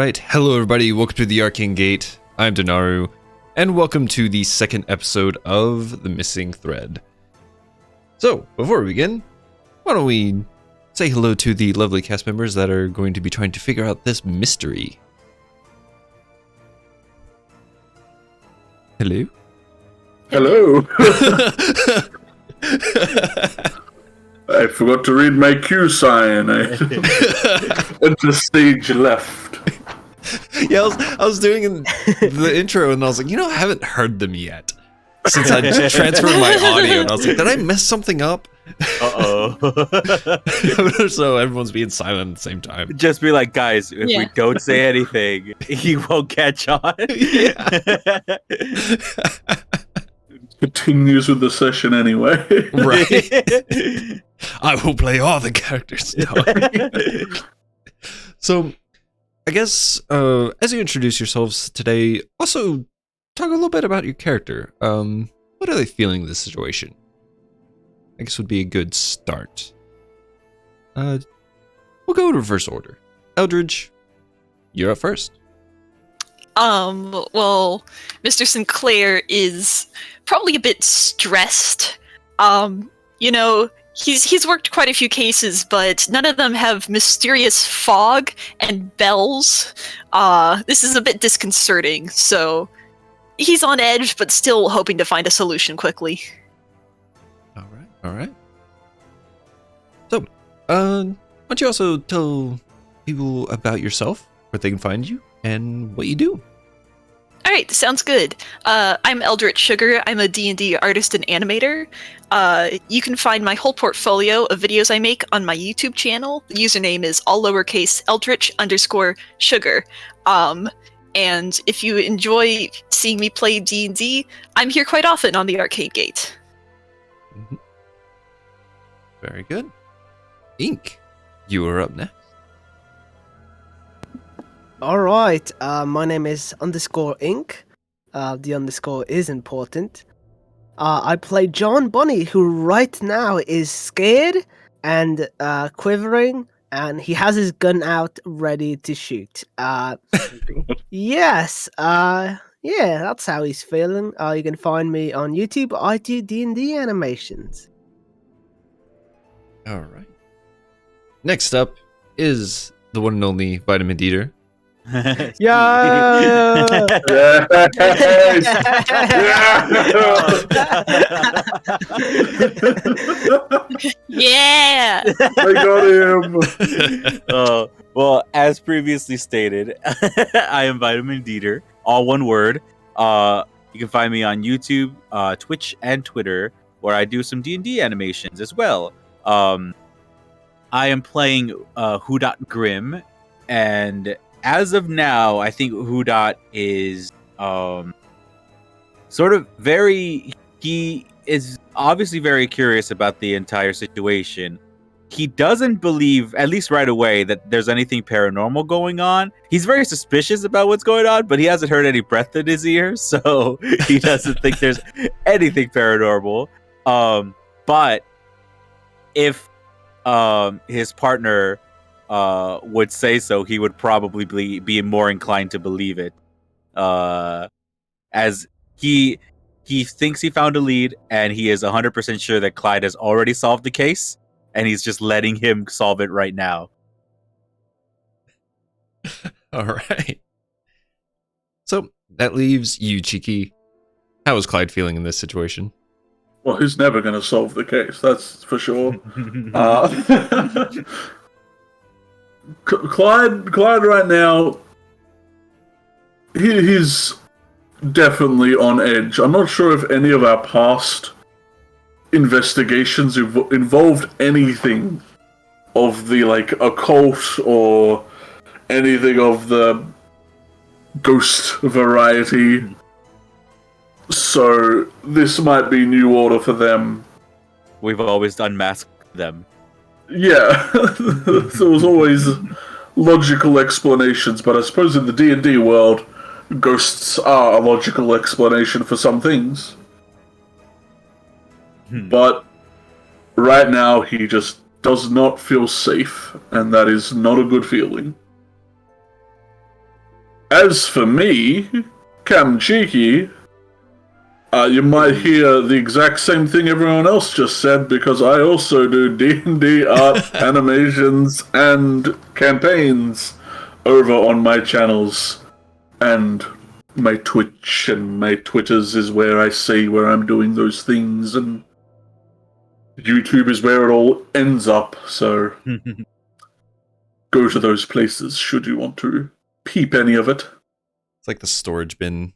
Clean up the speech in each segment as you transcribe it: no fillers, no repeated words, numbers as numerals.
Alright, hello everybody, welcome to the Arcane Gate. I'm Dinarru, and welcome to the second episode of The Missing Thread. So, before we begin, why don't we say hello to the lovely cast members that are going to be trying to figure out this mystery. Hello? Hello. I forgot to read my Q sign. Enter stage left. Yeah, I was doing the intro and I was like, I haven't heard them yet. Since I transferred my audio, and I was like, did I mess something up? Uh-oh. So everyone's being silent at the same time. Just be like, guys, if we don't say anything, he won't catch on. Continues with the session anyway. Right. I will play all the characters. No. So, I guess, as you introduce yourselves today, also talk a little bit about your character. What are they feeling in this situation? I guess would be a good start. We'll go in reverse order. Eldridge, you're up first. Well, Mr. Sinclair is probably a bit stressed. He's worked quite a few cases, but none of them have mysterious fog and bells. This is a bit disconcerting, so he's on edge, but still hoping to find a solution quickly. All right. So, why don't you also tell people about yourself, where they can find you, and what you do? All right, sounds good. I'm Eldritch Sugar. I'm a D&D artist and animator. You can find my whole portfolio of videos I make on my YouTube channel. The username is all lowercase Eldritch_Sugar. And if you enjoy seeing me play D&D, I'm here quite often on the Arcane Gate. Mm-hmm. Very good. Ink, you are up next. Alright, my name is _Ink. The underscore is important. I play John Bunny, who right now is scared and quivering, and he has his gun out ready to shoot. Yes, yeah, that's how he's feeling. You can find me on YouTube. I do D&D animations. Alright. Next up is the one and only Vitamin Ditter. Yeah. Yeah! I got him. Well, as previously stated, I am Vitamin Ditter, all one word. You can find me on YouTube, Twitch, and Twitter, where I do some D&D animations as well. I am playing Whodot Grim, and as of now, I think Whodot is sort of he is obviously very curious about the entire situation. He doesn't believe, at least right away, that there's anything paranormal going on. He's very suspicious about what's going on, but he hasn't heard any breath in his ear, so he doesn't think there's anything paranormal. But if his partner would say so, he would probably be more inclined to believe it, as he thinks he found a lead, and he is 100% sure that Clyde has already solved the case, and he's just letting him solve it right now. All right. So that leaves you, Cheeki. How is Clyde feeling in this situation? Well, he's never going to solve the case, that's for sure. Clyde right now, he's definitely on edge. I'm not sure if any of our past investigations involved anything of the occult or anything of the ghost variety. So this might be new order for them. We've always unmasked them. Yeah, there was always logical explanations, but I suppose in the D&D world, ghosts are a logical explanation for some things. But right now, he just does not feel safe, and that is not a good feeling. As for me, Cam Cheeki, you might hear the exact same thing everyone else just said, because I also do D&D art, animations, and campaigns over on my channels. And my Twitch and my Twitters is where I say where I'm doing those things, and YouTube is where it all ends up, so go to those places should you want to peep any of it. It's like the storage bin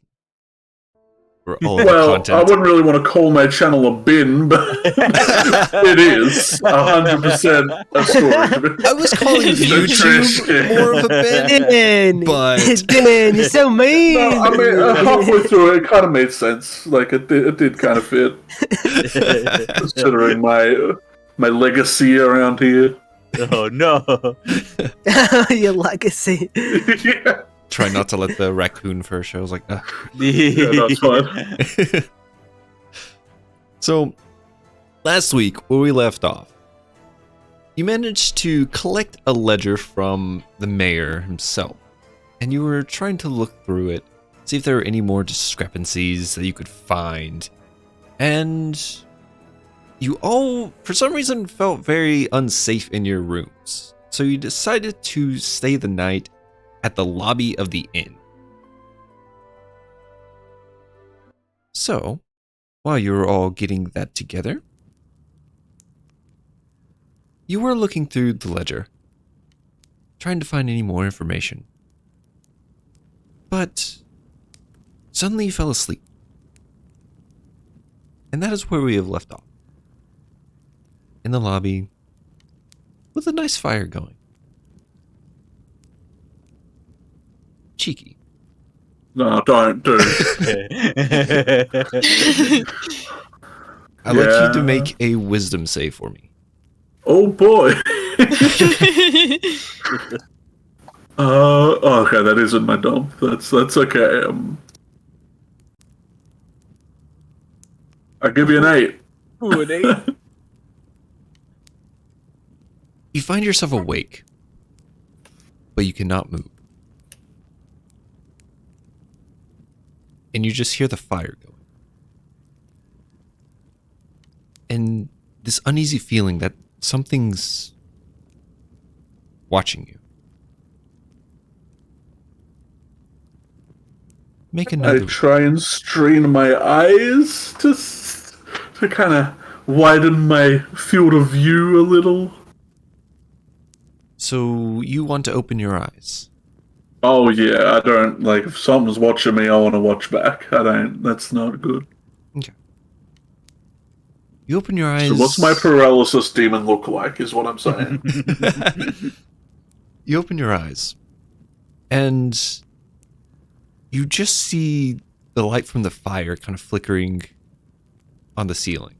for all of Well, the I content. wouldn't really want to call my channel a bin, but it is 100% a storage bin. I was calling YouTube more of a bin, Din, but Din, you're so mean. No, I mean, halfway through it kind of made sense. Like, it did kind of fit, considering my legacy around here. Oh no! Your legacy. Yeah, try not to let the raccoon fur show. I was like, ugh. that's fine. So, last week, where we left off, you managed to collect a ledger from the mayor himself, and you were trying to look through it, see if there were any more discrepancies that you could find, and you all, for some reason, felt very unsafe in your rooms, so you decided to stay the night at the lobby of the inn. So, while you were all getting that together, you were looking through the ledger, trying to find any more information. But suddenly you fell asleep. And that is where we have left off. In the lobby, with a nice fire going. Cheeky. No, don't do. I'd like you to make a wisdom save for me. Oh boy. Okay, that isn't my dump. That's okay. I'll give you an 8. Ooh, an 8. You find yourself awake, but you cannot move. And you just hear the fire going. And this uneasy feeling that something's watching you. Make I another. try and strain my eyes to kind of widen my field of view a little. So you want to open your eyes. Oh yeah, I don't like if someone's watching me, I want to watch back. I don't. That's not good. Okay. You open your eyes. So what's my paralysis demon look like? Is what I'm saying. You open your eyes, and you just see the light from the fire kind of flickering on the ceiling.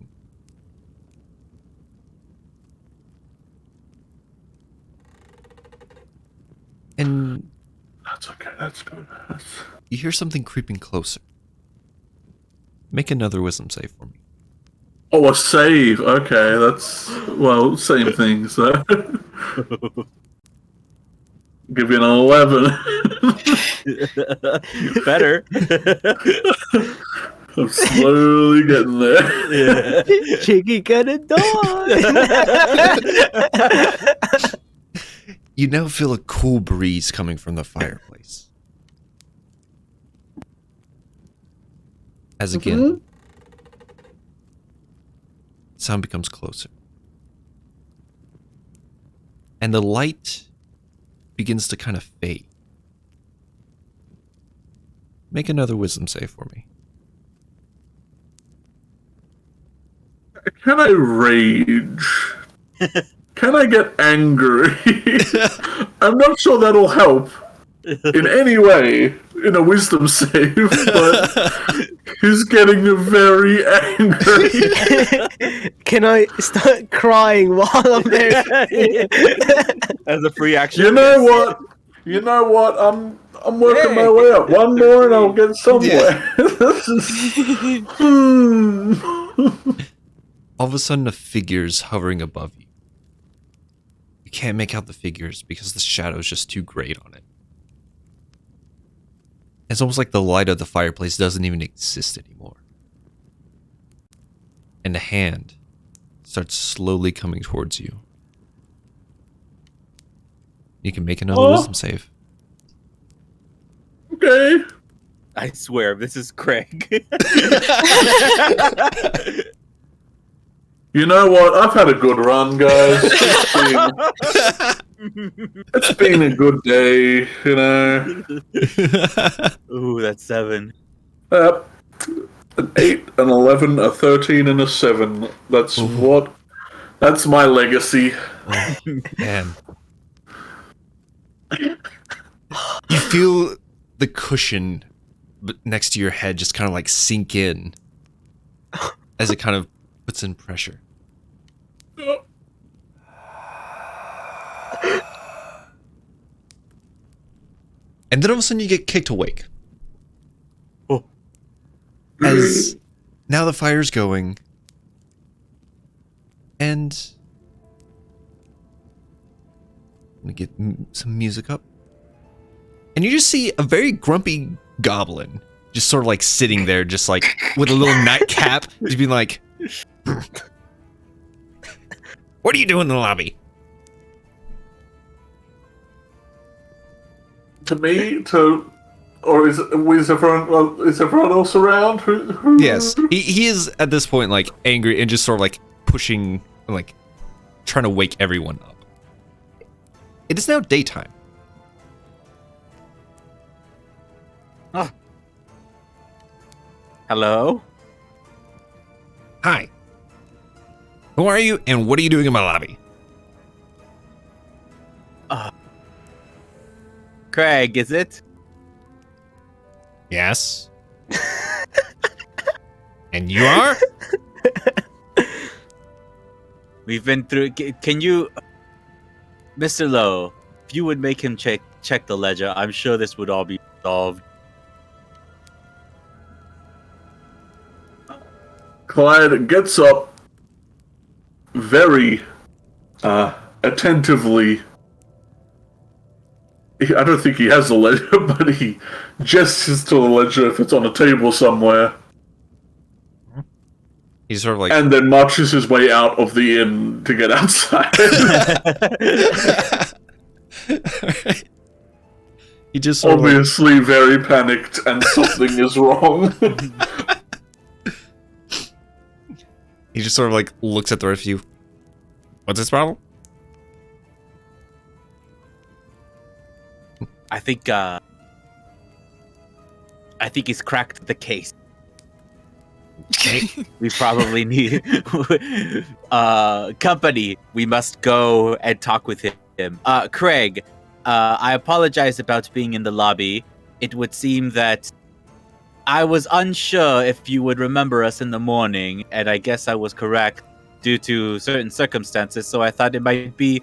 And That's okay. That's good. you hear something creeping closer. Make another wisdom save for me. Oh, a save. Okay, that's same thing. So give you an 11. Better. I'm slowly getting there. Yeah. Cheeky gonna die. You now feel a cool breeze coming from the fireplace. As again, sound becomes closer. And the light begins to kind of fade. Make another wisdom save for me. Can I rage? Can I get angry? I'm not sure that'll help in any way in a wisdom save, but he's getting very angry. Can I start crying while I'm there? As a free action. You know what? I'm working my way up. One more and I'll get somewhere. This is... All of a sudden, a figure's hovering above you. You can't make out the figures because the shadow's just too great on it. It's almost like the light of the fireplace doesn't even exist anymore. And the hand starts slowly coming towards you. You can make another wisdom save. Okay. I swear, this is Craig. You know what? I've had a good run, guys. It's been a good day, you know. Ooh, that's 7. An 8, an 11, a 13, and a 7. That's what? That's my legacy. Oh, man. You feel the cushion next to your head just kind of like sink in as it kind of puts in pressure. And then all of a sudden you get kicked awake. Oh. As now the fire's going. And let me get some music up. And you just see a very grumpy goblin just sort of like sitting there, just like with a little nightcap, just being like, what are you doing in the lobby? To me, or is everyone else around? Who? Yes, he is at this point like angry and just sort of like pushing, like trying to wake everyone up. It is now daytime. Oh. Hello? Hi. Who are you and what are you doing in my lobby? Craig, is it? Yes. And you are? We've been through. Can you, Mr. Lowe, if you would make him check the ledger, I'm sure this would all be resolved. Clyde gets up very attentively. I don't think he has the ledger, but he gestures to the ledger if it's on a table somewhere. He's sort of like, And then marches his way out of the inn to get outside. he just sort of Obviously very panicked and something is wrong. he just sort of like looks at the rest of you. What's this problem? I think he's cracked the case. Okay. We probably need company. We must go and talk with him. Craig, I apologize about being in the lobby. It would seem that I was unsure if you would remember us in the morning, and I guess I was correct due to certain circumstances, so I thought it might be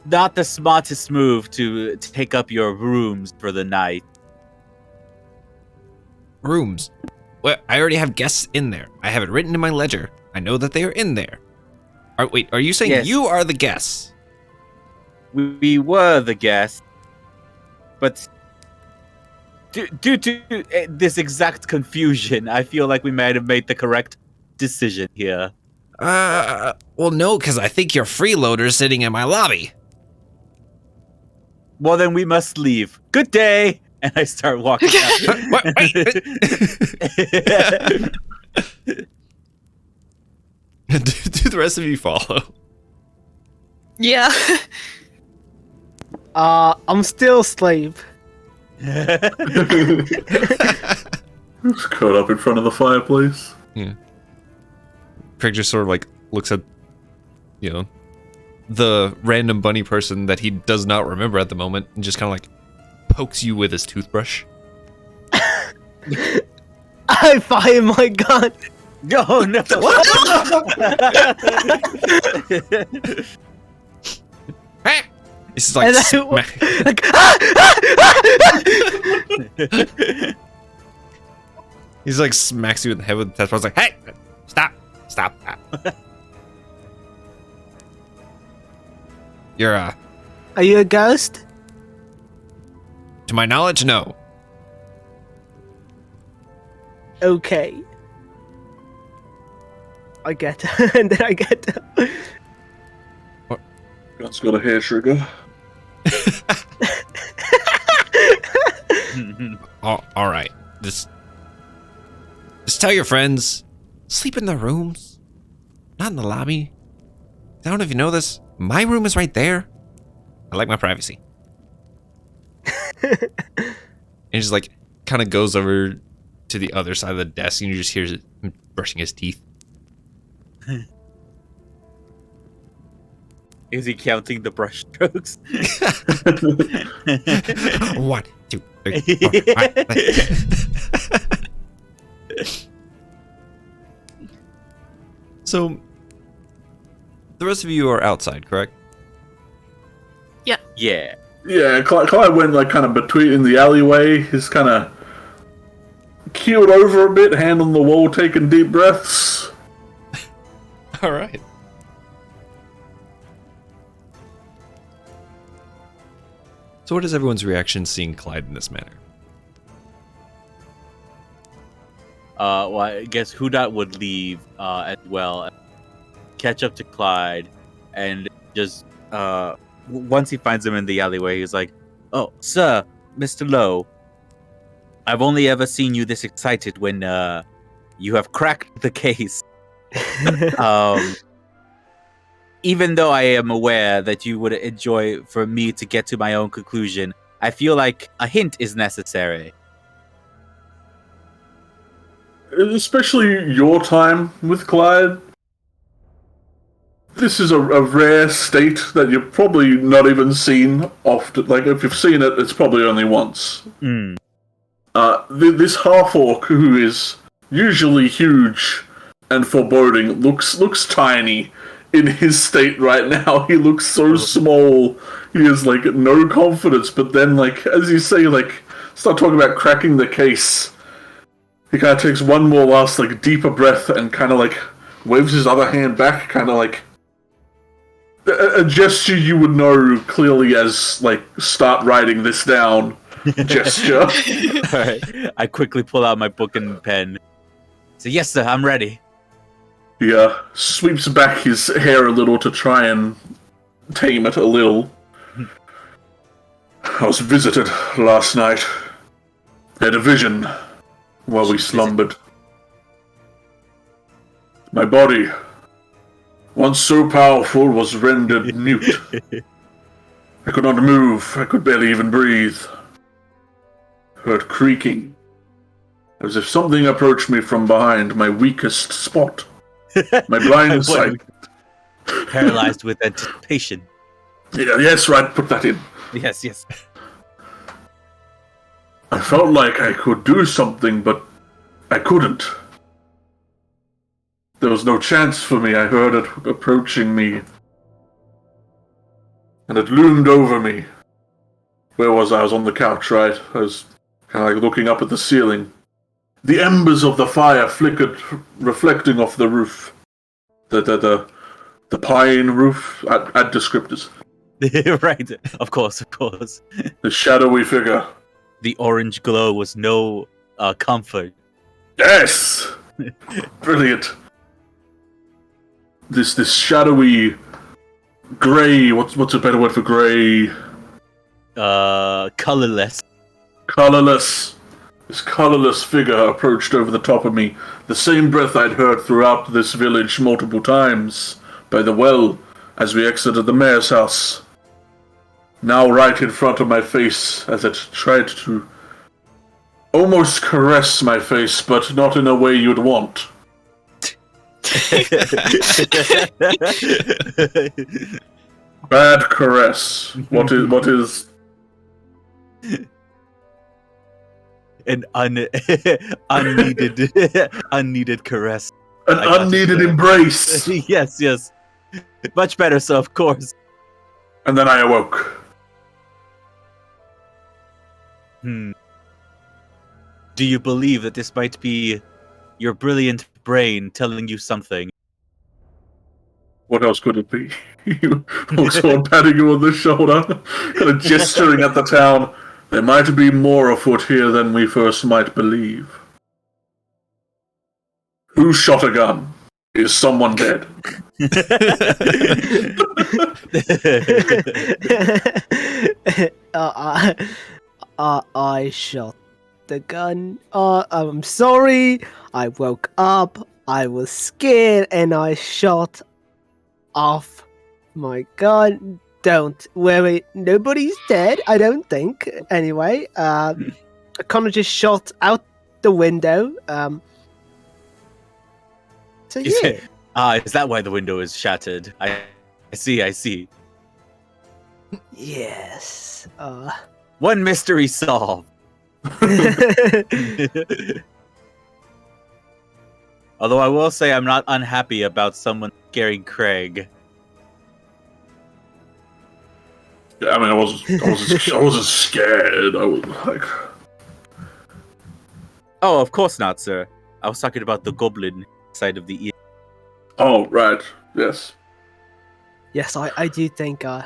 not the smartest move to take up your rooms for the night. Rooms. Well, I already have guests in there. I have it written in my ledger. I know that they are in there. Wait, are you saying Yes. you are the guests? We were the guests, but due to this exact confusion, I feel like we might have made the correct decision here. Well, no, because I think you're freeloaders sitting in my lobby. Well, then we must leave. Good day! And I start walking out. Wait. Do the rest of you follow? Yeah. I'm still asleep. Just curled up in front of the fireplace. Yeah. Craig just sort of like looks at, the random bunny person that he does not remember at the moment and just kind of like pokes you with his toothbrush. I fire my gun. Oh, no! This is like, And he's like smacks you in the head with the toothbrush. Like, hey, stop. You're Are you a ghost? to my knowledge, no. Okay. I get, and then I get. God's got a hair trigger. All right. Just tell your friends. Sleep in their rooms. Not in the lobby. I don't know if you know this. My room is right there. I like my privacy. And he just like kind of goes over to the other side of the desk and you just hear him brushing his teeth. Is he counting the brush strokes? 1, 2, 3, 4, 5. So, the rest of you are outside, correct? Yeah. Yeah, Clyde went like kind of between in the alleyway. He's kind of keeled over a bit, hand on the wall, taking deep breaths. All right. So what is everyone's reaction seeing Clyde in this manner? Well, I guess Hudat would leave as well, catch up to Clyde, and just once he finds him in the alleyway, he's like, "Oh, sir, Mr. Lowe, I've only ever seen you this excited when you have cracked the case." Even though I am aware that you would enjoy for me to get to my own conclusion, I feel like a hint is necessary. Especially your time with Clyde. This is a rare state that you've probably not even seen often. Like, if you've seen it, it's probably only once. This half-orc, who is usually huge and foreboding, looks tiny in his state right now. He looks so small. He has, like, no confidence. But then, like, as you say, like, start talking about cracking the case, he kind of takes one more last, like, deeper breath and kind of, like, waves his other hand back, kind of, like, a gesture you would know clearly as, like, start writing this down gesture. Alright, I quickly pull out my book and pen. So, yes, sir, I'm ready. He sweeps back his hair a little to try and tame it a little. I was visited last night. I had a vision while we slumbered. My body, once so powerful, was rendered mute. I could not move. I could barely even breathe. Heard creaking, as if something approached me from behind, my weakest spot. My blind sight. Paralyzed with anticipation. Yeah, yes, right, put that in. Yes. I felt like I could do something, but I couldn't. There was no chance for me. I heard it approaching me. And it loomed over me. Where was I? I was on the couch, right? I was kind of like looking up at the ceiling. The embers of the fire flickered, reflecting off the roof. The pine roof. Add descriptors. Right, of course. The shadowy figure. The orange glow was no comfort. Yes! Brilliant. This shadowy grey. What's a better word for grey? Colorless. Colorless. This colorless figure approached over the top of me, the same breath I'd heard throughout this village multiple times, by the well, as we exited the mayor's house. Now right in front of my face, as it tried to almost caress my face, but not in a way you'd want. Bad caress. What is... An unneeded caress. An unneeded embrace. Yes. Much better, so of course. And then I awoke. Do you believe that this might be your brilliant brain telling you something? What else could it be? You also patting you on the shoulder, kind of gesturing at the town. There might be more afoot here than we first might believe. Who shot a gun? Is someone dead? I shot the gun. I'm sorry. I woke up. I was scared and I shot off my gun. Don't worry. Nobody's dead, I don't think. Anyway, I kind of just shot out the window. So yeah. Is that why the window is shattered? I see. Yes. One mystery solved. Although I will say I'm not unhappy about someone scaring Craig. Yeah, I mean, I wasn't scared. I was like, Oh, of course not, sir. I was talking about the goblin side of the ear. oh, right, yes. Yes, I do think. The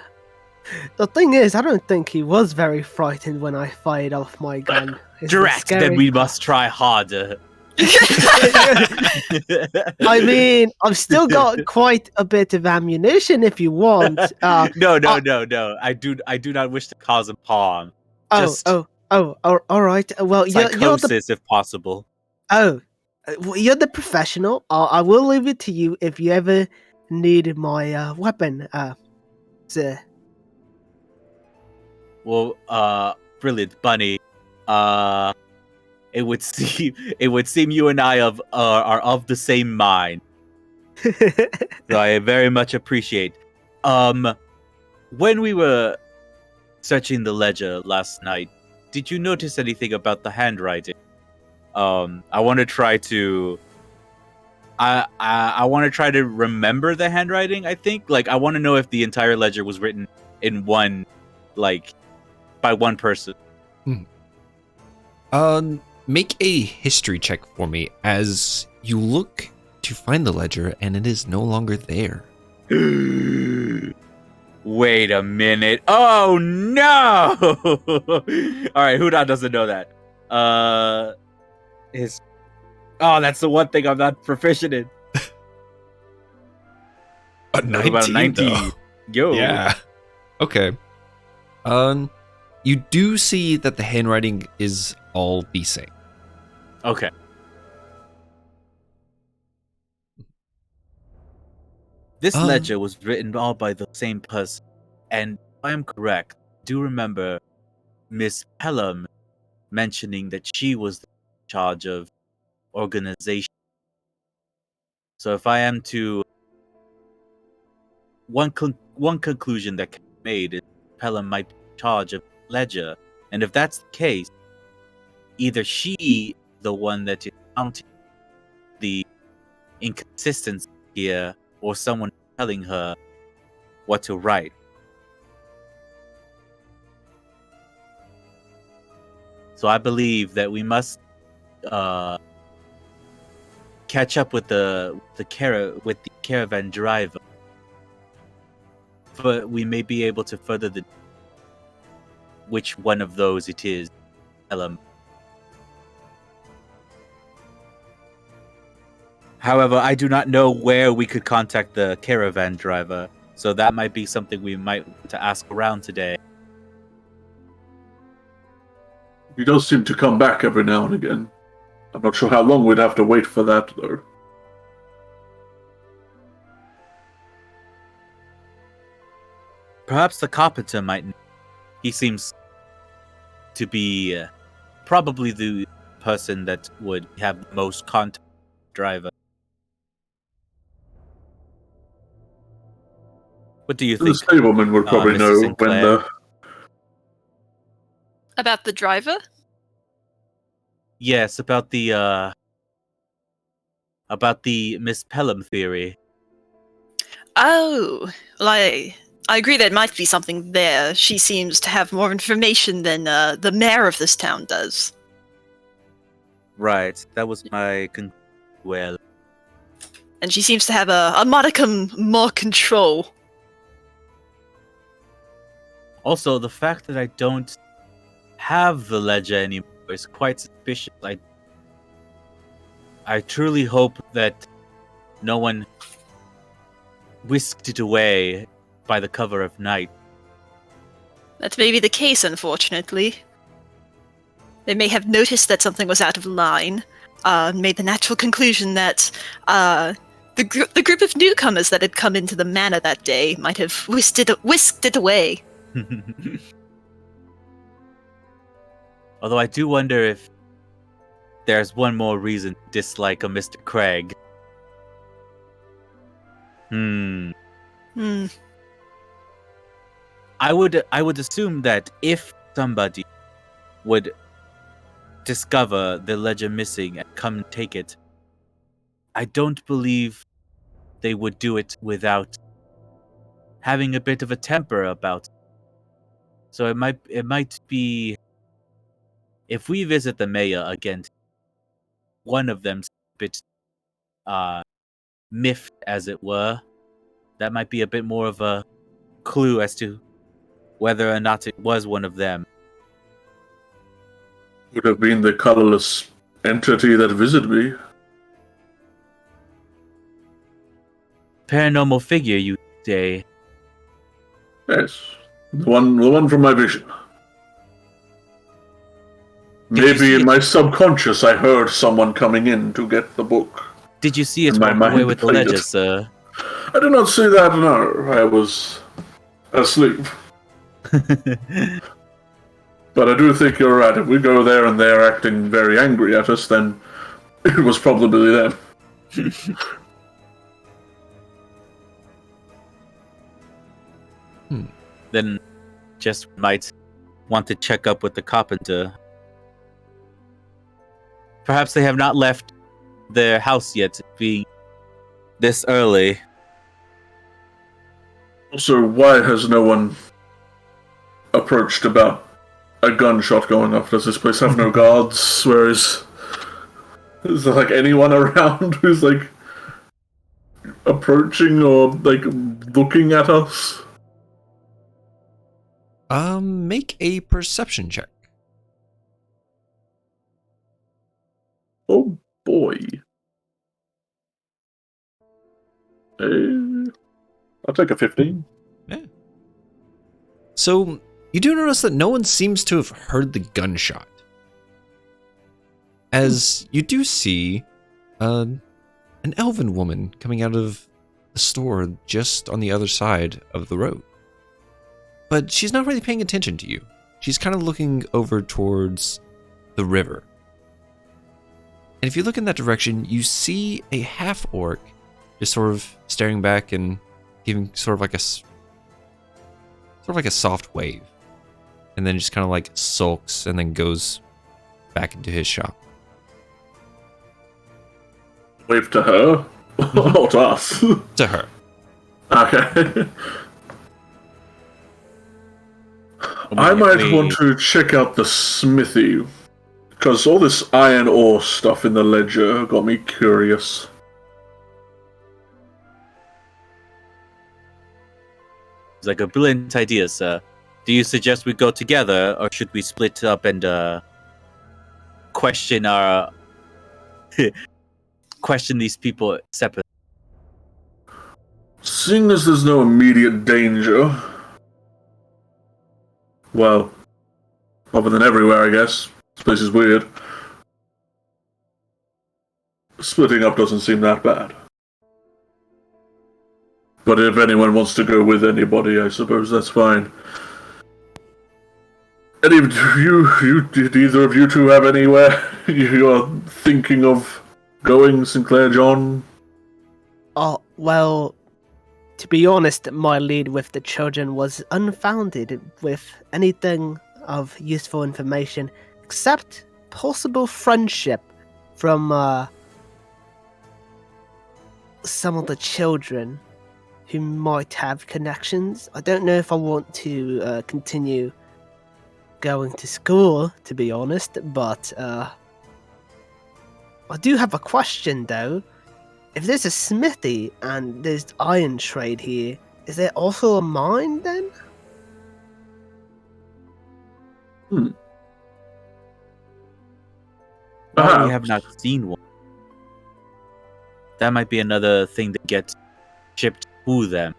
thing is, I don't think he was very frightened when I fired off my gun. It's the Direct, then scary we part. must try harder. I mean, I've still got quite a bit of ammunition if you want. No. I do not wish to cause him harm. All right. Well, you're the Psychosis, if possible. you're the professional. I will leave it to you if you ever need my weapon, sir. Well, brilliant, Bunny. It would seem you and I are of the same mind. So I very much appreciate. When we were searching the ledger last night, did you notice anything about the handwriting? I want to try to. I want to try to remember the handwriting. I think, like, I want to know if the entire ledger was written in one, like, by one person. Make a history check for me as you look to find the ledger and it is no longer there. Wait a minute. Oh no! Alright, Huda doesn't know that. Oh, that's the one thing I'm not proficient in. A 19, About a 19. though. Yo. Yeah. Okay. You do see that the handwriting is all the same. Okay. This ledger was written all by the same person, and if I am correct, do remember Miss Pelham mentioning that she was in charge of organization. So if I am to one conclusion that can be made is Pelham might be in charge of ledger, and if that's the case, either she is the one that is counting the inconsistency here, or someone telling her what to write. So I believe that we must catch up with the caravan driver, but we may be able to further the which one of those it is. However, I do not know where we could contact the caravan driver, so that might be something we might want to ask around today. He does seem to come back every now and again. I'm not sure how long we'd have to wait for that, though. Perhaps the carpenter might know. He seems to be probably the person that would have the most contact with the driver. What do you The think? stableman would probably Mr. know when Sinclair? the... About the driver? Yes, about the Miss Pelham theory. Oh, well, I agree that might be something there. She seems to have more information than the mayor of this town does. Right, that was my well. And she seems to have a modicum more control. Also, the fact that I don't have the ledger anymore is quite suspicious. I truly hope that no one whisked it away by the cover of night. That may be the case, unfortunately. They may have noticed that something was out of line, made the natural conclusion that the group of newcomers that had come into the manor that day might have whisked it away. Although I do wonder if there's one more reason to dislike a Mr. Craig. Hmm. I would assume that if somebody would discover the ledger missing and come and take it, I don't believe they would do it without having a bit of a temper about it. So it might be, if we visit the mayor again, one of them's a bit miffed, as it were. That might be a bit more of a clue as to whether or not it was one of them. Would have been the colorless entity that visited me. Paranormal figure, you say? Yes, the one from my vision. Maybe in my subconscious I heard someone coming in to get the book. Did you see us In my walk away mind with the played ledger, it. sir? I did not see that, no. I was asleep. But I do think you're right. If we go there and they're acting very angry at us, then it was probably them. Then just might want to check up with the carpenter. Perhaps they have not left their house yet, being this early. Also, why has no one approached about a gunshot going off? Does this place have no guards? Is there like anyone around who's like approaching or like looking at us? Make a perception check. Oh boy. I'll take a 15. Yeah. So you do notice that no one seems to have heard the gunshot. As you do see an elven woman coming out of the store just on the other side of the road. But she's not really paying attention to you. She's kind of looking over towards the river. And if you look in that direction, you see a half-orc just sort of staring back and giving sort of like a soft wave. And then just kind of like sulks and then goes back into his shop. Wave to her? Or to us? To her. Okay. I might want to check out the smithy, because all this iron ore stuff in the ledger got me curious. It's like a brilliant idea, sir. Do you suggest we go together, or should we split up and question our question these people separately? Seeing as there's no immediate danger, well, other than everywhere, I guess. This place is weird. Splitting up doesn't seem that bad. But if anyone wants to go with anybody, I suppose that's fine. Did either of you two have anywhere you're thinking of going, Sinclair John? Oh, well, to be honest, my lead with the children was unfounded with anything of useful information, except possible friendship from some of the children who might have connections. I don't know if I want to continue going to school, to be honest, but I do have a question, though. If there's a smithy and there's iron trade here, is there also a mine then? We have not seen one. that might be another thing that gets shipped to them.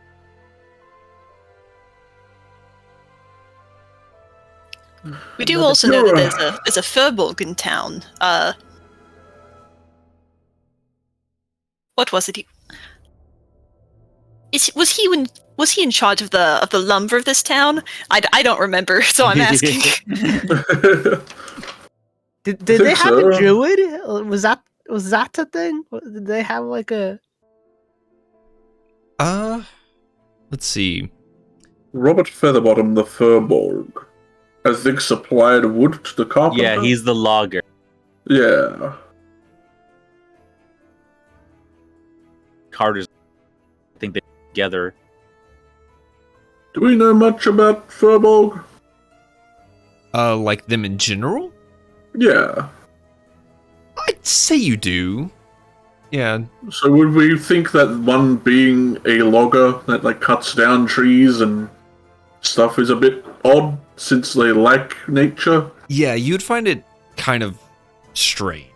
We do Another also know that pure- there's a Furbolg in town. What was it? Was he in charge of the lumber of this town? I don't remember, so I'm asking. Did I they think have so. a druid? Was that a thing? Did they have like a? Let's see. Robert Featherbottom, the Furbolg, I think supplied wood to the carpenter. Yeah, he's the logger. Yeah. Carter's, I think, they together. Do we know much about Furbolg? Like them in general? Yeah. I'd say you do. Yeah. So would we think that one being a logger that like cuts down trees and stuff is a bit odd since they like nature? Yeah, you'd find it kind of strange.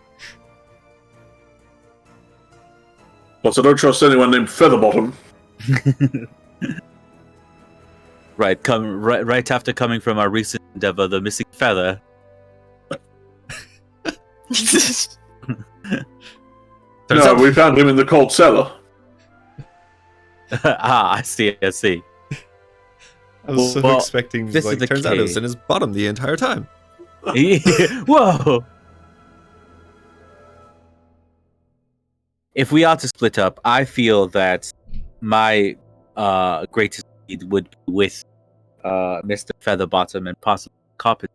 Plus, I don't trust anyone named Featherbottom. Right after coming from our recent endeavor, the missing feather. Turns No, out- we found him in the cold cellar. I see. I was so Well, expecting, this is like, the turns out it was case. in his bottom the entire time. Whoa! If we are to split up, I feel that my greatest need would be with Mr. Featherbottom and possibly Carter.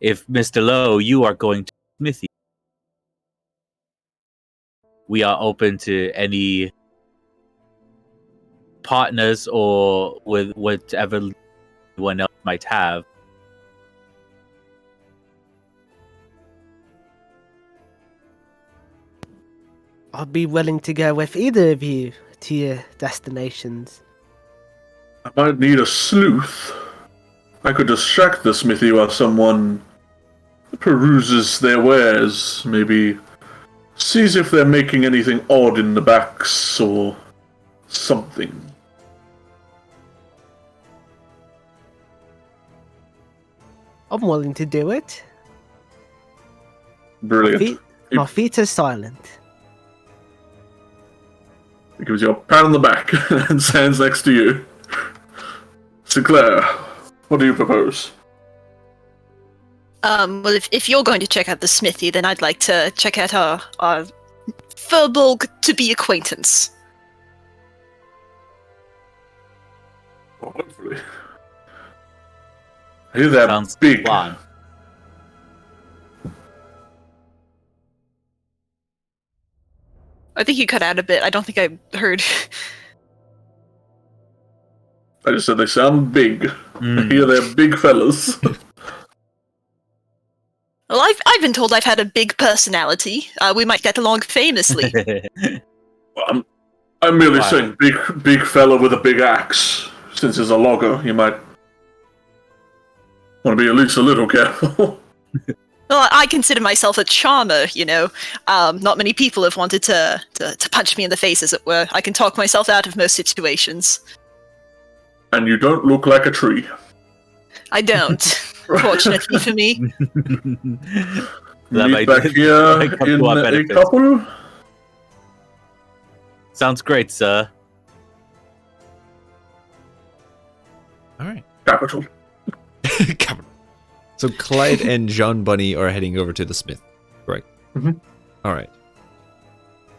If Mr. Lowe, you are going to Smithy, we are open to any partners or with whatever anyone else might have. I'll be willing to go with either of you to your destinations. I might need a sleuth. I could distract the smithy while someone peruses their wares. Maybe sees if they're making anything odd in the backs or something. I'm willing to do it. Brilliant. My feet are silent. He gives you a pat on the back and stands next to you. Sinclair, what do you propose? Well, if you're going to check out the smithy, then I'd like to check out our Furbolg to-be acquaintance. Well, hopefully. I hear that Sounds big. fun. I think you cut out a bit. I don't think I heard. I just said they sound big. I Mm. hear they're big fellas. Well, I've been told I've had a big personality. We might get along famously. Well, I'm merely Why? saying big fella with a big axe. Since he's a logger, you might want to be at least a little careful. Well, I consider myself a charmer, you know. Not many people have wanted to punch me in the face, as it were. I can talk myself out of most situations. And you don't look like a tree. I don't, fortunately for me. That Meet might- back here might come in to our a benefit. couple. Sounds great, sir. All right. Capital. Capital. So Clyde and John Bunny are heading over to the smith, correct? Mhm. All right.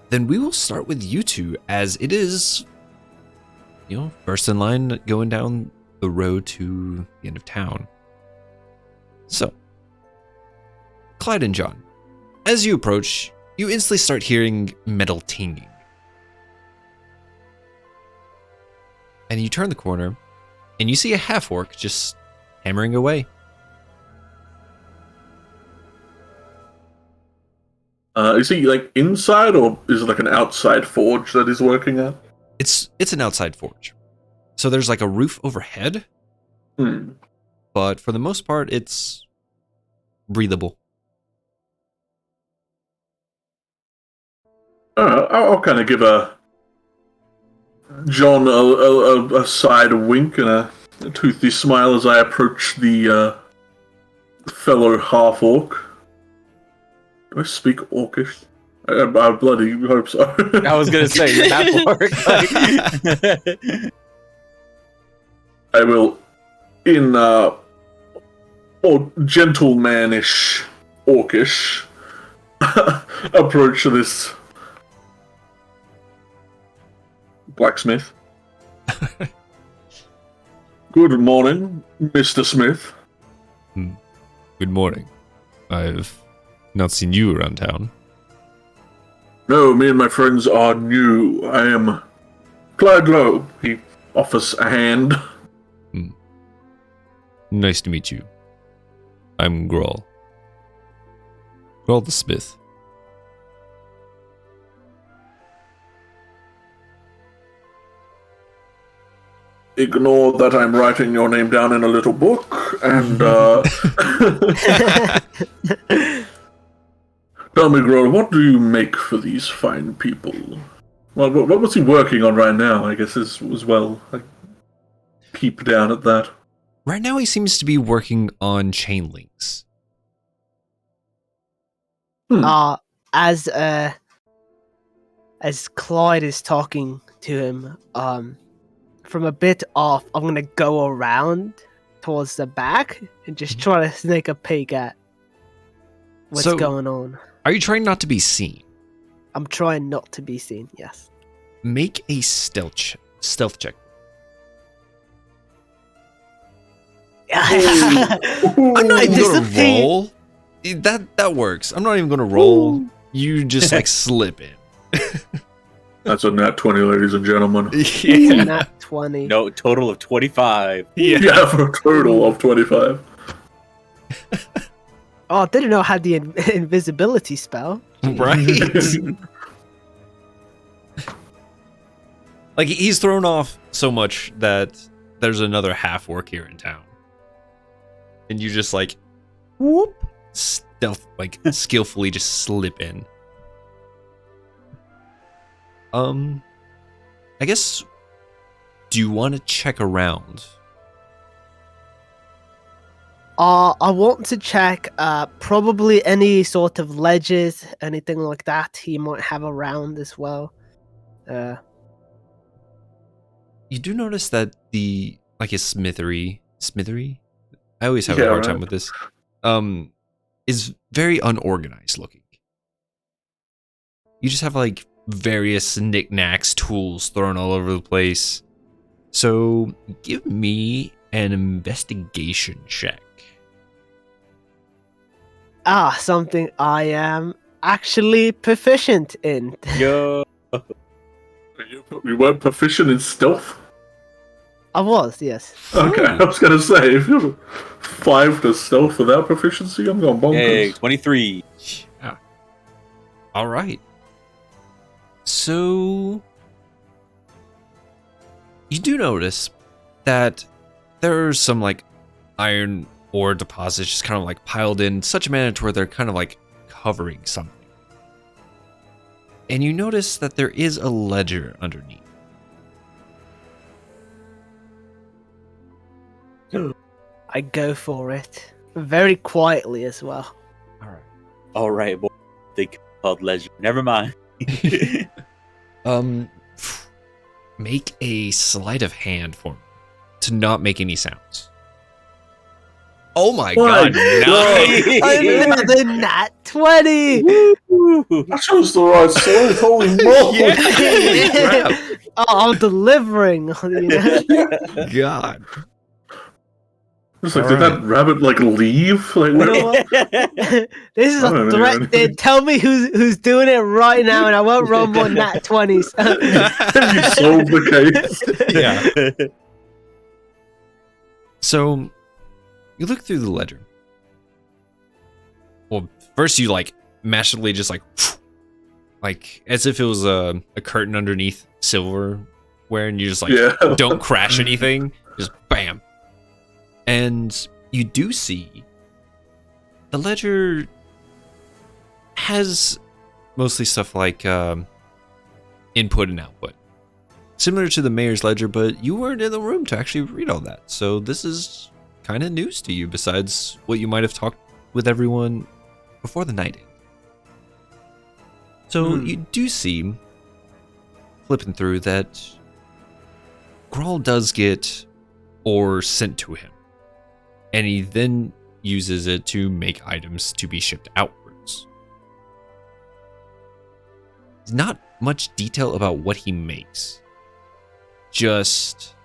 Then we will start with you two, as it is, first in line going down the road to the end of town. So, Clyde and John, as you approach, you instantly start hearing metal tinging. And you turn the corner, and you see a half-orc just hammering away. Is he like inside or is it like an outside forge that he's working at? It's an outside forge. So there's like a roof overhead, but for the most part, it's breathable. I'll kind of give John a side wink and a toothy smile as I approach the fellow half-orc. Do I speak orcish? I bloody hope so. I was gonna say you're that orc. I will, in more gentlemanish orcish, approach this blacksmith. Good morning, Mr. Smith. Good morning. I've not seen you around town. No, me and my friends are new. I am Clyde Lowe. He offers a hand. Nice to meet you. I'm Grawl. Grawl the Smith. Ignore that I'm writing your name down in a little book, and tell me, Grawl, what do you make for these fine people? Well, what was he working on right now, I guess, as well. I peep down at that. Right now he seems to be working on chain links. As Clyde is talking to him, from a bit off, I'm gonna go around towards the back and just try to sneak a peek at what's going on. Are you trying not to be seen? I'm trying not to be seen, yes. Make a stealth check. I'm not even gonna roll. That works. I'm not even gonna roll. Ooh. You just like slip in. That's a nat 20, ladies and gentlemen. Yeah. Nat 20. No, total of 25. Yeah, for a total of 25. Oh, I didn't know I had the invisibility spell. Right. Like, he's thrown off so much that there's another half orc here in town. And you just like, whoop, stealth, like skillfully just slip in. I guess, do you want to check around? I want to check probably any sort of ledges, anything like that he might have around as well. You do notice that the, like, his smithery? I always have a hard time with this. Is very unorganized looking. You just have, like, various knickknacks, tools thrown all over the place. So, give me an investigation check. Something I am actually proficient in. Yo. You weren't proficient in stealth? I was, yes. Okay, I was gonna say, if you're 5 to stealth without proficiency, I'm going bonkers. Hey, 23. Yeah. All right. So, you do notice that there are some, like, iron ore deposits just kind of, like, piled in such a manner to where they're kind of, like, covering something. And you notice that there is a ledger underneath. I go for it. Very quietly as well. All right, boy. They called ledger. Never mind. Make a sleight of hand for me to not make any sounds. Oh my god! Nice. Another nat 20. I chose the right sleight. Holy moly! Yeah. Oh, I'm delivering. God. It's like, did that rabbit like leave? Like, This is a threat. Dude. Tell me who's doing it right now, and I won't roll more nat 20s. You solved the case. Yeah. So, you look through the ledger. Well, first you like masterfully just like as if it was a curtain underneath silverware, and you just like don't crash anything. Just bam. And you do see the ledger has mostly stuff like input and output. Similar to the mayor's ledger, but you weren't in the room to actually read all that. So this is kind of news to you, besides what you might have talked with everyone before the night ended. So you do see, flipping through, that Grawl does get ore sent to him, and he then uses it to make items to be shipped outwards. Not much detail about what he makes. Just,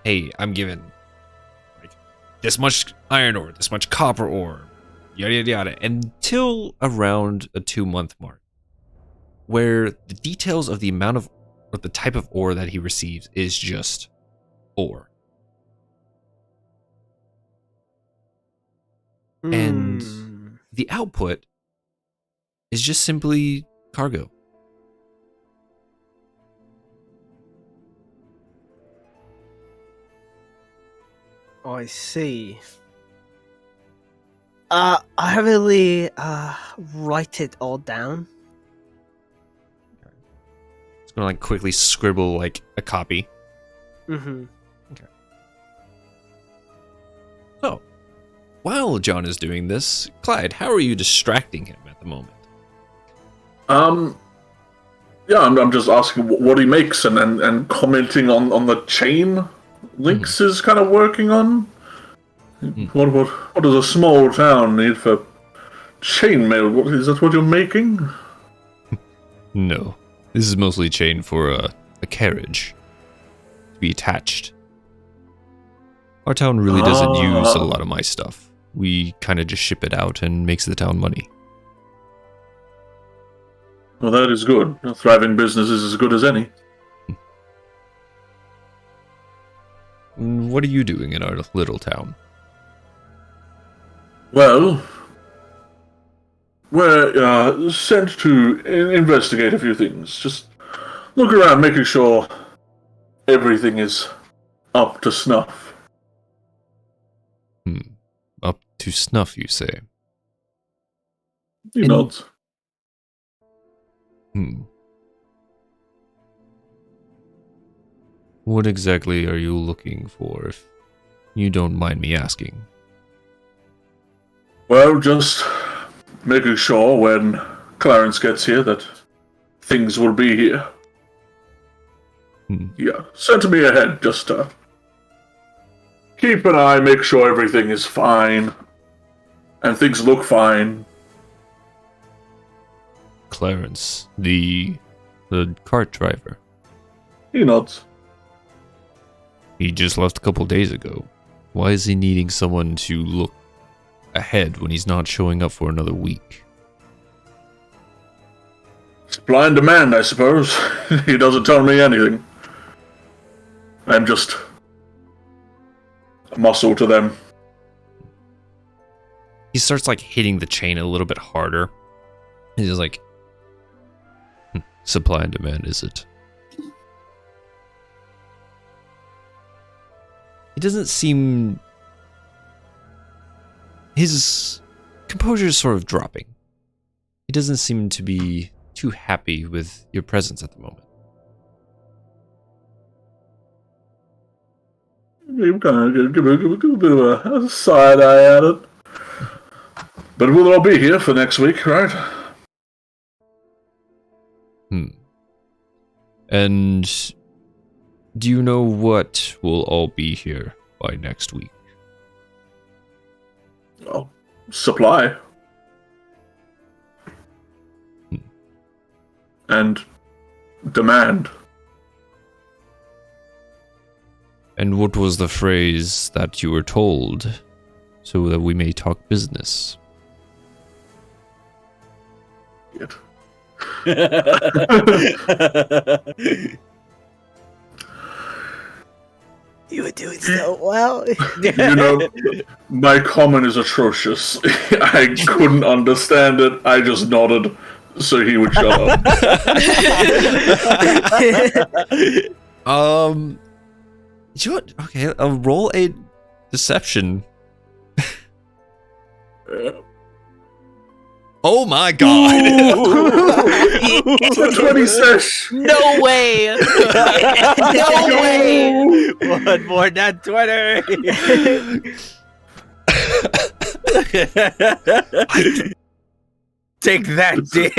hey, I'm given like this much iron ore, this much copper ore, yada yada yada, until around a 2-month mark, where the details of the amount of, or the type of ore that he receives is just ore. And the output is just simply cargo. Oh, I see. I really write it all down. It's gonna like quickly scribble like a copy. Mm-hmm. Okay. So, while John is doing this, Clyde, how are you distracting him at the moment? Yeah, I'm just asking what he makes and commenting on the chain Lynx is kind of working on. What does a small town need for chainmail? What is that? What you're making? No, this is mostly chain for a carriage to be attached. Our town really doesn't use a lot of my stuff. We kind of just ship it out and makes the town money. Well, that is good. A thriving business is as good as any. What are you doing in our little town? Well, we're sent to investigate a few things. Just look around, making sure everything is up to snuff. Up to snuff, you say? He nods. What exactly are you looking for, if you don't mind me asking? Well, just making sure when Clarence gets here that things will be here. Yeah, send me ahead, just to keep an eye, make sure everything is fine, and things look fine. Clarence, the cart driver. He nods. He just left a couple days ago. Why is he needing someone to look ahead when he's not showing up for another week? Supply and demand, I suppose. He doesn't tell me anything. I'm just a muscle to them. He starts like hitting the chain a little bit harder. He's just like, supply and demand, is it? It doesn't seem... His composure is sort of dropping. He doesn't seem to be too happy with your presence at the moment. You kind of give a bit of a side eye at it. But we'll all be here for next week, right? And do you know what will all be here by next week? Oh, supply. And demand. And what was the phrase that you were told so that we may talk business? Shit. You were doing so well. You know, my common is atrocious. I couldn't understand it. I just nodded so he would shut up. Okay, I'll roll a deception. Oh my god! It's a 20 sesh. No way! No way! One more than 20. Take that, dick.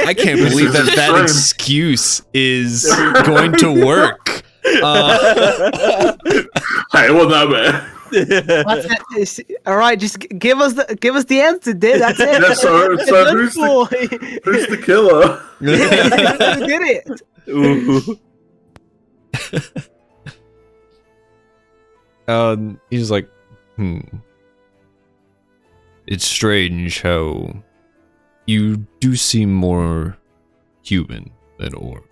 I can't believe that Extreme. excuse is going to work. Hey, it wasn't that bad. All right, just give us the answer, dude. That's it. Yeah, so Good who's boy. Who's the killer? You did it. Ooh. He's like, It's strange how you do seem more human than orc.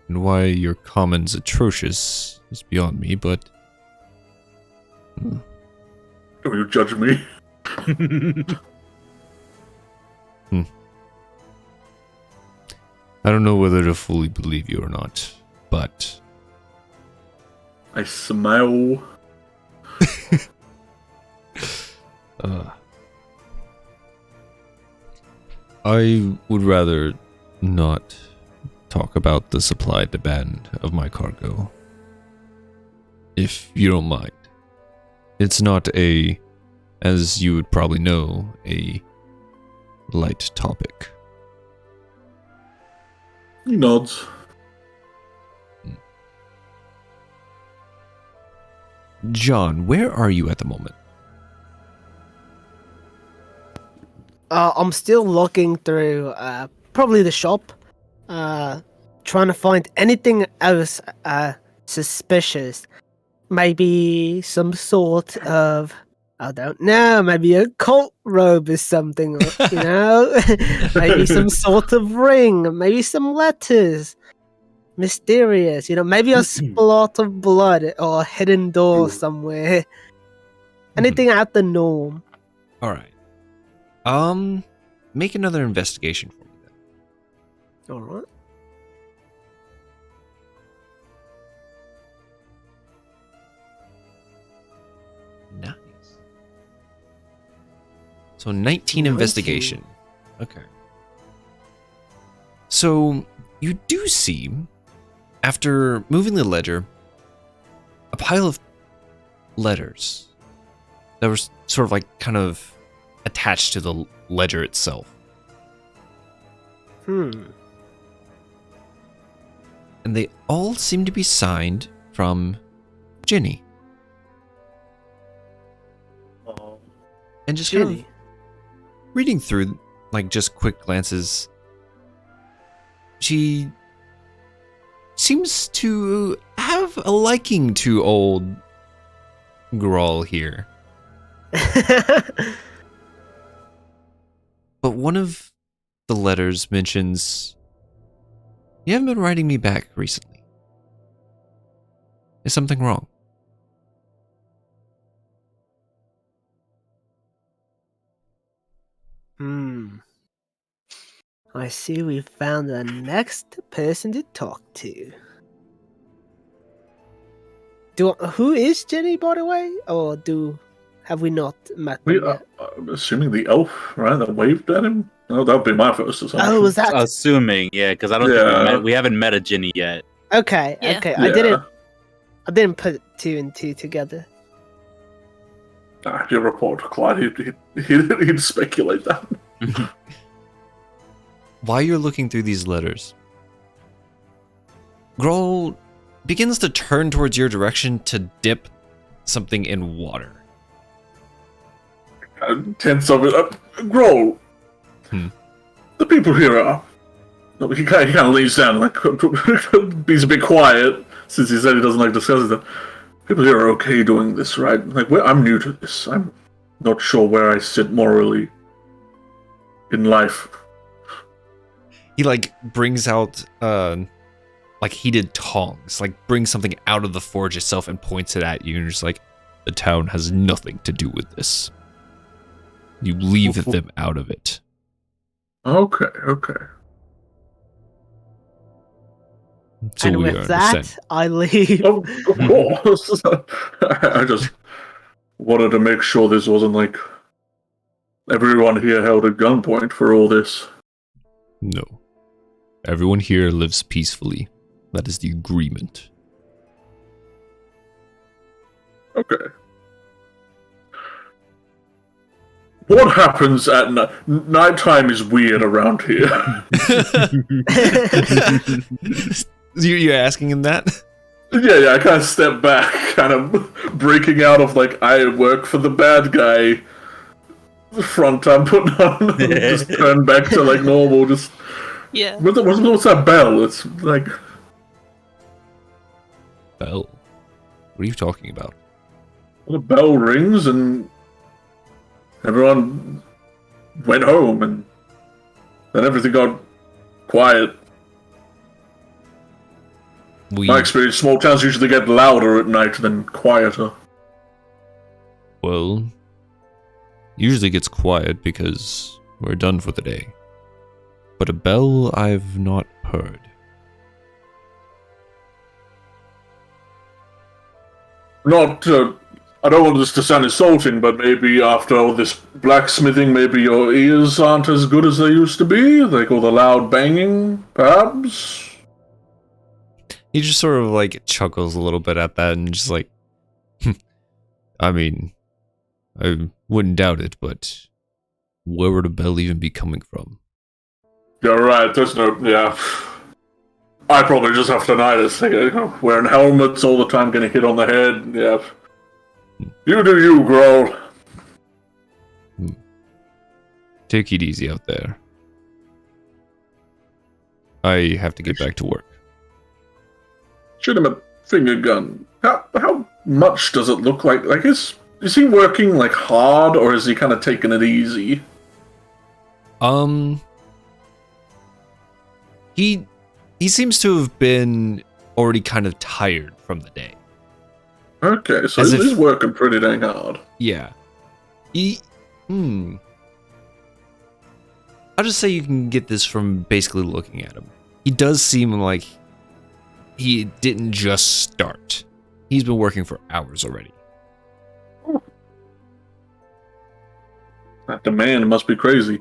And why your common's atrocious is beyond me, but... Don't you judge me. I don't know whether to fully believe you or not, but... I smell. I would rather not talk about the supply demand of my cargo. If you don't mind. It's not as you would probably know, a light topic. He nods. John, where are you at the moment? I'm still looking through probably the shop, trying to find anything else suspicious. Maybe some sort of, I don't know, maybe a cult robe or something, you know? Maybe some sort of ring, maybe some letters. Mysterious, you know, maybe a spot of blood or a hidden door somewhere. Anything out the norm. Alright. Make another investigation for me then. Alright. Nice. So 19 investigation. Okay. So you do see, after moving the ledger, a pile of letters that were sort of like kind of attached to the ledger itself. Hmm. And they all seem to be signed from Ginny. And just kind of Ginny. reading through, like, just quick glances, she seems to have a liking to old Grawl here. But one of the letters mentions, you haven't been writing me back recently. Is something wrong? I see we found the next person to talk to. Who is Jenny, by the way? Or have we not met them yet? I'm assuming the elf, right, that waved at him? Oh, that would be my first assumption. Oh, was that? Assuming, yeah, because I don't think we haven't met a Ginny yet. Okay, Yeah. okay. Yeah. I didn't put two and two together. Your report, Clyde, he'd speculate that. While you're looking through these letters, Grohl begins to turn towards your direction to dip something in water. Tense of it. Grohl. The people here are... No, he kind of leans down, like, he's a bit quiet, since he said he doesn't like discussing that. People here are okay doing this, right? Like, I'm new to this. I'm not sure where I sit morally in life. He, like, brings out, like, heated tongs, like, brings something out of the forge itself and points it at you, and you're just like, the town has nothing to do with this. You leave them out of it. Okay. So And we with understand. that, I leave. Of course. I just wanted to make sure this wasn't like everyone here held at gunpoint for all this. No. Everyone here lives peacefully. That is the agreement. Okay. What happens at night? Nighttime is weird around here. You're asking him that? Yeah, I kind of step back, kind of breaking out of, like, I work for the bad guy front I'm putting on. Just turn back to, like, normal, just... Yeah. What's that bell? It's, like... Bell? What are you talking about? The bell rings and everyone went home and then everything got quiet. My experience, small towns usually get louder at night than quieter. Well, usually gets quiet because we're done for the day. But a bell I've not heard. Not, I don't want this to sound insulting, but maybe after all this blacksmithing, maybe your ears aren't as good as they used to be? Like all the loud banging, perhaps? He just sort of like chuckles a little bit at that and just like, I mean, I wouldn't doubt it, but where would a bell even be coming from? You're right, there's no, yeah. I probably just have tinnitus, you know, wearing helmets all the time, getting hit on the head, yeah. You do you, Growl. Take it easy out there. I have to get back to work. Shoot him a finger gun. How much does it look like? Like, is he working, like, hard, or is he kind of taking it easy? He seems to have been already kind of tired from the day. Okay, so he's working pretty dang hard. Yeah. I'll just say you can get this from basically looking at him. He does seem like he didn't just start. He's been working for hours already. That demand must be crazy.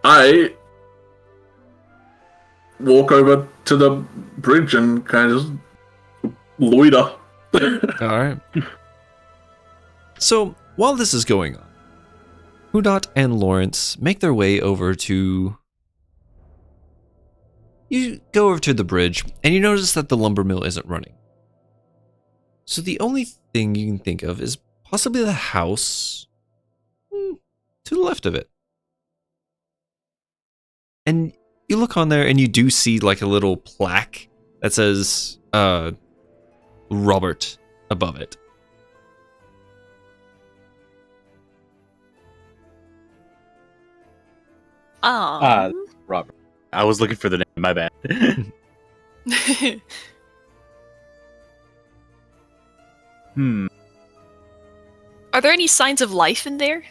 I walk over to the bridge and kind of loiter. Alright. So, while this is going on, Hudot and Lawrence make their way over to... You go over to the bridge, and you notice that the lumber mill isn't running. So the only thing you can think of is possibly the house to the left of it. And you look on there, and you do see like a little plaque that says, Robert above it. Robert. I was looking for the name, my bad. Are there any signs of life in there?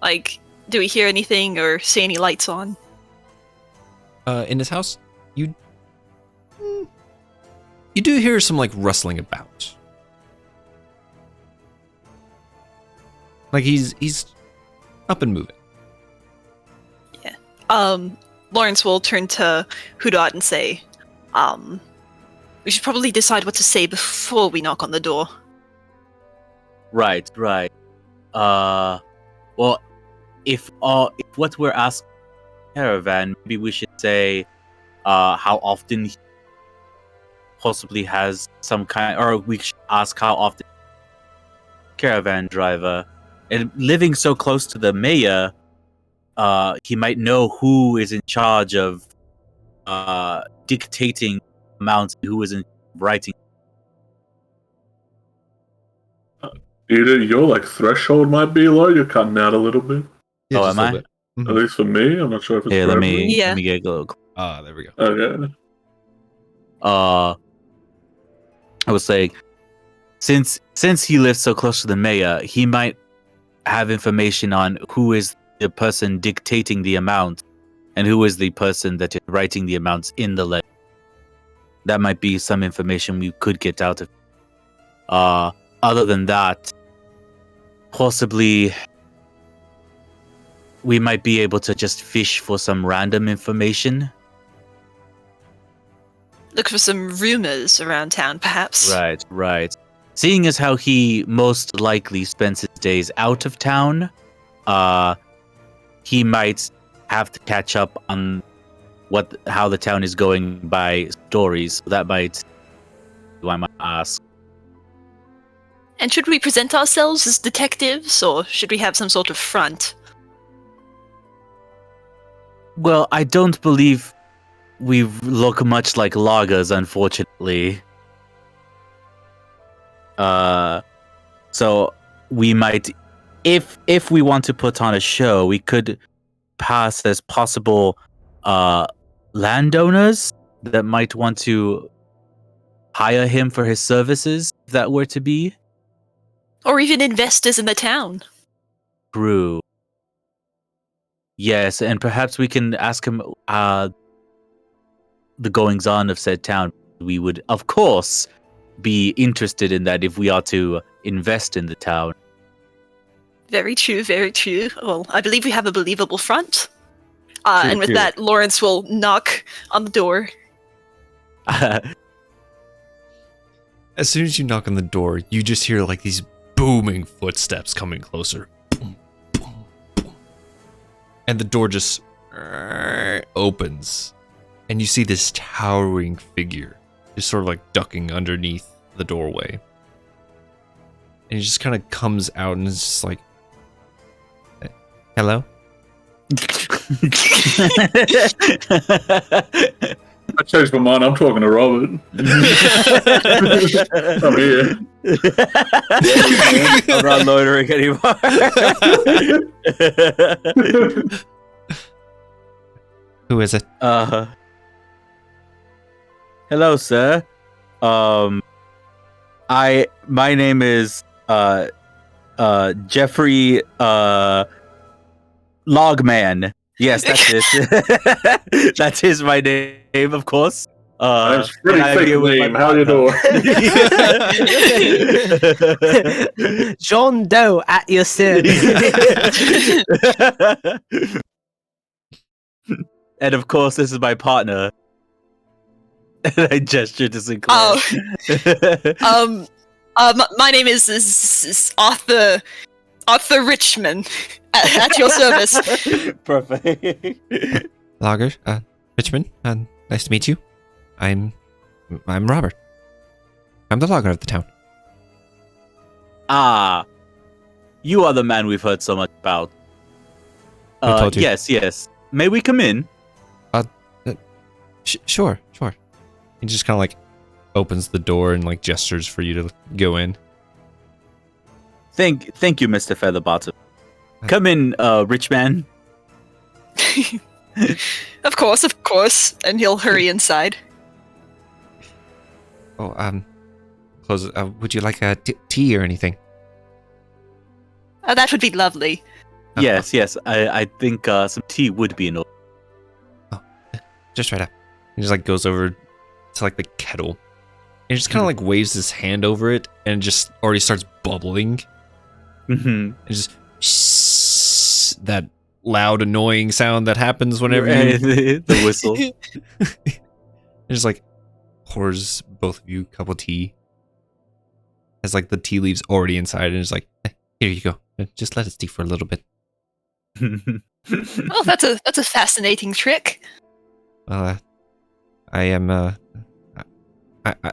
Like, do we hear anything or see any lights on? In his house, you do hear some like rustling about. Like he's up and moving. Yeah. Lawrence will turn to Hudot and say, we should probably decide what to say before we knock on the door. Right. Well, if what we're asking Caravan, maybe we should say how often he possibly has some kind, or we should ask how often Caravan driver, and living so close to the mayor, he might know who is in charge of dictating amounts, who is in writing. Either your like threshold might be low, you're cutting out a little bit. Yeah, am I? At least for me, I'm not sure if it's Here, for let everyone. me get a little. There we go. Okay. I was saying, since he lives so close to the mayor, he might have information on who is the person dictating the amount and who is the person that is writing the amounts in the letter. That might be some information we could get out of. Other than that, possibly we might be able to just fish for some random information. Look for some rumors around town, perhaps. Right. Seeing as how he most likely spends his days out of town, he might have to catch up on how the town is going by stories. That might, I might ask. And should we present ourselves as detectives, or should we have some sort of front? Well, I don't believe we look much like loggers, unfortunately. So we might, if we want to put on a show, we could pass as possible landowners that might want to hire him for his services, if that were to be. Or even investors in the town. True. Yes, and perhaps we can ask him the goings-on of said town. We would, of course, be interested in that if we are to invest in the town. Very true, very true. Well, I believe we have a believable front. And with true. that, Lawrence will knock on the door. As soon as you knock on the door, you just hear like these booming footsteps coming closer. Boom, boom, boom. And the door just opens. And you see this towering figure just sort of like ducking underneath the doorway. And he just kind of comes out and is just like, hello? I changed my mind. I'm talking to Robert. I'm here. I'm not loitering anymore. Who is it? Hello, sir. My name is Jeffrey Logman. Yes, that's it. That is my name, of course. That's a pretty thick name. How you doing? John Doe at your service. And of course, this is my partner. And I gestured to Sinclair. My name is Arthur Richmond at your service. Perfect. Lager, Richmond, nice to meet you. I'm Robert. I'm the logger of the town. Ah, you are the man we've heard so much about. Who told you? Yes. May we come in? Sure. He just kind of like opens the door and like gestures for you to go in. Thank you, Mr. Featherbottom. Come in, rich man. Of course. And he'll hurry inside. Oh, close. Would you like a tea or anything? That would be lovely. Yes. I think some tea would be in order. Oh, just right up. He just like goes over to like the kettle. And just kind of like waves his hand over it and just already starts bubbling. Mm-hmm. And just that loud, annoying sound that happens whenever you... the whistle. It just like pours both of you a cup of tea. Has like the tea leaves already inside and is like, here you go. Just let it steep for a little bit. Oh, that's a fascinating trick. Well, I am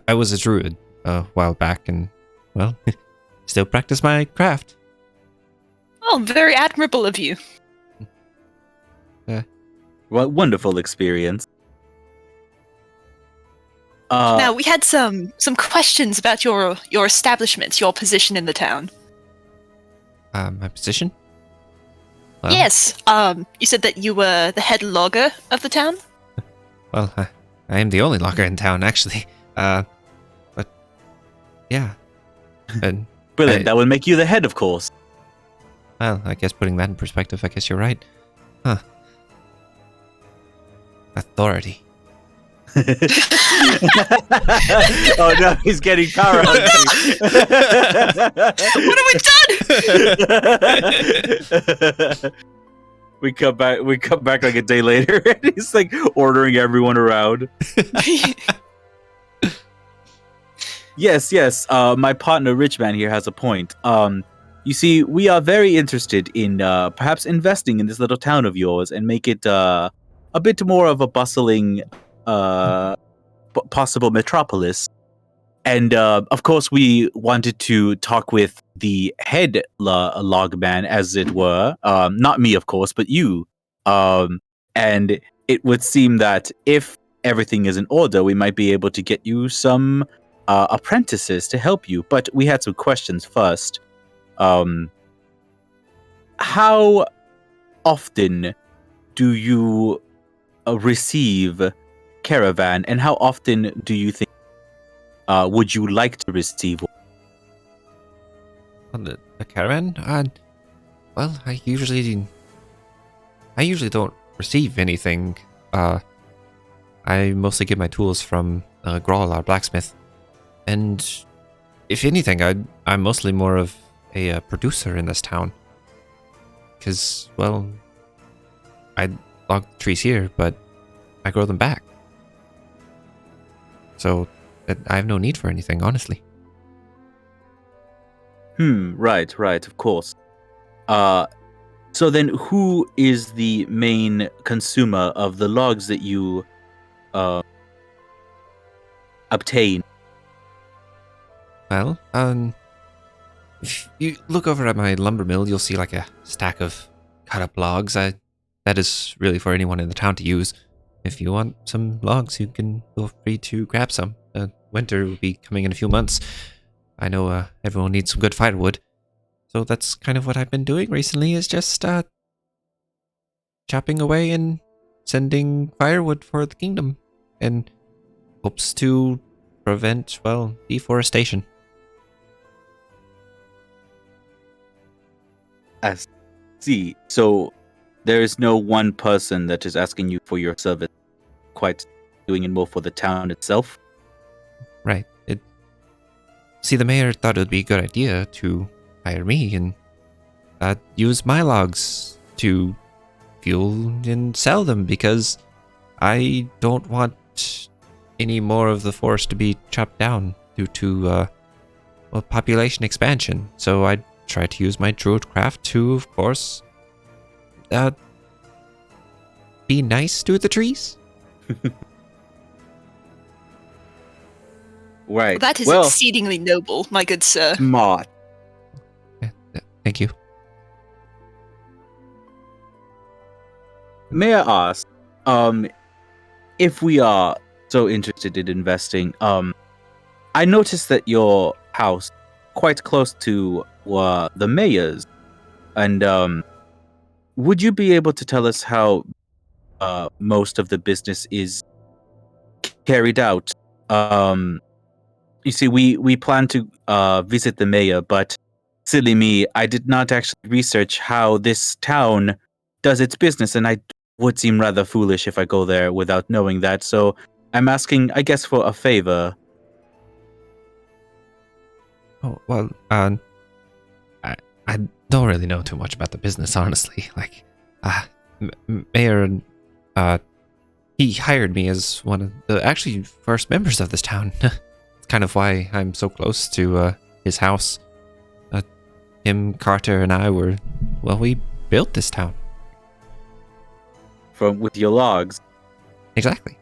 I was a druid a while back and, well, still practice my craft. Oh, very admirable of you. What wonderful experience. Now, we had some questions about your establishment, your position in the town. My position? Well, Yes. You said that you were the head logger of the town? Well, I am the only logger in town, actually. But, yeah. And, Brilliant. That would make you the head, of course. well, I guess putting that in perspective, I guess you're right. Huh. Authority. Oh no, he's getting power hungry. What have we done? We come back. We come back like a day later, and he's like ordering everyone around. Yes. My partner, Richman, here has a point. You see, we are very interested in perhaps investing in this little town of yours and make it a bit more of a bustling, possible metropolis. And of course, we wanted to talk with the head logman, as it were. Not me, of course, but you. And it would seem that if everything is in order, we might be able to get you some apprentices to help you. But we had some questions first. How often do you receive caravan, and how often do you think would you like to receive one? On the caravan? Well, I usually don't receive anything. I mostly get my tools from Grawl, our blacksmith. And if anything, I'm mostly more of a producer in this town. Because, well, I log the trees here, but I grow them back. So I have no need for anything, honestly. Right, of course. So then who is the main consumer of the logs that you obtain? Well, if you look over at my lumber mill, you'll see like a stack of cut up logs. That is really for anyone in the town to use. If you want some logs, you can feel free to grab some. Winter will be coming in a few months. I know everyone needs some good firewood. So that's kind of what I've been doing recently, is just chopping away and sending firewood for the kingdom. And hopes to prevent, well, deforestation. I see. So there is no one person that is asking you for your service, quite doing it more for the town itself? Right. See, the mayor thought it would be a good idea to hire me and use my logs to fuel and sell them, because I don't want any more of the forest to be chopped down due to population expansion. So I try to use my druidcraft to, of course, be nice to the trees. Right. That is exceedingly noble, my good sir. Smart. Thank you. May I ask, if we are so interested in investing, I noticed that your house quite close to the mayor's, and would you be able to tell us how most of the business is carried out? You see, we plan to visit the mayor, but silly me, I did not actually research how this town does its business, and I would seem rather foolish if I go there without knowing that. So I'm asking, I guess, for a favor. Oh, well, I don't really know too much about the business, honestly. Like, Mayor, he hired me as one of the actually first members of this town. It's kind of why I'm so close to his house. Him, Carter, and I we built this town. With your logs? Exactly.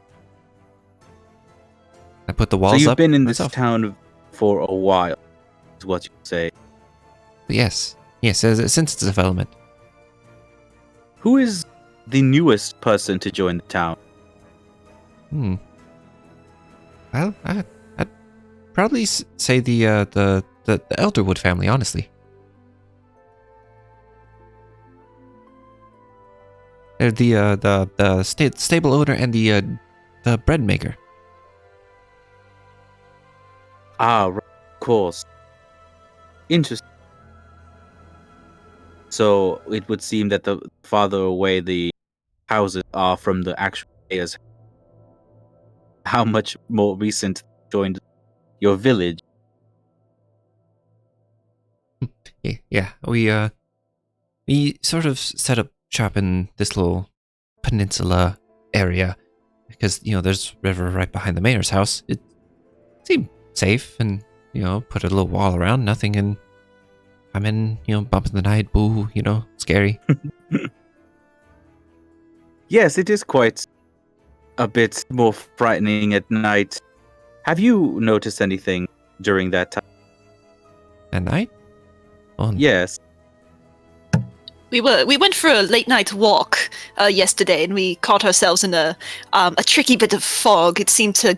I put the walls up. So you've been in myself. this town for a while, is what you say. Yes, since its development. Who is the newest person to join the town? Well, I'd probably say the Elderwood family, honestly. They're the stable owner and the bread maker. Ah, right, of course. Interesting. So it would seem that the farther away the houses are from the actual players, how much more recent joined your village? Yeah, we sort of set up shop in this little peninsula area because, there's a river right behind the mayor's house. It seemed safe and, put a little wall around, nothing, and I'm in, bumping the night, boo, scary. Yes, it is quite a bit more frightening at night. Have you noticed anything during that time? At night? Oh, Yes. We went for a late night walk yesterday, and we caught ourselves in a tricky bit of fog. It seemed to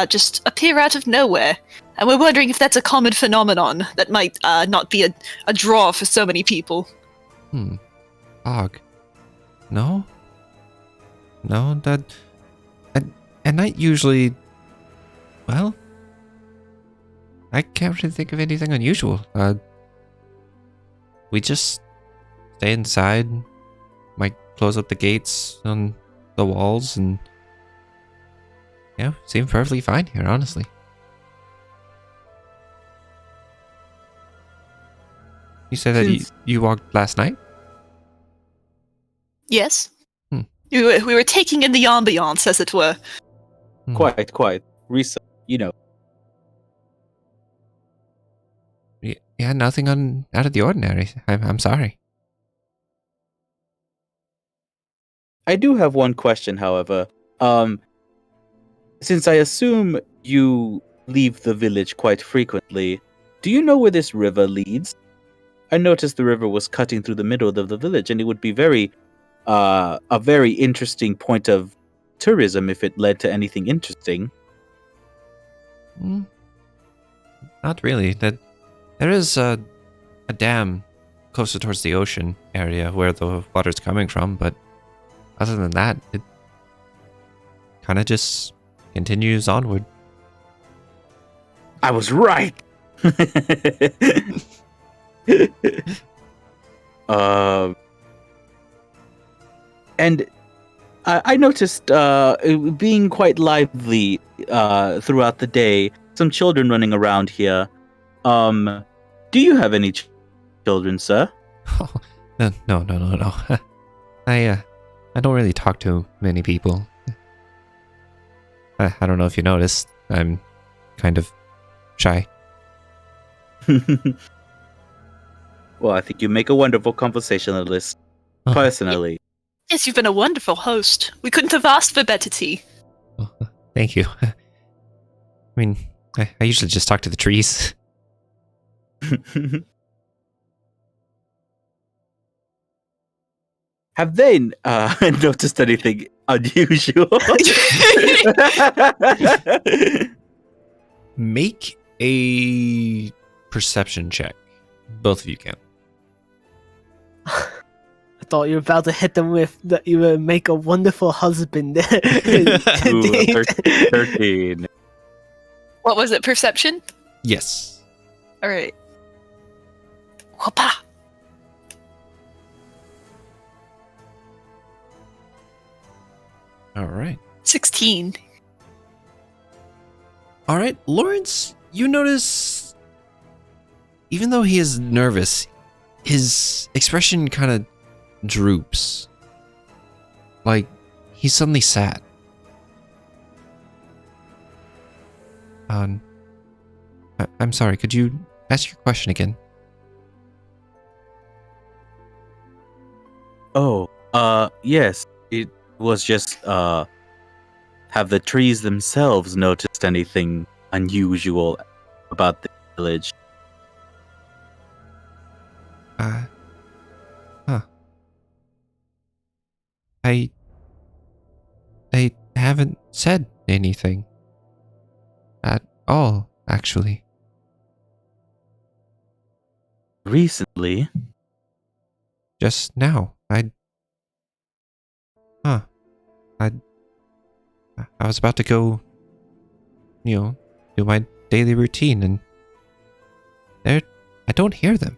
just appear out of nowhere, and we're wondering if that's a common phenomenon that might not be a draw for so many people. Fog. No, that at night usually. Well, I can't really think of anything unusual. We just stay inside, might close up the gates on the walls, and seem perfectly fine here, honestly. You said that you walked last night? Yes. We were taking in the ambiance, as it were. Quite. Research, Yeah, nothing out of the ordinary. I'm sorry. I do have one question, however. Since I assume you leave the village quite frequently, do you know where this river leads? I noticed the river was cutting through the middle of the village, and it would be a very interesting point of tourism if it led to anything interesting. Not really. There is a dam closer towards the ocean area where the water's coming from, but other than that, it kind of just continues onward. I was right. And I noticed it being quite lively throughout the day. Some children running around here. Do you have any children, sir? Oh, no. I don't really talk to many people. I don't know if you noticed. I'm kind of shy. Well, I think you make a wonderful conversationalist, personally. Yes, you've been a wonderful host. We couldn't have asked for better tea. Oh, thank you. I mean, I usually just talk to the trees. Have they noticed anything unusual? Make a perception check. Both of you can. I thought you were about to hit them with that you would make a wonderful husband. Ooh, 13. What was it, perception? Yes. Alright. Whoppa! All right. 16. All right, Lawrence, you notice, even though he is nervous, his expression kind of droops. Like, he's suddenly sad. I'm sorry, could you ask your question again? Oh, yes. It was just, have the trees themselves noticed anything unusual about the village? Huh. They haven't said anything. At all, actually. Recently? Just now. I was about to go, do my daily routine, and I don't hear them.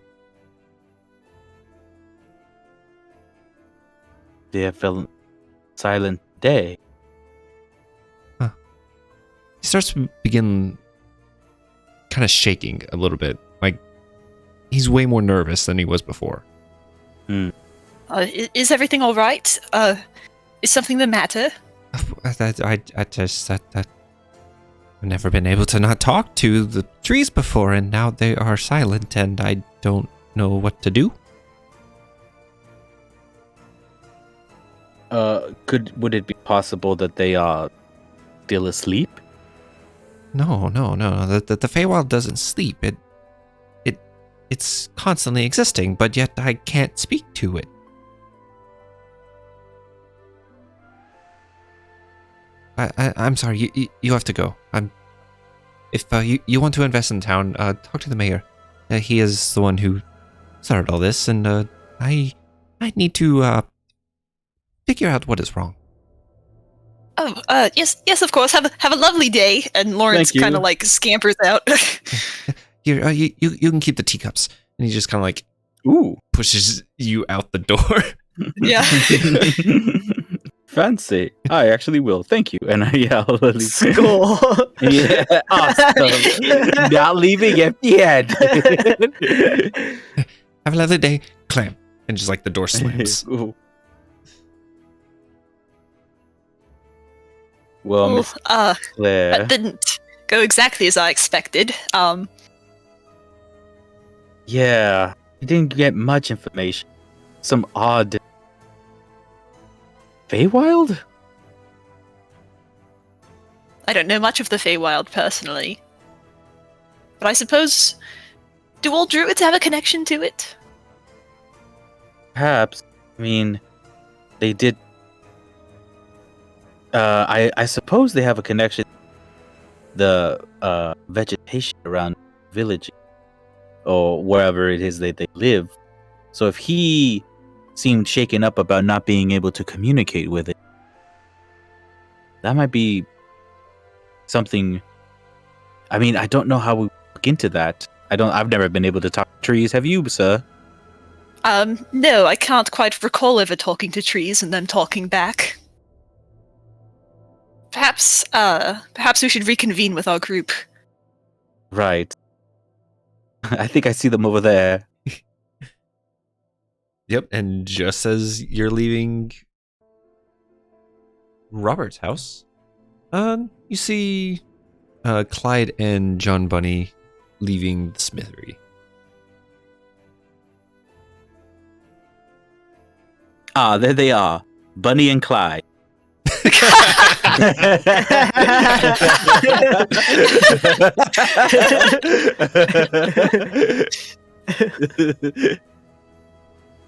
They fell silent day. He starts to begin kind of shaking a little bit. Like, he's way more nervous than he was before. Is everything all right? Is something the matter? I just that I've never been able to not talk to the trees before, and now they are silent, and I don't know what to do. Would it be possible that they are still asleep? No. The Feywild doesn't sleep. It's constantly existing, but yet I can't speak to it. I'm sorry. You have to go. If you want to invest in town, talk to the mayor. He is the one who started all this, and I need to figure out what is wrong. Oh, yes, of course. Have a lovely day. And Lawrence kind of like scampers out. Here, you can keep the teacups. And he just kind of like pushes you out the door. Yeah. Fancy. I actually will. Thank you. And I yell. Score. Yeah, awesome. Not leaving empty-handed. Have a lovely day. Clam. And just like the door slams. Ooh. Well, Miss Claire. That didn't go exactly as I expected. Yeah, I didn't get much information. Some odd Feywild? I don't know much of the Feywild personally. But I suppose... Do all druids have a connection to it? Perhaps. I mean, they did... I suppose they have a connection to the vegetation around the village. Or wherever it is that they live. So if he seemed shaken up about not being able to communicate with it, that might be something. I mean, I don't know how we look into that. I've never been able to talk to trees. Have you, sir? No, I can't quite recall ever talking to trees and them talking back. Perhaps we should reconvene with our group. Right. I think I see them over there. Yep, and just as you're leaving Robert's house, you see Clyde and John Bunny leaving the smithery. Ah, there they are. Bunny and Clyde.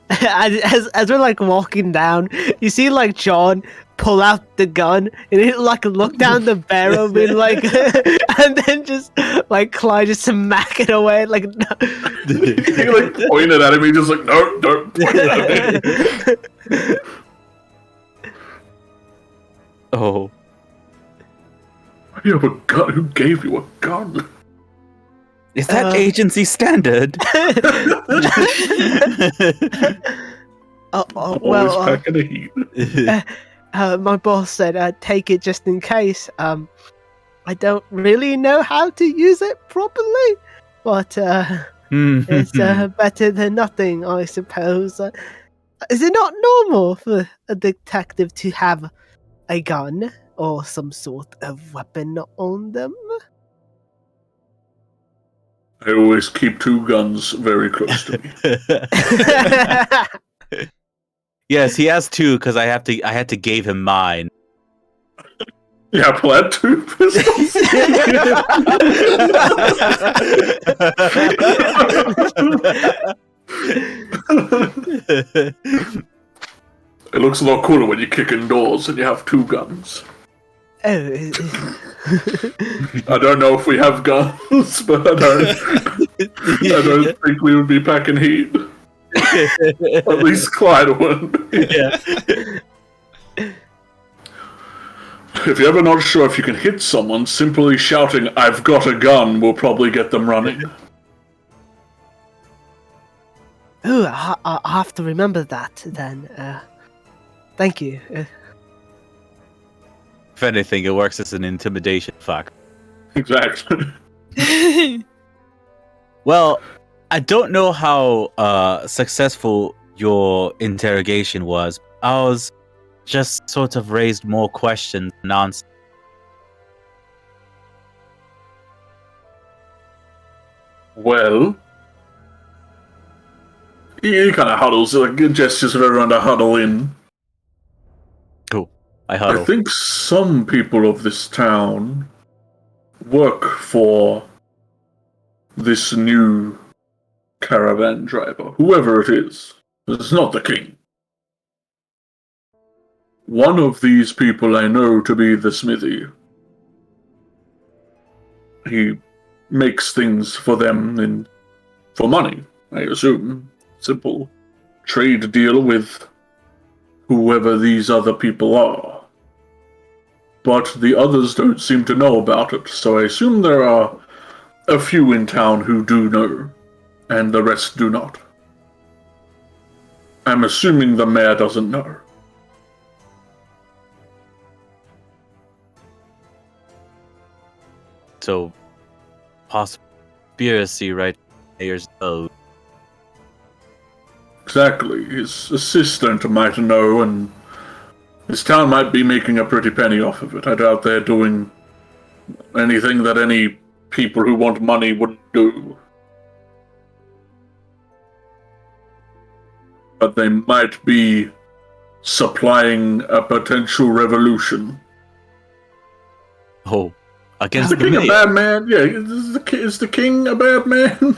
as we're like walking down, you see like John pull out the gun and he like look down the barrel, being like, and then just like Clyde just smack it away, like no. He like pointed at him. He just like, no, don't point at me. Oh. You have a gun. Who gave you a gun? Is that agency standard? Always packing the heat. My boss said take it just in case. I don't really know how to use it properly, but it's better than nothing, I suppose. Is it not normal for a detective to have a gun or some sort of weapon on them? I always keep two guns very close to me. Yes, he has two because I had to give him mine. Yeah, plant two pistols. It looks a lot cooler when you kick indoors and you have two guns. Oh, I don't know if we have guns, but I don't think we would be packing heat. At least Clyde would. Yeah. If you're ever not sure if you can hit someone, simply shouting, "I've got a gun," will probably get them running. oh, I have to remember that then. Thank you. If anything, it works as an intimidation factor. Exactly. Well, I don't know how successful your interrogation was. I was just sort of raised more questions than answers. Well, he kind of huddles, like gestures for everyone to huddle in. Cool. I I huddle. think some people of this town work for this new caravan driver, whoever it is. It's not the king. One of these people I know to be the smithy. He makes things for them and for money, I assume. Simple trade deal with whoever these other people are. But the others don't seem to know about it, so I assume there are a few in town who do know, and the rest do not. I'm assuming the mayor doesn't know. So, conspiracy, right? Mayor's nose. Exactly. His assistant might know, and his town might be making a pretty penny off of it. I doubt they're doing anything that any people who want money wouldn't do. But they might be supplying a potential revolution. Oh, Is against the the king a mayor. bad man? Yeah, is the king a bad man?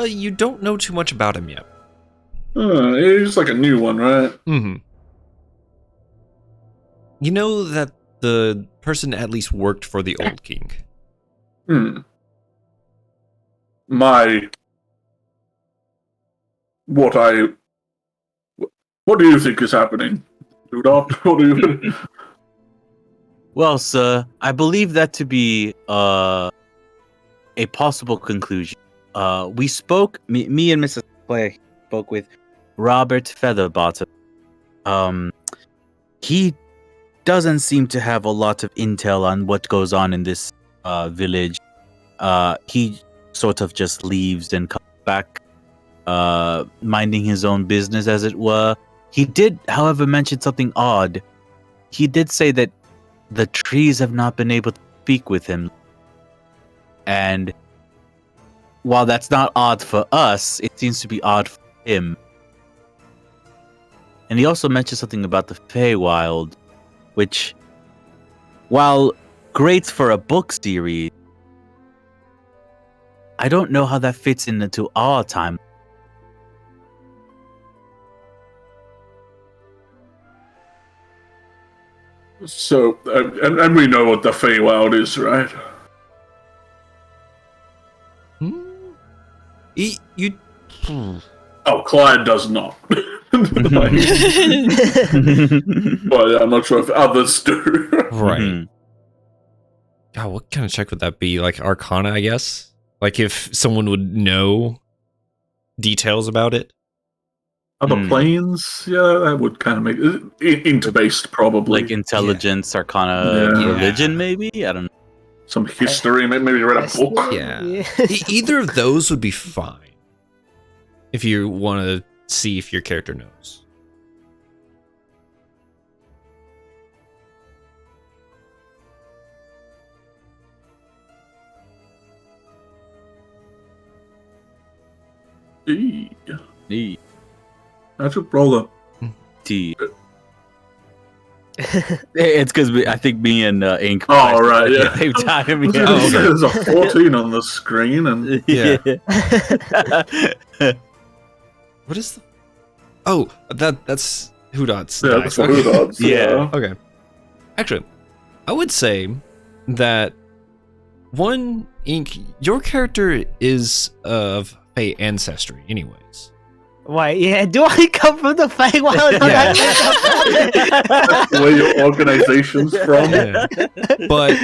You don't know too much about him yet. He's like a new one, right? Mm-hmm. You know that the person at least worked for the old king. What do you think is happening? What do you... Well, sir, I believe that to be a possible conclusion. We spoke, me and Mrs. Clay spoke with Robert Featherbottom. He doesn't seem to have a lot of intel on what goes on in this village. He sort of just leaves and comes back, minding his own business, as it were. He did, however, mention something odd. He did say that the trees have not been able to speak with him. And while that's not odd for us, it seems to be odd for him. And he also mentioned something about the Feywild, which, while great for a book series, I don't know how that fits into our time. So, and we know what the Feywild is, right? You. Oh, Clyde does not. But I'm not sure if others do. Right. Mhm. God, what kind of check would that be? Like Arcana, I guess? Like if someone would know details about it? Other planes? Yeah, that would kind of make it inter-based, probably. Like intelligence, arcana, Yeah. religion, maybe? I don't know. Some history, maybe read a book. Yeah. Either of those would be fine. If you want to see if your character knows. Eee. E. I should roll up. T. It's because I think me and Ink. Oh, right, yeah. At the same time. Oh, okay. There's a 14 on the screen, and Yeah. What is the... Oh, that's Hoodot's yeah, dice. that's what Okay. Hoodod's. Yeah. Okay. Actually, I would say that one, Ink, your character is of Fey ancestry anyways. Wait, yeah, do I come from the Feywild? Yeah. Where your organization's from. Yeah. But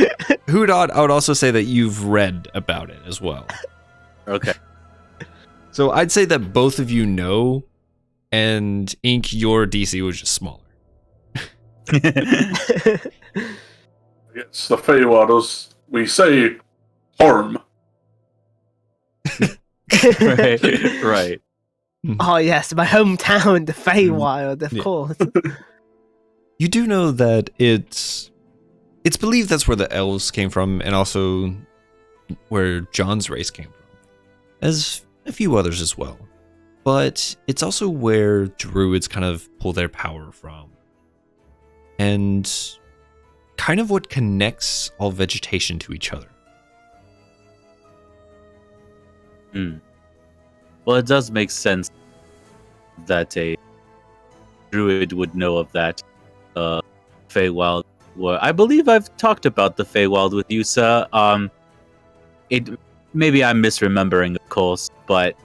Hoodot, I would also say that you've read about it as well. Okay. So I'd say that both of you know, and Ink, your DC was just smaller. Yes, the Feywilders, we say harm. Right. Right. Oh yes, my hometown, the Feywild, of Yeah. course. You do know that it's believed that's where the elves came from, and also where John's race came from, as a few others as well. But it's also where druids kind of pull their power from, and kind of what connects all vegetation to each other. Well, it does make sense that a druid would know of that Feywild. Well, I believe I've talked about the Feywild with you, sir. Maybe I'm misremembering, of course, but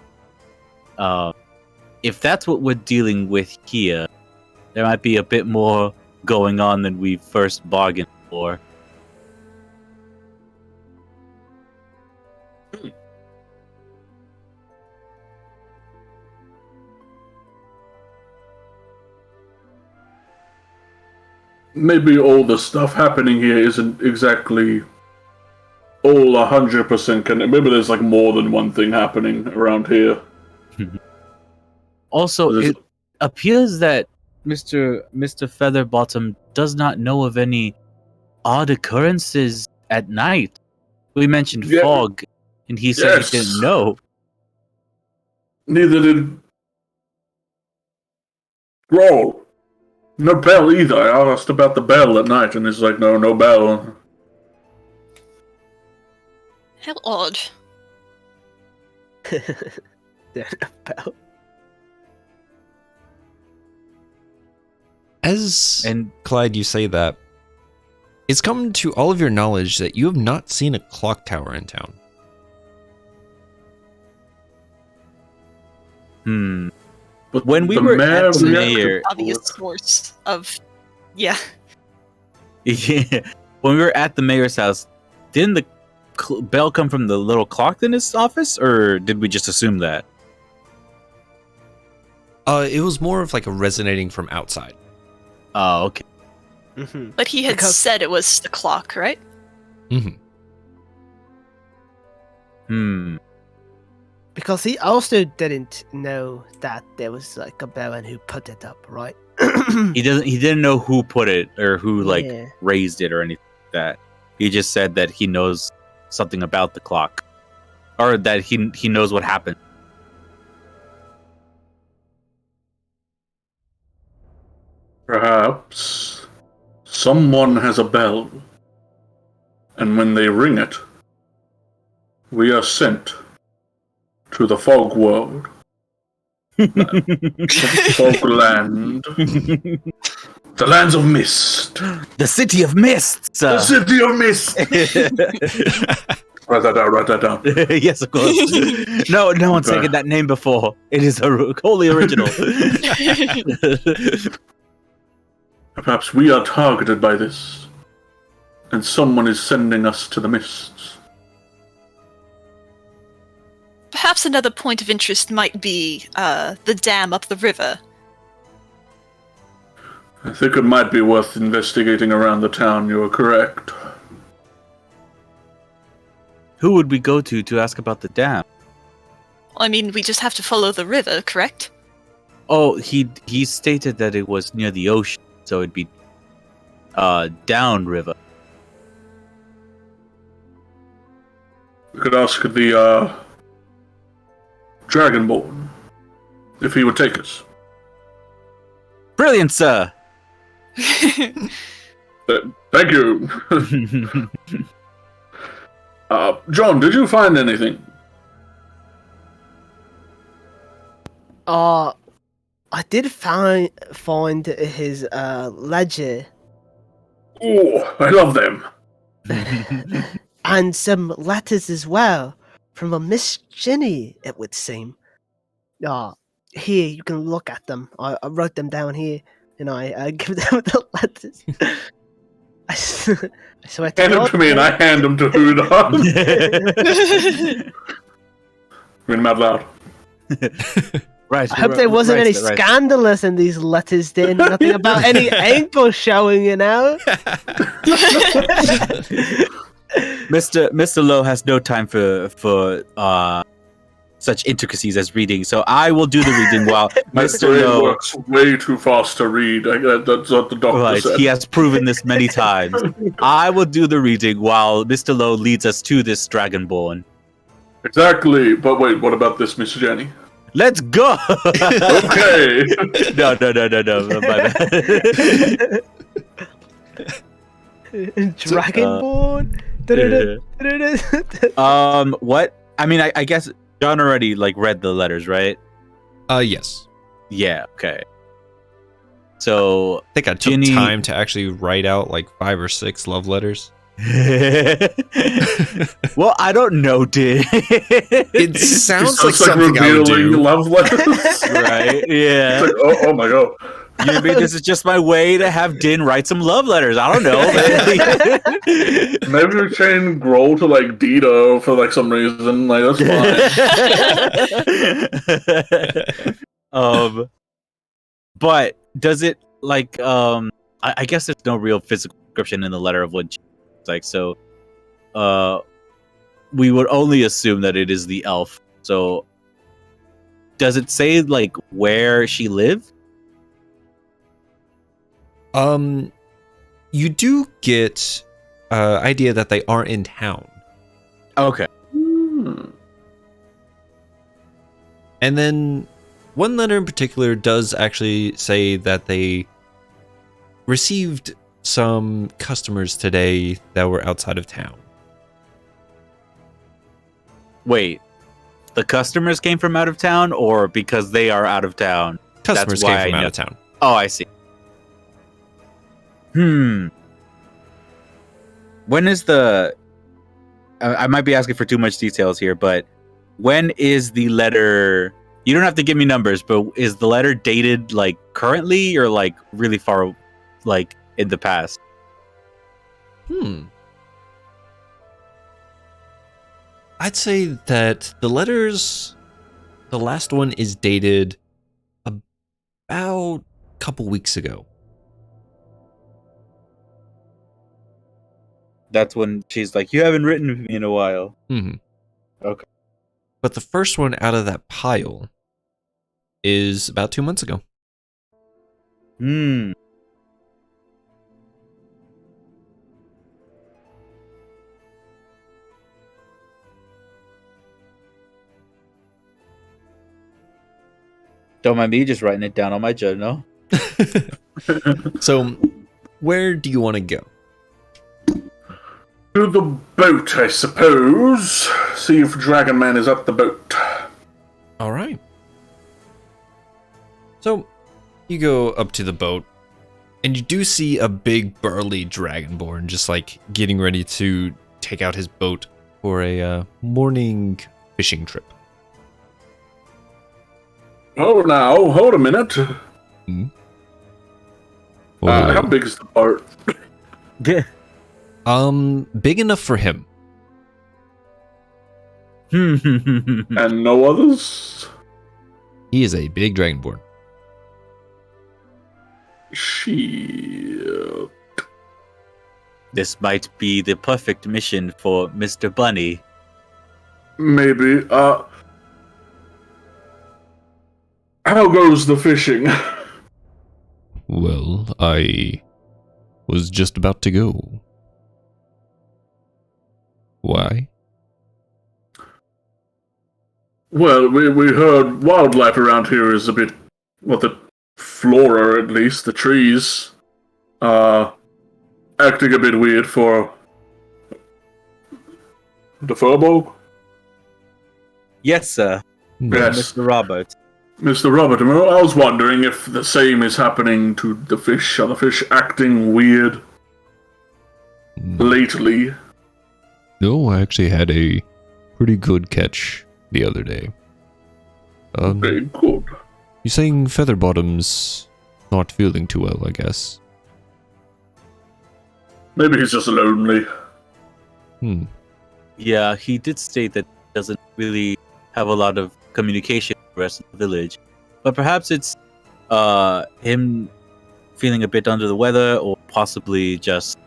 if that's what we're dealing with here, there might be a bit more going on than we first bargained for. Maybe all the stuff happening here isn't exactly all 100% connected. Maybe there's like more than one thing happening around here. Also, it appears that Mr. Featherbottom does not know of any odd occurrences at night. We mentioned Yeah. fog, and he said Yes. he didn't know. Neither did Roll. No bell either. I asked about the bell at night, and he's like, no bell. How odd. Bell. As And Clyde, you say that, it's come to all of your knowledge that you have not seen a clock tower in town. But When we the were mayor at the reacted mayor- to Obvious it. source of. Yeah. yeah, when we were at the mayor's house, didn't the bell come from the little clock in his office, or did we just assume that? It was more of like a resonating from outside. Oh, okay. Mm-hmm. But he had Because- said it was the clock, right? Because he also didn't know that there was like a baron who put it up, right? He didn't know who put it or who Yeah. raised it or anything like that. He just said that he knows something about the clock, or that he knows what happened. Perhaps someone has a bell, and when they ring it, we are sent to the fog world. Fogland. The lands of mist. The city of mists. The city of mist. Write that down. Yes, of course. No one's Okay. taken that name before. It is wholly original. Perhaps we are targeted by this, and someone is sending us to the mists. Perhaps another point of interest might be the dam up the river. I think it might be worth investigating around the town. You are correct. Who would we go to ask about the dam? I mean, we just have to follow the river, correct? Oh, he stated that it was near the ocean, so it'd be downriver. We could ask the Dragonborn if he would take us. Brilliant, sir. Thank you. John, did you find anything? I did find his ledger Oh, I love them. and some letters as well from a Miss Ginny, it would seem. Here, you can look at them. I wrote them down here, and I give them the letters. I swear to Hand them God. to me, and I hand them to Huda. Read them out loud. Right. I hope there wasn't any scandalous in these letters, then. Nothing about any ankle showing, you know? Mr. Lowe has no time for such intricacies as reading. So I will do the reading while My Mr. brain Lowe. works way too fast to read. That's what the doctor Right, said. he has proven this many times. I will do the reading while Mr. Lowe leads us to this Dragonborn. Exactly. But wait, what about this, Miss Jenny? Let's go! Okay. No. My bad. Dragonborn. What? I mean, I guess John already like read the letters, right? Yes. Yeah. Okay. So I think I took Ginny- time to actually write out like 5 or 6 love letters. well, I don't know, dude. It He sounds like sounds like something I would revealing do. love letters. Right? Yeah. It's like, oh my god. You mean this is just my way to have Din write some love letters? I don't know. Maybe we change Grohl to like Ditter for like some reason. Like that's fine. But does it like I guess there's no real physical description in the letter of what it's like, so we would only assume that it is the elf. So does it say like where she lived? You do get idea that they aren't in town. Okay. And then one letter in particular does actually say that they received some customers today that were outside of town. Wait. The customers came from out of town, or because they are out of town? Customers That's why came from I out know. of town. Oh, I see. When is the... I might be asking for too much details here, but when is the letter... You don't have to give me numbers, but is the letter dated, like, currently or, like, really far, like, in the past? I'd say that the letters... The last one is dated about a couple weeks ago. That's when she's like, you haven't written with me in a while. Mm-hmm. Okay. But the first one out of that pile is about 2 months ago. Don't mind me just writing it down on my journal. So, where do you want to go? To the boat, I suppose. See if Dragon Man is at the boat. All right. So, you go up to the boat, and you do see a big burly dragonborn just like getting ready to take out his boat for a morning fishing trip. Oh, now, hold a minute. How big is the boat? Big enough for him. And no others? He is a big dragonborn. Shit. This might be the perfect mission for Mr. Bunny. Maybe. How goes the fishing? Well, I was just about to go. Why? Well, we heard wildlife around here is a bit, well, the flora at least, the trees, acting a bit weird for the furbo. Yes, sir. Yes. Mr. Robert. Mr. Robert, I was wondering if the same is happening to the fish. Are the fish acting weird lately? No, I actually had a pretty good catch the other day. Very good. You're saying Featherbottom's not feeling too well, I guess. Maybe he's just lonely. Yeah, he did state that he doesn't really have a lot of communication with the rest of the village. But perhaps it's him feeling a bit under the weather, or possibly just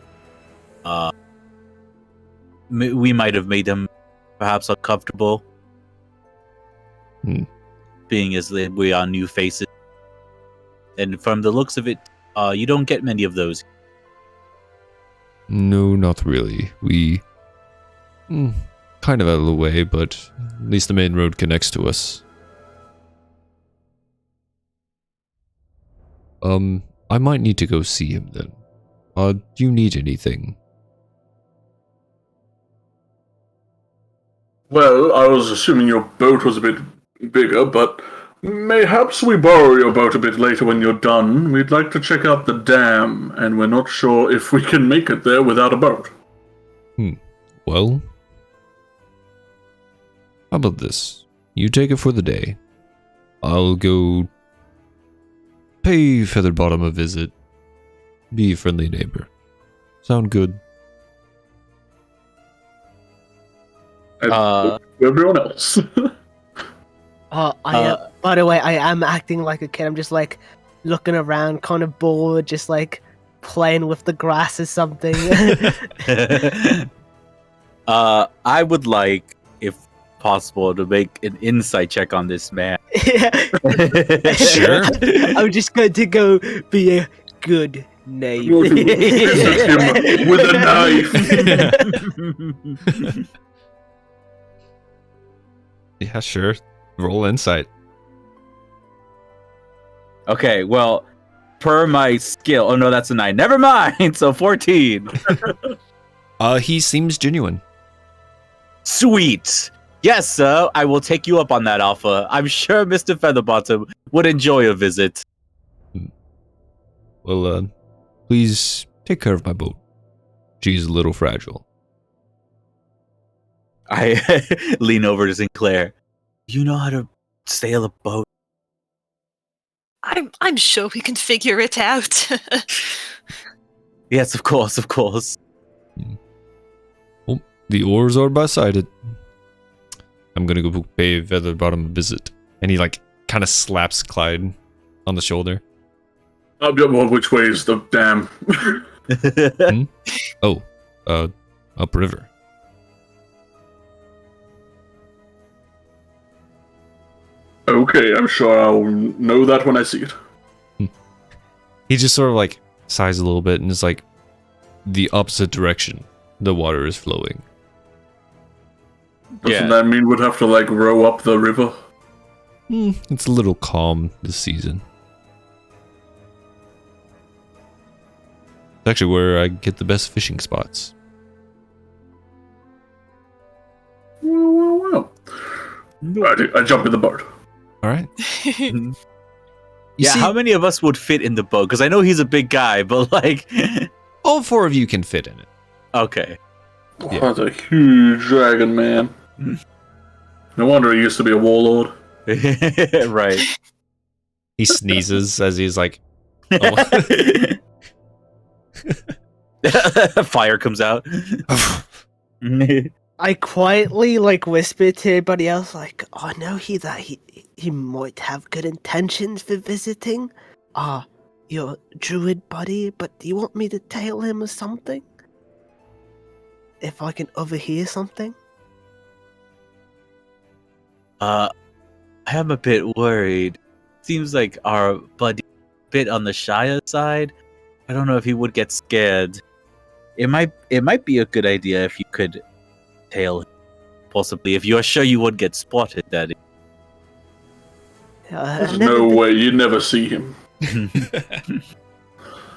we might have made him perhaps uncomfortable. being as we are new faces. And from the looks of it, you don't get many of those. No, not really. We kind of out of the way, but at least the main road connects to us. I might need to go see him then. Do you need anything? Well, I was assuming your boat was a bit bigger, but mayhaps we borrow your boat a bit later when you're done. We'd like to check out the dam, and we're not sure if we can make it there without a boat. Well, how about this? You take it for the day. I'll go pay Featherbottom a visit. Be a friendly neighbor. Sound good? And everyone else. By the way, I am acting like a kid. I'm just like looking around, kind of bored, just like playing with the grass or something. I would like, if possible, to make an insight check on this man. Sure. I'm just going to go be a good neighbor. Visit him with a knife. Yeah, sure. Roll insight. Okay, well, per my skill. Oh no, that's a 9. Never mind. So 14. He seems genuine. Sweet. Yes, sir. I will take you up on that offer. I'm sure Mr. Featherbottom would enjoy a visit. Well, please take care of my boat. She's a little fragile. I lean over to Sinclair. You know how to sail a boat? I'm sure we can figure it out. Yes, of course, of course. Oh, the oars are beside it. I'm gonna go pay Featherbottom a visit. And he, like, kind of slaps Clyde on the shoulder. Well, which way is the dam? Oh, upriver. Okay, I'm sure I'll know that when I see it. He just sort of, like, sighs a little bit and is like, the opposite direction the water is flowing. Doesn't that mean we'd have to, like, row up the river? It's a little calm this season. It's actually where I get the best fishing spots. Well. I jump in the boat. All right. Yeah, how many of us would fit in the boat? Because I know he's a big guy, but like... all 4 of you can fit in it. Okay. Yeah. That's a huge dragon, man. No wonder he used to be a warlord. Right. He sneezes as he's like... Oh. Fire comes out. I quietly like whisper to everybody else, like, "Oh, I know he might have good intentions for visiting. Your druid buddy, but do you want me to tail him or something? If I can overhear something?" I am a bit worried. Seems like our buddy a bit on the shy side. I don't know if he would get scared. It might be a good idea if you could tail him. Possibly, if you are sure you would get spotted, that is. There's no way, you'd never see him.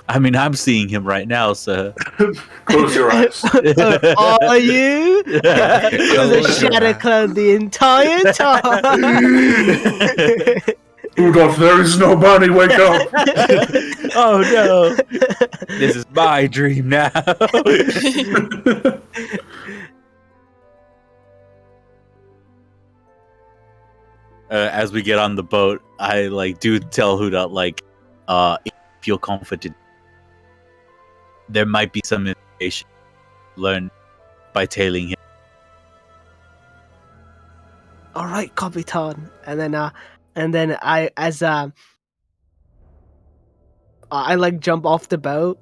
I mean, I'm seeing him right now, sir. Close your eyes. Are you? It was a shadow cloud the entire time. Rudolph, there is no bunny, wake up! Oh no! This is my dream now. As we get on the boat, I do tell Huda if you're confident, there might be some information learned by tailing him. All right, Capitan. And then I jump off the boat,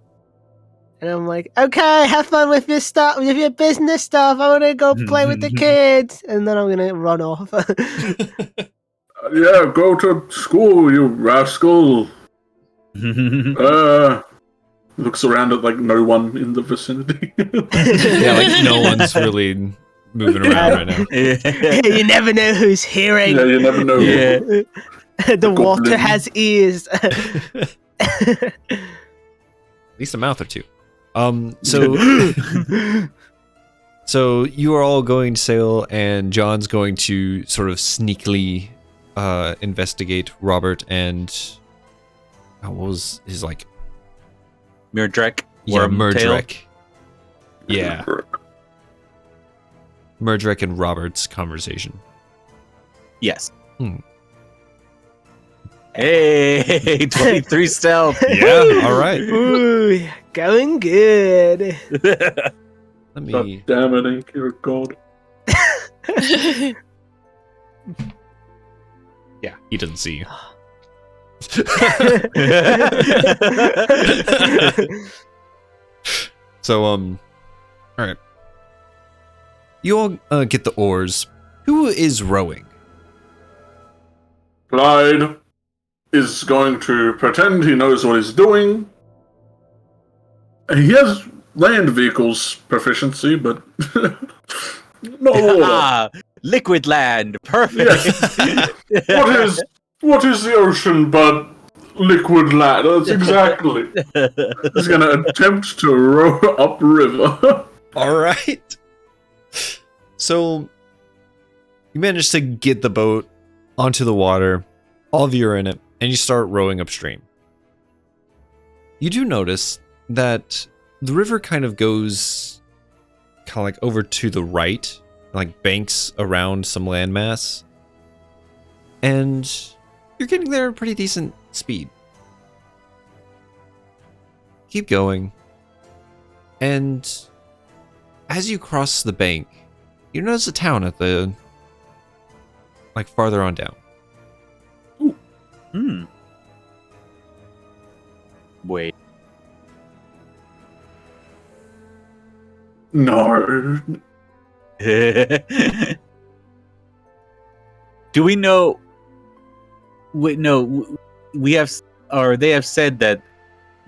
and I'm like, okay, have fun with your stuff, with your business stuff. I want to go play with the kids, and then I'm gonna run off. Yeah, go to school, you rascal. Looks around at like no one in the vicinity. Yeah, like no one's really moving around right now. You never know who's hearing. Yeah, you never know. Yeah. The water goblin. has ears. At least a mouth or two. So so you are all going to sail, and John's going to sort of sneakily investigate Robert and what was his like? Murdrek. Yeah, Wormtail. Murdrek. Yeah, Murdrek and Robert's conversation. Yes. Hmm. Hey, 23 stealth. Yeah, all right. Ooh, going good. Let God me. damn it, Ink, you're a god. Yeah, he doesn't see you. So, all right. You all get the oars. Who is rowing? Clyde is going to pretend he knows what he's doing. He has land vehicles proficiency, but no water. Ah, liquid land. Perfect. Yes. What is the ocean but liquid land? That's exactly. He's going to attempt to row upriver. All right. So, you manage to get the boat onto the water. All of you are in it, and you start rowing upstream. You do notice that the river kind of goes kind of like over to the right, like banks around some landmass. And you're getting there at a pretty decent speed. Keep going. And as you cross the bank, you notice a town at the like farther on down. Hmm. Wait. No. Do we know? Wait, no. We have, or they have said that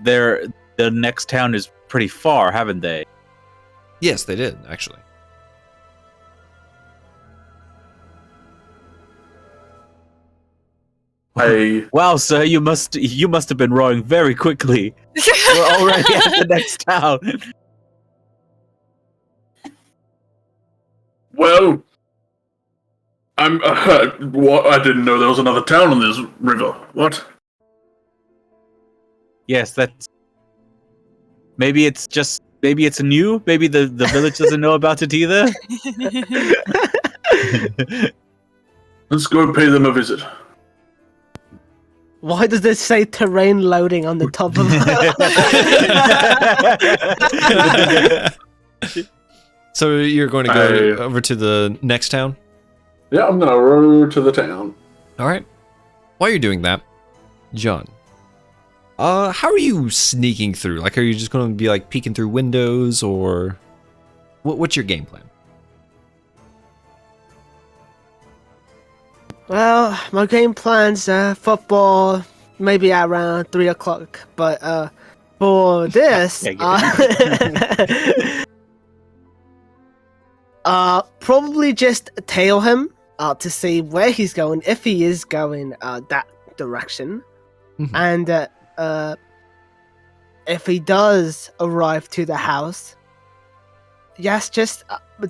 the next town is pretty far, haven't they? Yes, they did, actually. Hey, Wow, sir, you must have been rowing very quickly. We're already at the next town. well, I'm. What? I didn't know there was another town on this river. What? Yes, that's. Maybe it's new. Maybe the village doesn't know about it either. Let's go pay them a visit. Why does this say terrain loading on the top of it? So you're going to go over to the next town? Yeah, I'm gonna row to the town. All right. While you're doing that, John, how are you sneaking through? Like, are you just going to be like peeking through windows, or what's your game plan? Well, my game plan's football, maybe around 3 o'clock. But for this, probably just tail him to see where he's going, if he is going that direction. Mhm. And if he does arrive to the house, yes, just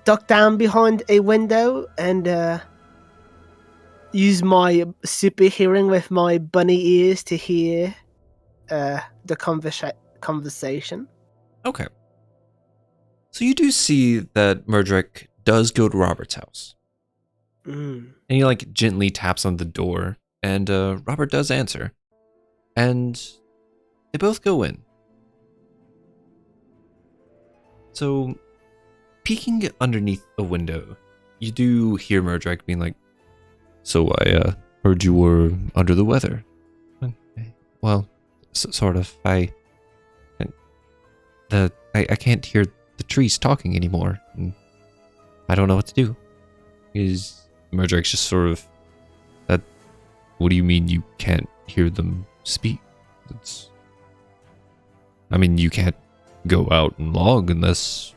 duck down behind a window and use my super hearing with my bunny ears to hear the conversation. Okay. So you do see that Murdrek does go to Robert's house. Mm. And he like gently taps on the door, and Robert does answer. And they both go in. So, peeking underneath a window, you do hear Murdrek being like, "So I heard you were under the weather." Well, sort of. I can't hear the trees talking anymore. And I don't know what to do. Is Murdrek's just sort of What do you mean you can't hear them speak? I mean, you can't go out and log unless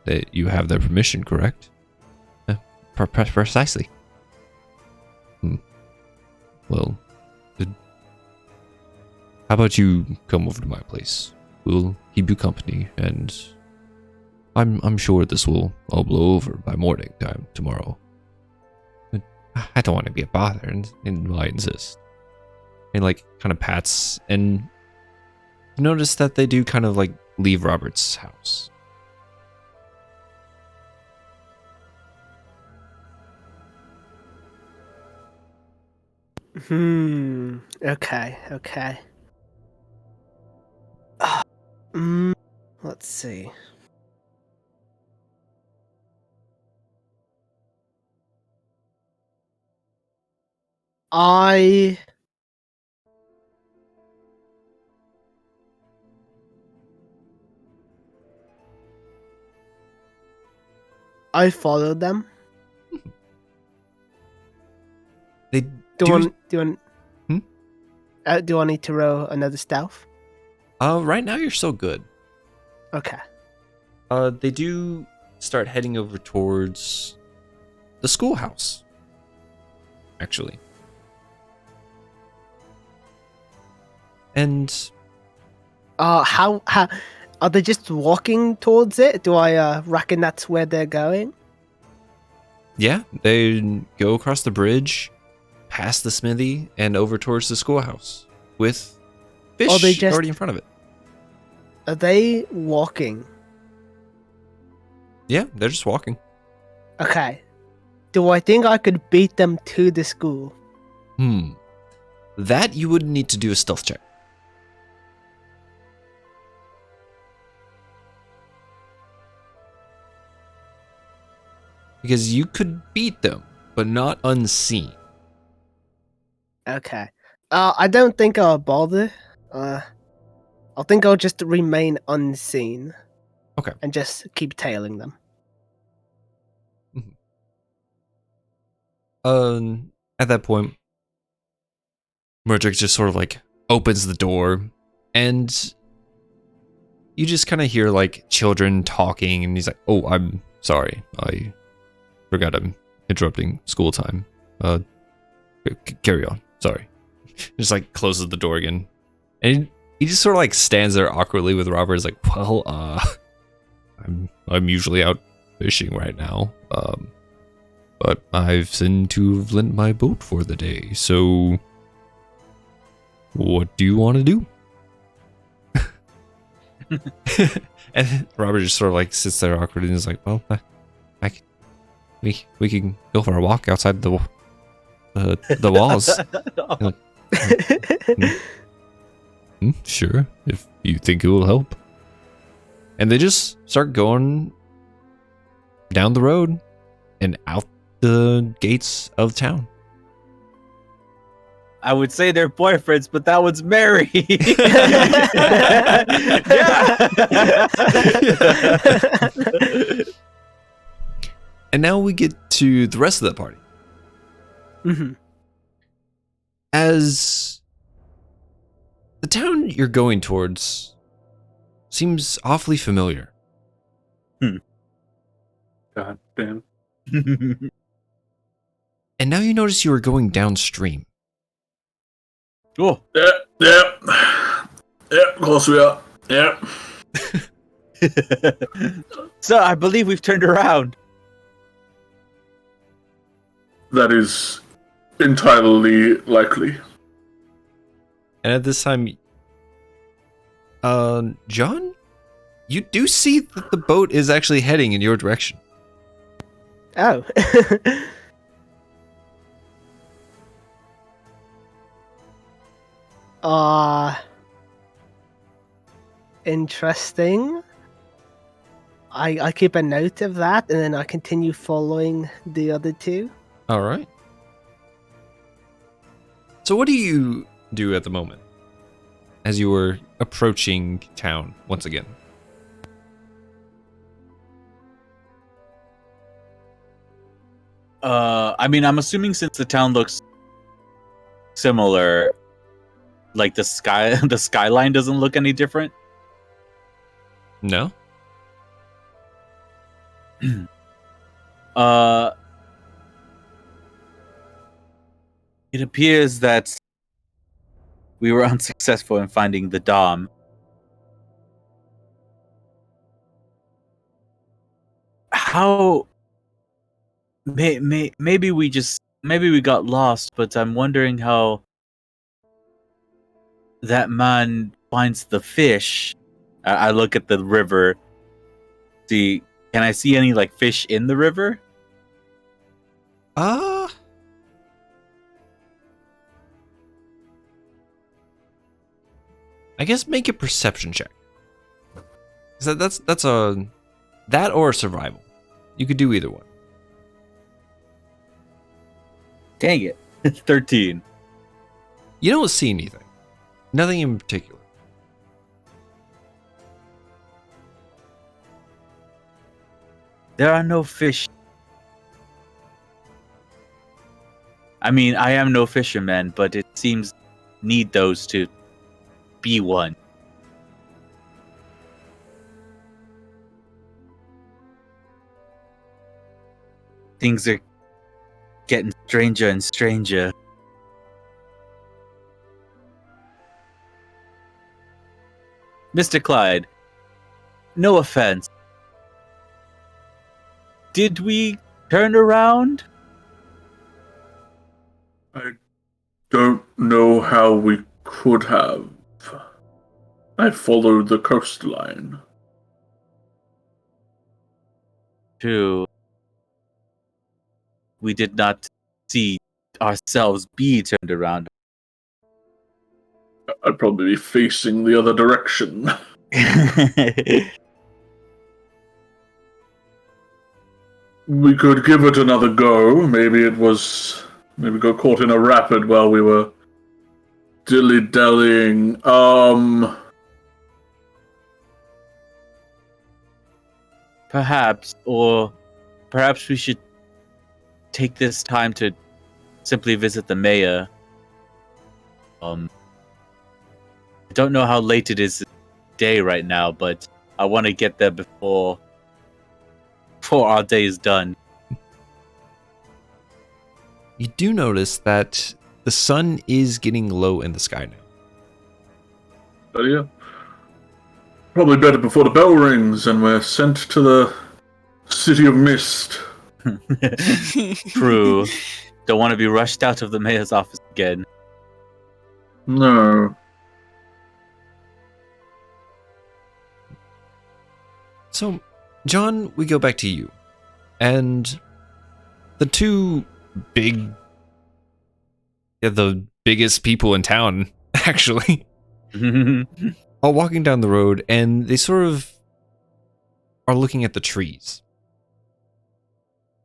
that you have their permission, correct? Precisely. Well, how about you come over to my place? We'll keep you company, and I'm sure this will all blow over by morning time tomorrow. But I don't want to be a bother, and I insist. And like kind of pats, and you notice that they do kind of like leave Robert's house. Okay. Let's see. I followed them. They Do do. I need to roll another stealth? Right now you're so good. Okay. They do start heading over towards the schoolhouse. Actually. And How are they just walking towards it? Do I reckon that's where they're going? yeah, they go across the bridge, past the smithy, and over towards the schoolhouse with fish already in front of it. Are they walking? Yeah, they're just walking. Okay. Do I think I could beat them to the school? That you would need to do a stealth check. Because you could beat them, but not unseen. Okay. I don't think I'll bother. I think I'll just remain unseen. Okay. And just keep tailing them. At that point, Murdrick just sort of like opens the door, and you just kind of hear like children talking, and he's like, "Oh, I'm sorry, I forgot I'm interrupting school time. Carry on. Sorry." Just like closes the door again, and he just sort of like stands there awkwardly with Robert. He's like, "Well, I'm usually out fishing right now. But I've seen to have lent my boat for the day, so what do you want to do?" And Robert just sort of like sits there awkwardly and is like, "Well, we can go for a walk outside the walls." Like, sure, if you think it will help. And they just start going down the road and out the gates of town. I would say they're boyfriends, but that one's married. And now we get to the rest of the party. Mm-hmm. As the town you're going towards seems awfully familiar. God damn. And now you notice you are going downstream. Oh. Yep, of course we are. Yep. So I believe we've turned around. That is entirely likely. And at this time, John, you do see that the boat is actually heading in your direction. Oh. Interesting. I keep a note of that, and then I continue following the other two. All right. So what do you do at the moment as you were approaching town once again? I mean, I'm assuming since the town looks similar. Like the skyline doesn't look any different. No? It appears that we were unsuccessful in finding the Dom. How? Maybe we got lost, but I'm wondering how that man finds the fish. I look at the river. See, can I see any like fish in the river? I guess make a perception check. So that's a that or survival. You could do either one. Dang it. 13. You don't see anything. Nothing in particular. There are no fish. I mean, I am no fisherman, but it seems need those to be one. Things are getting stranger and stranger. Mr. Clyde, no offense. Did we turn around? I don't know how we could have. I followed the coastline. True. We did not see ourselves be turned around. I'd probably be facing the other direction. We could give it another go. Maybe got caught in a rapid while we were dilly-dallying. Perhaps we should take this time to simply visit the mayor. I don't know how late it is day right now, but I want to get there before our day is done. You do notice that the sun is getting low in the sky now. But yeah. Probably better before the bell rings and we're sent to the City of Mist. True. Don't want to be rushed out of the mayor's office again. No. So, John, we go back to you. And the two the biggest people in town, actually, are walking down the road, and they sort of are looking at the trees.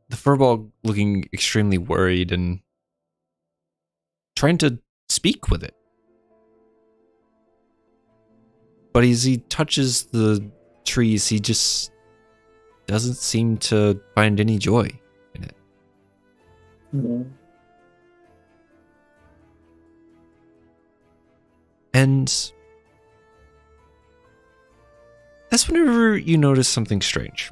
The furball looking extremely worried and trying to speak with it. But as he touches the trees, he just doesn't seem to find any joy in it. Mm. And that's whenever you notice something strange.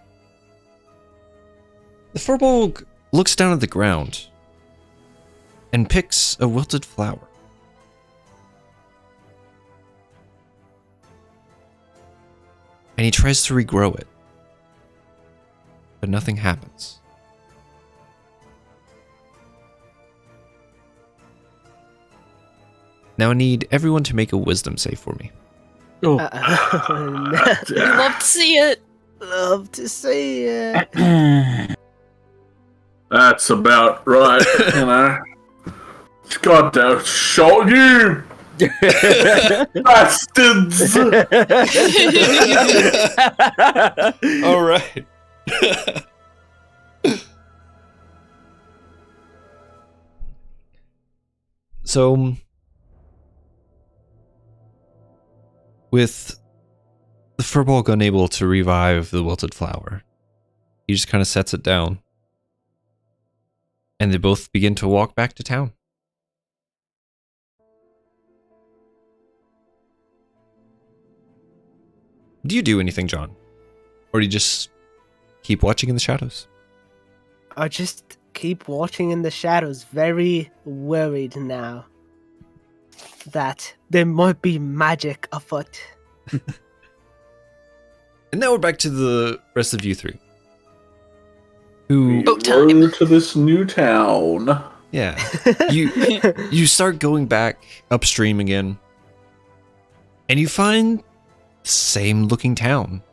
The furball looks down at the ground and picks a wilted flower. And he tries to regrow it, but nothing happens. Now I need everyone to make a wisdom save for me. Oh. Love to see it. Love to see it. That's about right, you know. Goddamn, shot you! Bastards! All right. So, with the furball unable to revive the wilted flower, he just kind of sets it down. And they both begin to walk back to town. Do you do anything, John? Or do you just keep watching in the shadows? I just keep watching in the shadows, very worried now that there might be magic afoot. And now we're back to the rest of you three. Who... Boat time. Roll to this new town. Yeah. You start going back upstream again. And you find the same looking town.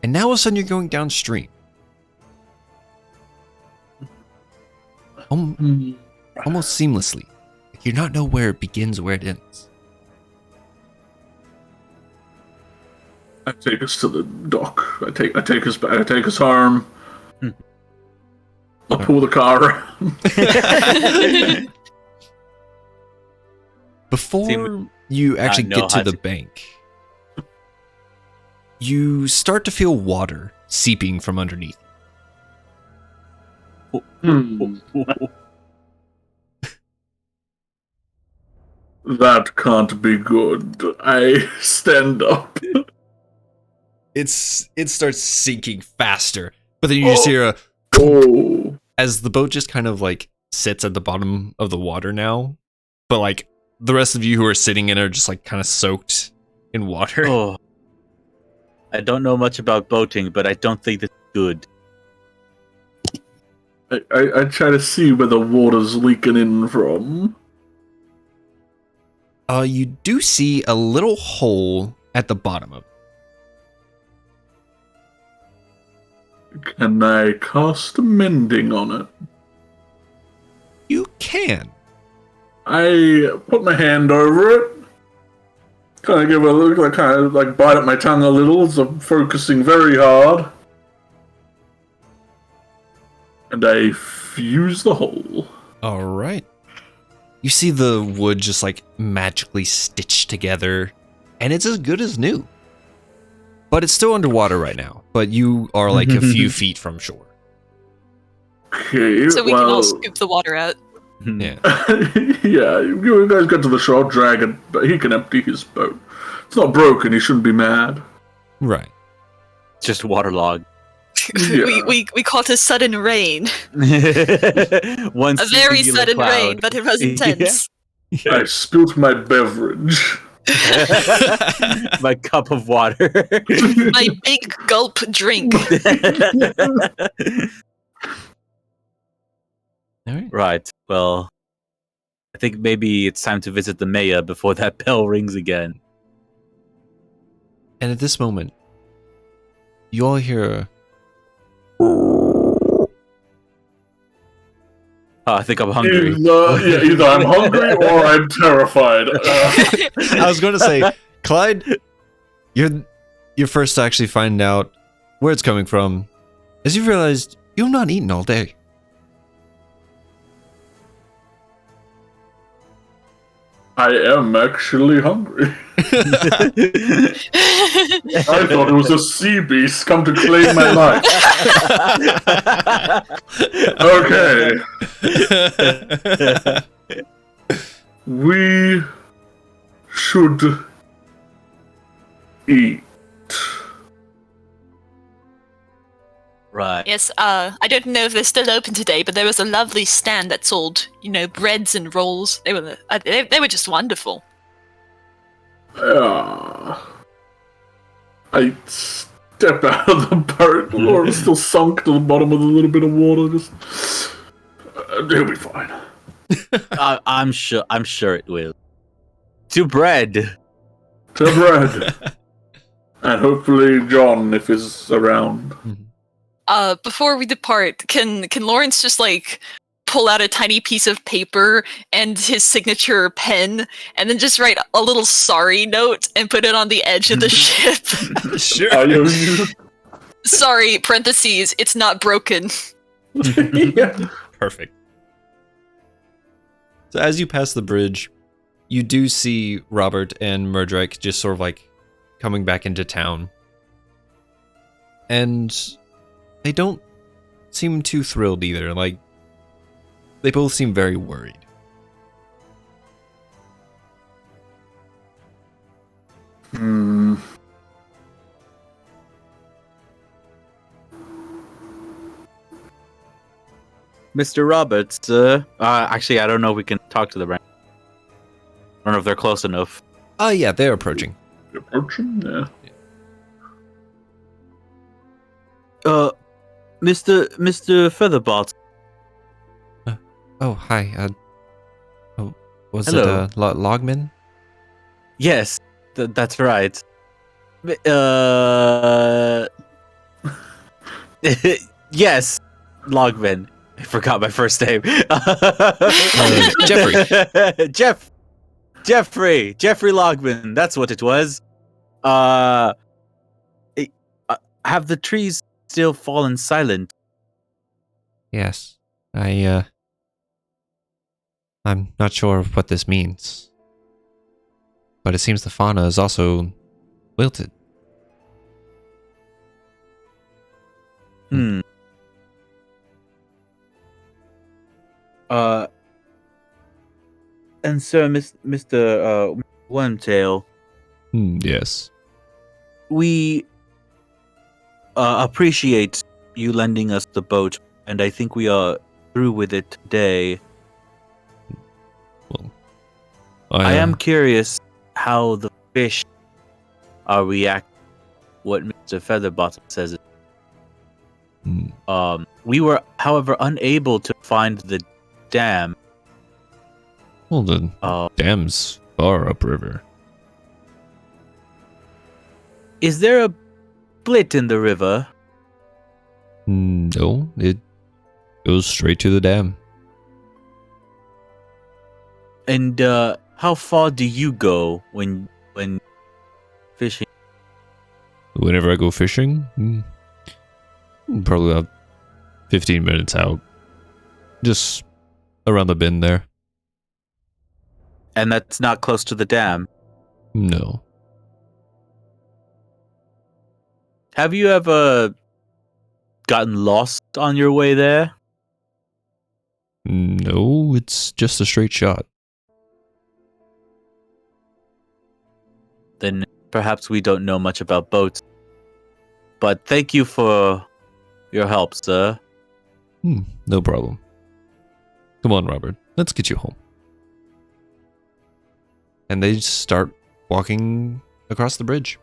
And now all of a sudden you're going downstream. Almost seamlessly. Like you not know where it begins, where it ends. I take us to the dock. I take us back. I take us home. I pull the car around. Before you actually get to the bank, you start to feel water seeping from underneath. That can't be good. I stand up. It starts sinking faster, but then you just hear a Oh. as the boat just kind of like sits at the bottom of the water now, but like the rest of you who are sitting in are just like kind of soaked in water. Oh. I don't know much about boating, but I don't think that's good. I try to see where the water's leaking in from. You do see a little hole at the bottom of it. Can I cast mending on it? You can. I put my hand over it. Kind of give it a look, like kind of like bite at my tongue a little as I'm focusing very hard. And I fuse the hole. All right. You see the wood just like magically stitched together, and it's as good as new. But it's still underwater right now. But you are like a few feet from shore. Okay, So we can all scoop the water out. Yeah. yeah, you guys get to the shore, drag it, but he can empty his boat. It's not broken, he shouldn't be mad. Right. Just waterlogged. Yeah. we caught a sudden rain. One A very singular sudden cloud. rain, but it was intense. I spilt my beverage. My cup of water. My big gulp drink. All right. Right. Well, I think maybe it's time to visit the mayor before that bell rings again. And at this moment, you all hear I think I'm hungry. Either I'm hungry or I'm terrified. I was going to say, Clyde, you're first to actually find out where it's coming from, as you've realized you've not eaten all day. I am actually hungry. I thought it was a sea beast come to claim my life. Okay. We should eat. Right. Yes, I don't know if they're still open today, but there was a lovely stand that sold, breads and rolls. They were just wonderful. I step out of the boat. Laura's still sunk to the bottom of a little bit of water. Just, he'll be fine. I'm sure it will. To bread. To bread. And hopefully John, if he's around. Before we depart, can Lawrence just pull out a tiny piece of paper and his signature pen, and then just write a little sorry note and put it on the edge of the ship? Sure. Sorry, parentheses, it's not broken. Yeah. Perfect. So as you pass the bridge, you do see Robert and Murdrake just sort of coming back into town. And they don't seem too thrilled either. They both seem very worried. Mr. Roberts. Actually, I don't know if we can talk to them right. I don't know if they're close enough. Yeah, they're approaching. Approaching? Yeah. Mr. Featherbot. Oh, hi. Was Hello. it Logman? Yes, that's right. Yes, Logman. I forgot my first name. Jeffrey. Jeffrey Logman. That's what it was. Have the trees still fallen silent? Yes. I'm not sure what this means. But it seems the fauna is also wilted. Hmm. And so, Mr. Wormtail, Yes. we appreciate you lending us the boat, and I think we are through with it today. Well, I am curious how the fish are reacting. What Mr. Featherbottom says. We were, however, unable to find the dam. Well, the dam's far upriver. Is there a split in the river? No, it goes straight to the dam. And how far do you go when fishing? Whenever I go fishing, probably about 15 minutes out. Just around the bend there. And that's not close to the dam. No. Have you ever gotten lost on your way there? No, it's just a straight shot. Then perhaps we don't know much about boats. But thank you for your help, sir. No problem. Come on, Robert. Let's get you home. And they start walking across the bridge.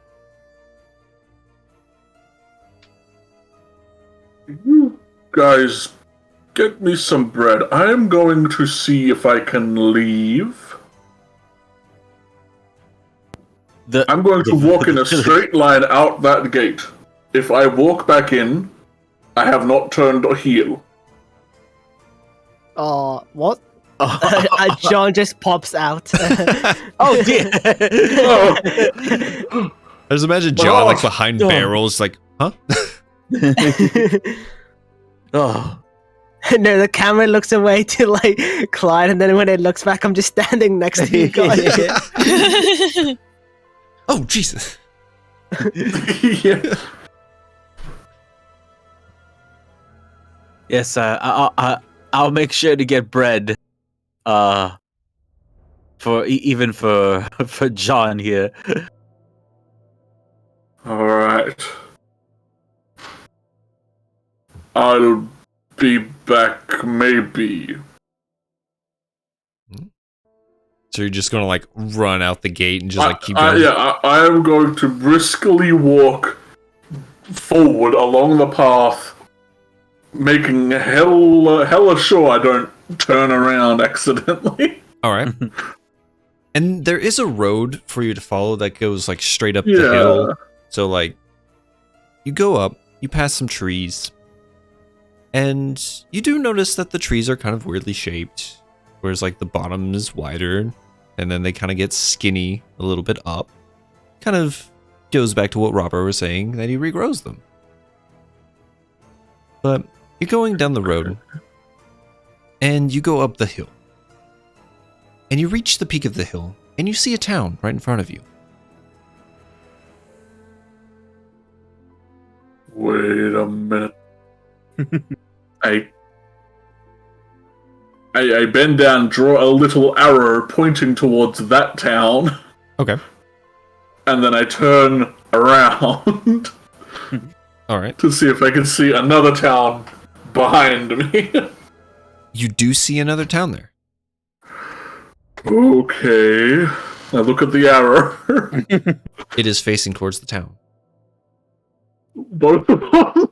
You guys, get me some bread. I am going to see if I can leave. I'm going to walk in a straight line out that gate. If I walk back in, I have not turned a heel. What? John just pops out. Oh dear! I just imagine John like behind barrels, like, huh? Oh. No, the camera looks away to like Clyde, and then when it looks back, I'm just standing next to you guys. Oh, Jesus. Yeah. Yes, I'll make sure to get bread. Even for John here. All right. I'll be back, maybe. So you're just gonna like run out the gate and just like keep going? I am going to briskly walk forward along the path, making hella sure I don't turn around accidentally. All right. And there is a road for you to follow that goes like straight up the hill. So like, you go up, you pass some trees, and you do notice that the trees are kind of weirdly shaped, whereas like the bottom is wider, and then they kind of get skinny a little bit up. Kind of goes back to what Robert was saying, that he regrows them. But you're going down the road, and you go up the hill. And you reach the peak of the hill, and you see a town right in front of you. Wait a minute. I bend down, draw a little arrow pointing towards that town. Okay. And then I turn around All right. to see if I can see another town behind me. you do see another town there. Okay. I look at the arrow. It is facing towards the town. Both of them.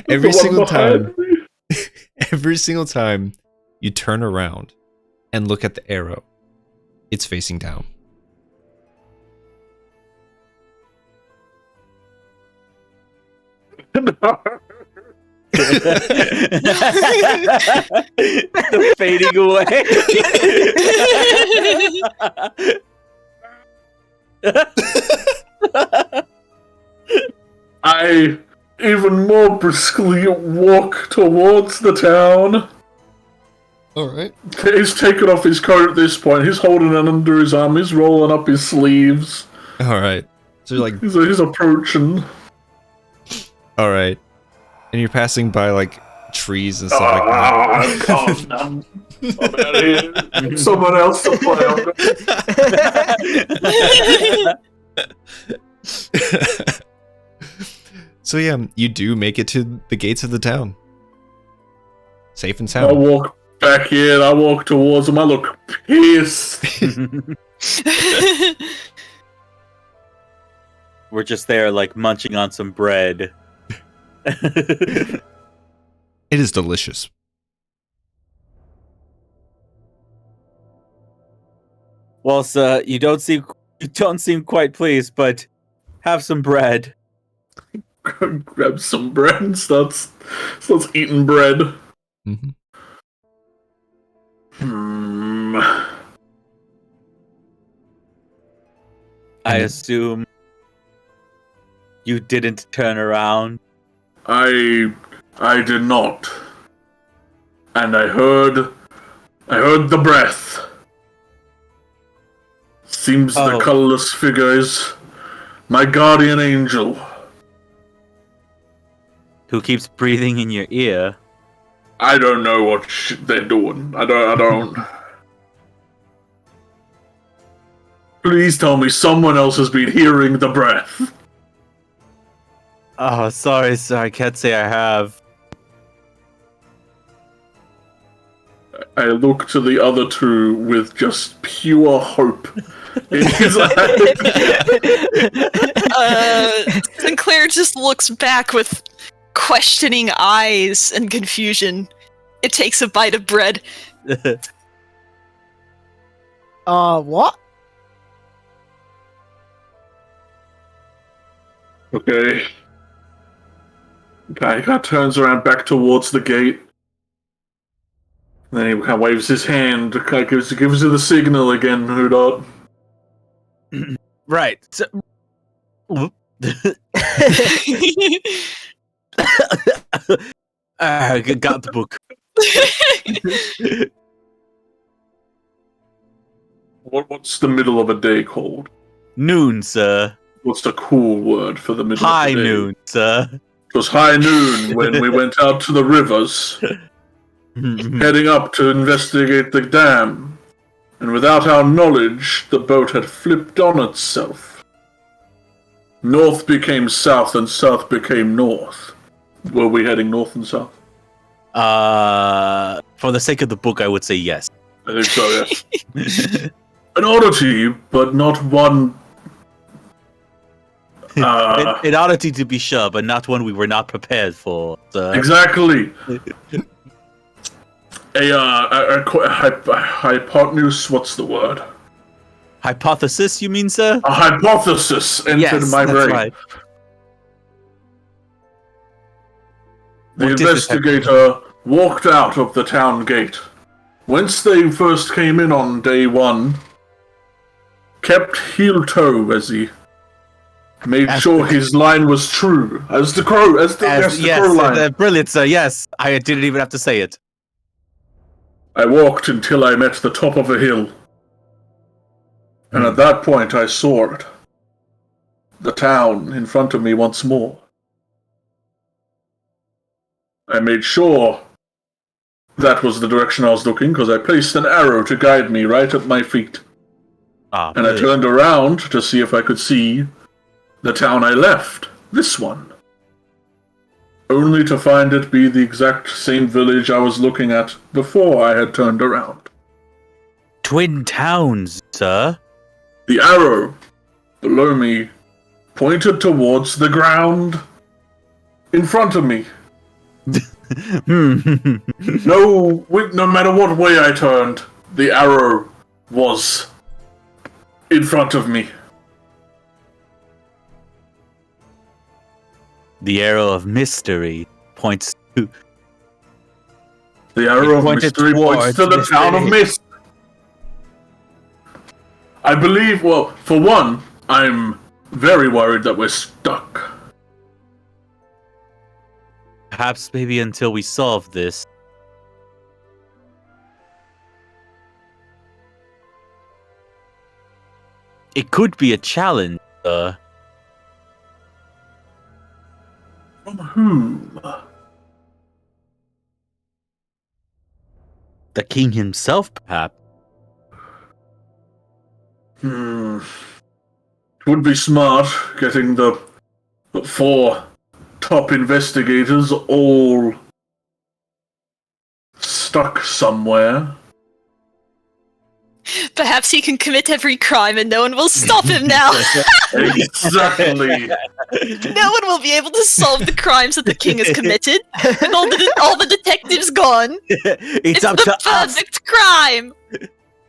Every The one single time, behind me. every single time you turn around and look at the arrow, it's facing down. The fading away. I even more briskly walk towards the town. Alright. He's taken off his coat at this point. He's holding it under his arm. He's rolling up his sleeves. Alright. So you're like, He's approaching. alright. And you're passing by like trees and stuff like that. Calm down. I'm out of here. Someone else to play on. So yeah, you do make it to the gates of the town. Safe and I sound. walk back in. I walk towards him. I look pissed. We're just there, like, munching on some bread. It is delicious. Well, sir, you don't seem quite pleased, but have some bread. Grab some bread and starts eating bread. Mm-hmm. I assume you didn't turn around. I did not. And I heard the breath. Seems the colorless figure is my guardian angel. Who keeps breathing in your ear? I don't know what they're doing. I don't. Please tell me someone else has been hearing the breath. Oh, sorry, sir. I can't say I have. I look to the other two with just pure hope in his eyes. Sinclair just looks back with questioning eyes and confusion. It takes a bite of bread. What? Okay. Guy turns around back towards the gate. Then he kind of waves his hand, gives you the signal again, Hudot. Right. So... got the book. What's the middle of a day called? Noon, sir. What's the cool word for the middle High of the day? noon, sir. It was high noon when we went out to the rivers, heading up to investigate the dam. And without our knowledge, the boat had flipped on itself. North became south and south became north. Were we heading north and south? For the sake of the book, I would say yes. I think so, yes. An oddity, but not one... An oddity to be sure, but not one we were not prepared for, sir. Exactly. A hypotenuse, what's the word? Hypothesis, you mean, sir? A hypothesis entered my brain. Right. The What is this investigator walked out of the town gate. Whence they first came in on day one, kept heel-toe as he made sure his line was true. As the crow line. Brilliant, sir, yes. I didn't even have to say it. I walked until I met the top of a hill. And at that point I saw it. The town in front of me once more. I made sure that was the direction I was looking, because I placed an arrow to guide me right at my feet. And I turned around to see if I could see the town I left. This one. only to find it be the exact same village I was looking at before I had turned around. Twin towns, sir. The arrow below me pointed towards the ground in front of me. No matter what way I turned, the arrow was in front of me. The arrow of mystery points to... The arrow of pointed mystery points to the towards town of Mist. I believe, well, for one, I'm very worried that we're stuck. Perhaps maybe until we solve this. It could be a challenge, sir. From whom? The king himself, perhaps. It would be smart getting the 4 top investigators all stuck somewhere. Perhaps he can commit every crime and no one will stop him now. Exactly. No one will be able to solve the crimes that the king has committed. With all the detectives gone. It's up the to us. perfect crime.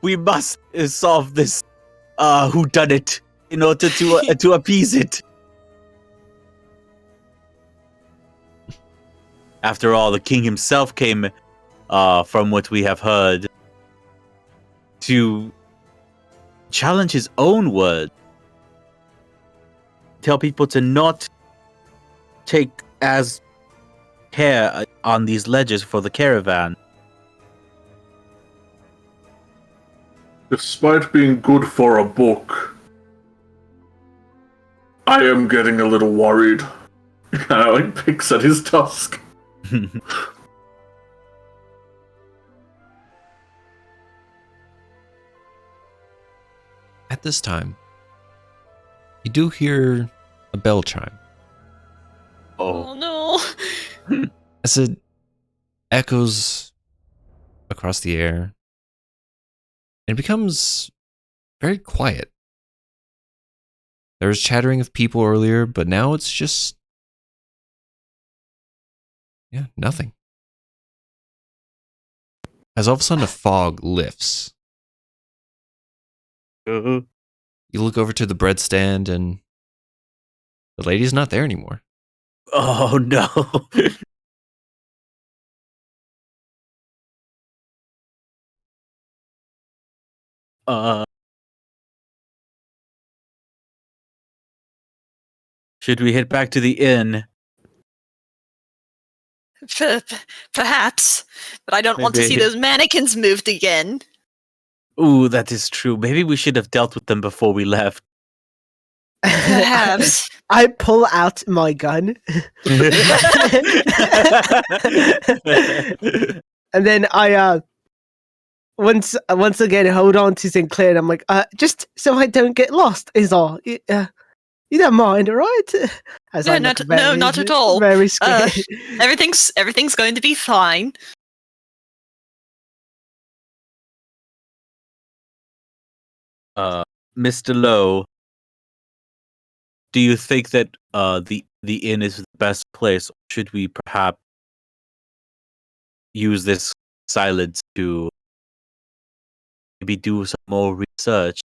We must solve this whodunit in order to appease it. After all, the king himself came, from what we have heard, to challenge his own word. Tell people to not take as care on these ledges for the caravan. Despite being good for a book, I am getting a little worried. He picks at his tusk. At this time, you do hear a bell chime Oh no. as it echoes across the air. It becomes very quiet. There was chattering of people earlier, but now it's just... nothing. As all of a sudden a fog lifts. You look over to the bread stand and the lady's not there anymore. Oh no. Should we head back to the inn? Perhaps, but I don't want to see Maybe. those mannequins moved again. Ooh, that is true. Maybe we should have dealt with them before we left. Perhaps. I pull out my gun. And then I once again hold on to Sinclair and I'm like, just so I don't get lost is all. You don't mind, right? As No, I look not at all. Very scared. Everything's going to be fine. Mr. Lowe, do you think that the inn is the best place? Or should we perhaps use this silence to maybe do some more research?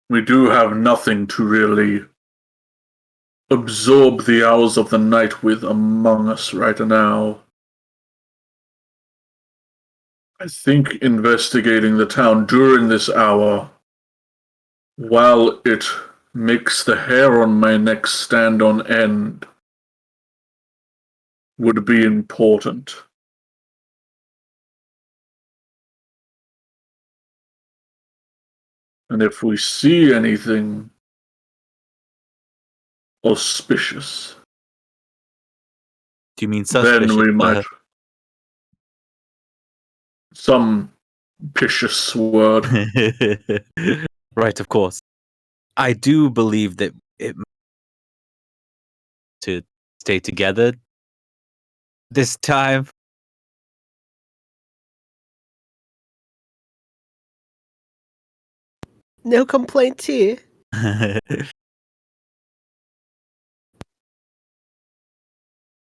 We do have nothing to really absorb the hours of the night with among us right now. I think investigating the town during this hour, while it makes the hair on my neck stand on end, would be important. And if we see anything auspicious, Do you mean suspicious? then we might. Some picious word. Right, of course. I do believe that it to stay together this time. No complaints here.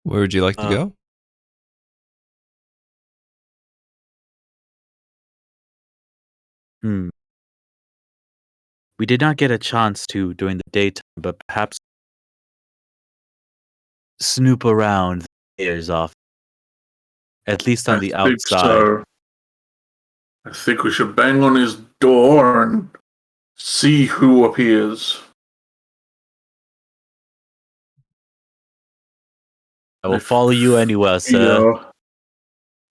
Where would you like to go? We did not get a chance to during the daytime, but perhaps snoop around the ears off. At least on the I think outside. so. I think we should bang on his door and see who appears. I will follow you anywhere, sir.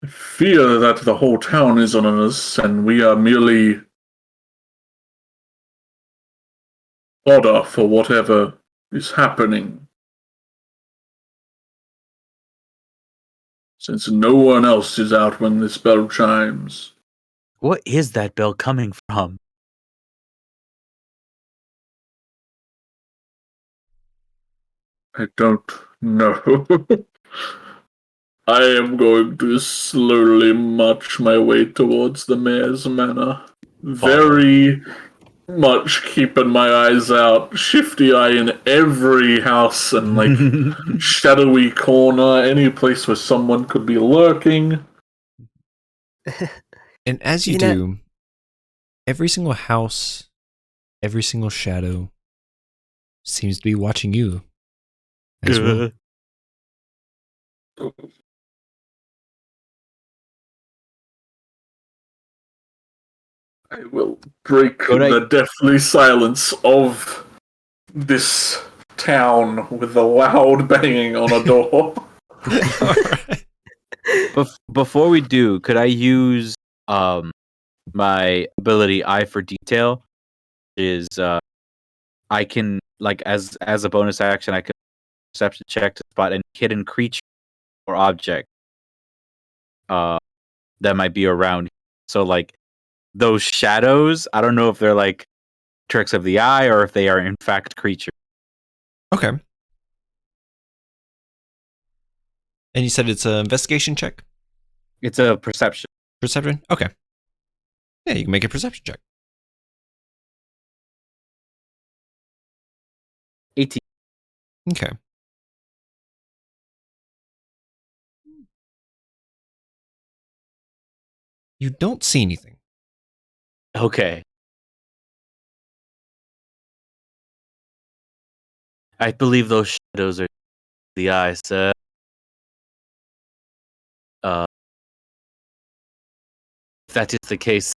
I fear that the whole town is on us, and we are merely fodder for whatever is happening. Since no one else is out when this bell chimes. What is that bell coming from? I don't know. I am going to slowly march my way towards the mayor's manor. Very much keeping my eyes out, shifty eye in every house and like shadowy corner, any place where someone could be lurking. And as you do, every single house, every single shadow seems to be watching you as well. I will break the deathly silence of this town with a loud banging on a door. Alright. Before we do, could I use my ability Eye for Detail? Is I can as a bonus action I can perception check to spot any hidden creature or object that might be around. So those shadows, I don't know if they're like tricks of the eye or if they are in fact creatures. Okay. And you said it's an investigation check? It's a perception. Perception? Okay. Yeah, you can make a perception check. 18. Okay. You don't see anything. Okay. I believe those shadows are the eye, sir. If that is the case,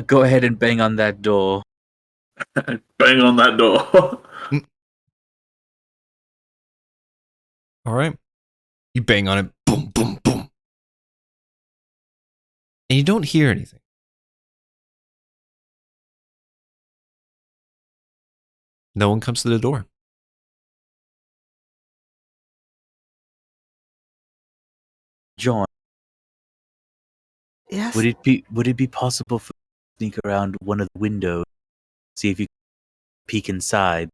go ahead and bang on that door. Bang on that door. Alright. You bang on it. Boom, boom, boom. And you don't hear anything. No one comes to the door. John, Yes. would it be possible for you to sneak around one of the windows, see if you can peek inside?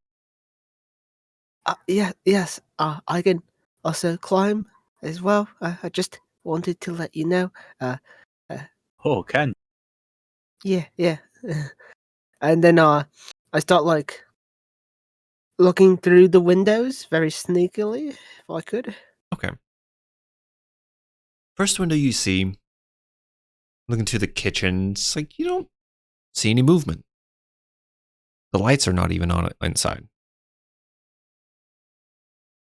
Yes. I can also climb as well. I just wanted to let you know. Oh, can Yeah. And then I start looking through the windows very sneakily, if I could. Okay. First window you see, looking to the kitchen, it's like you don't see any movement. The lights are not even on inside.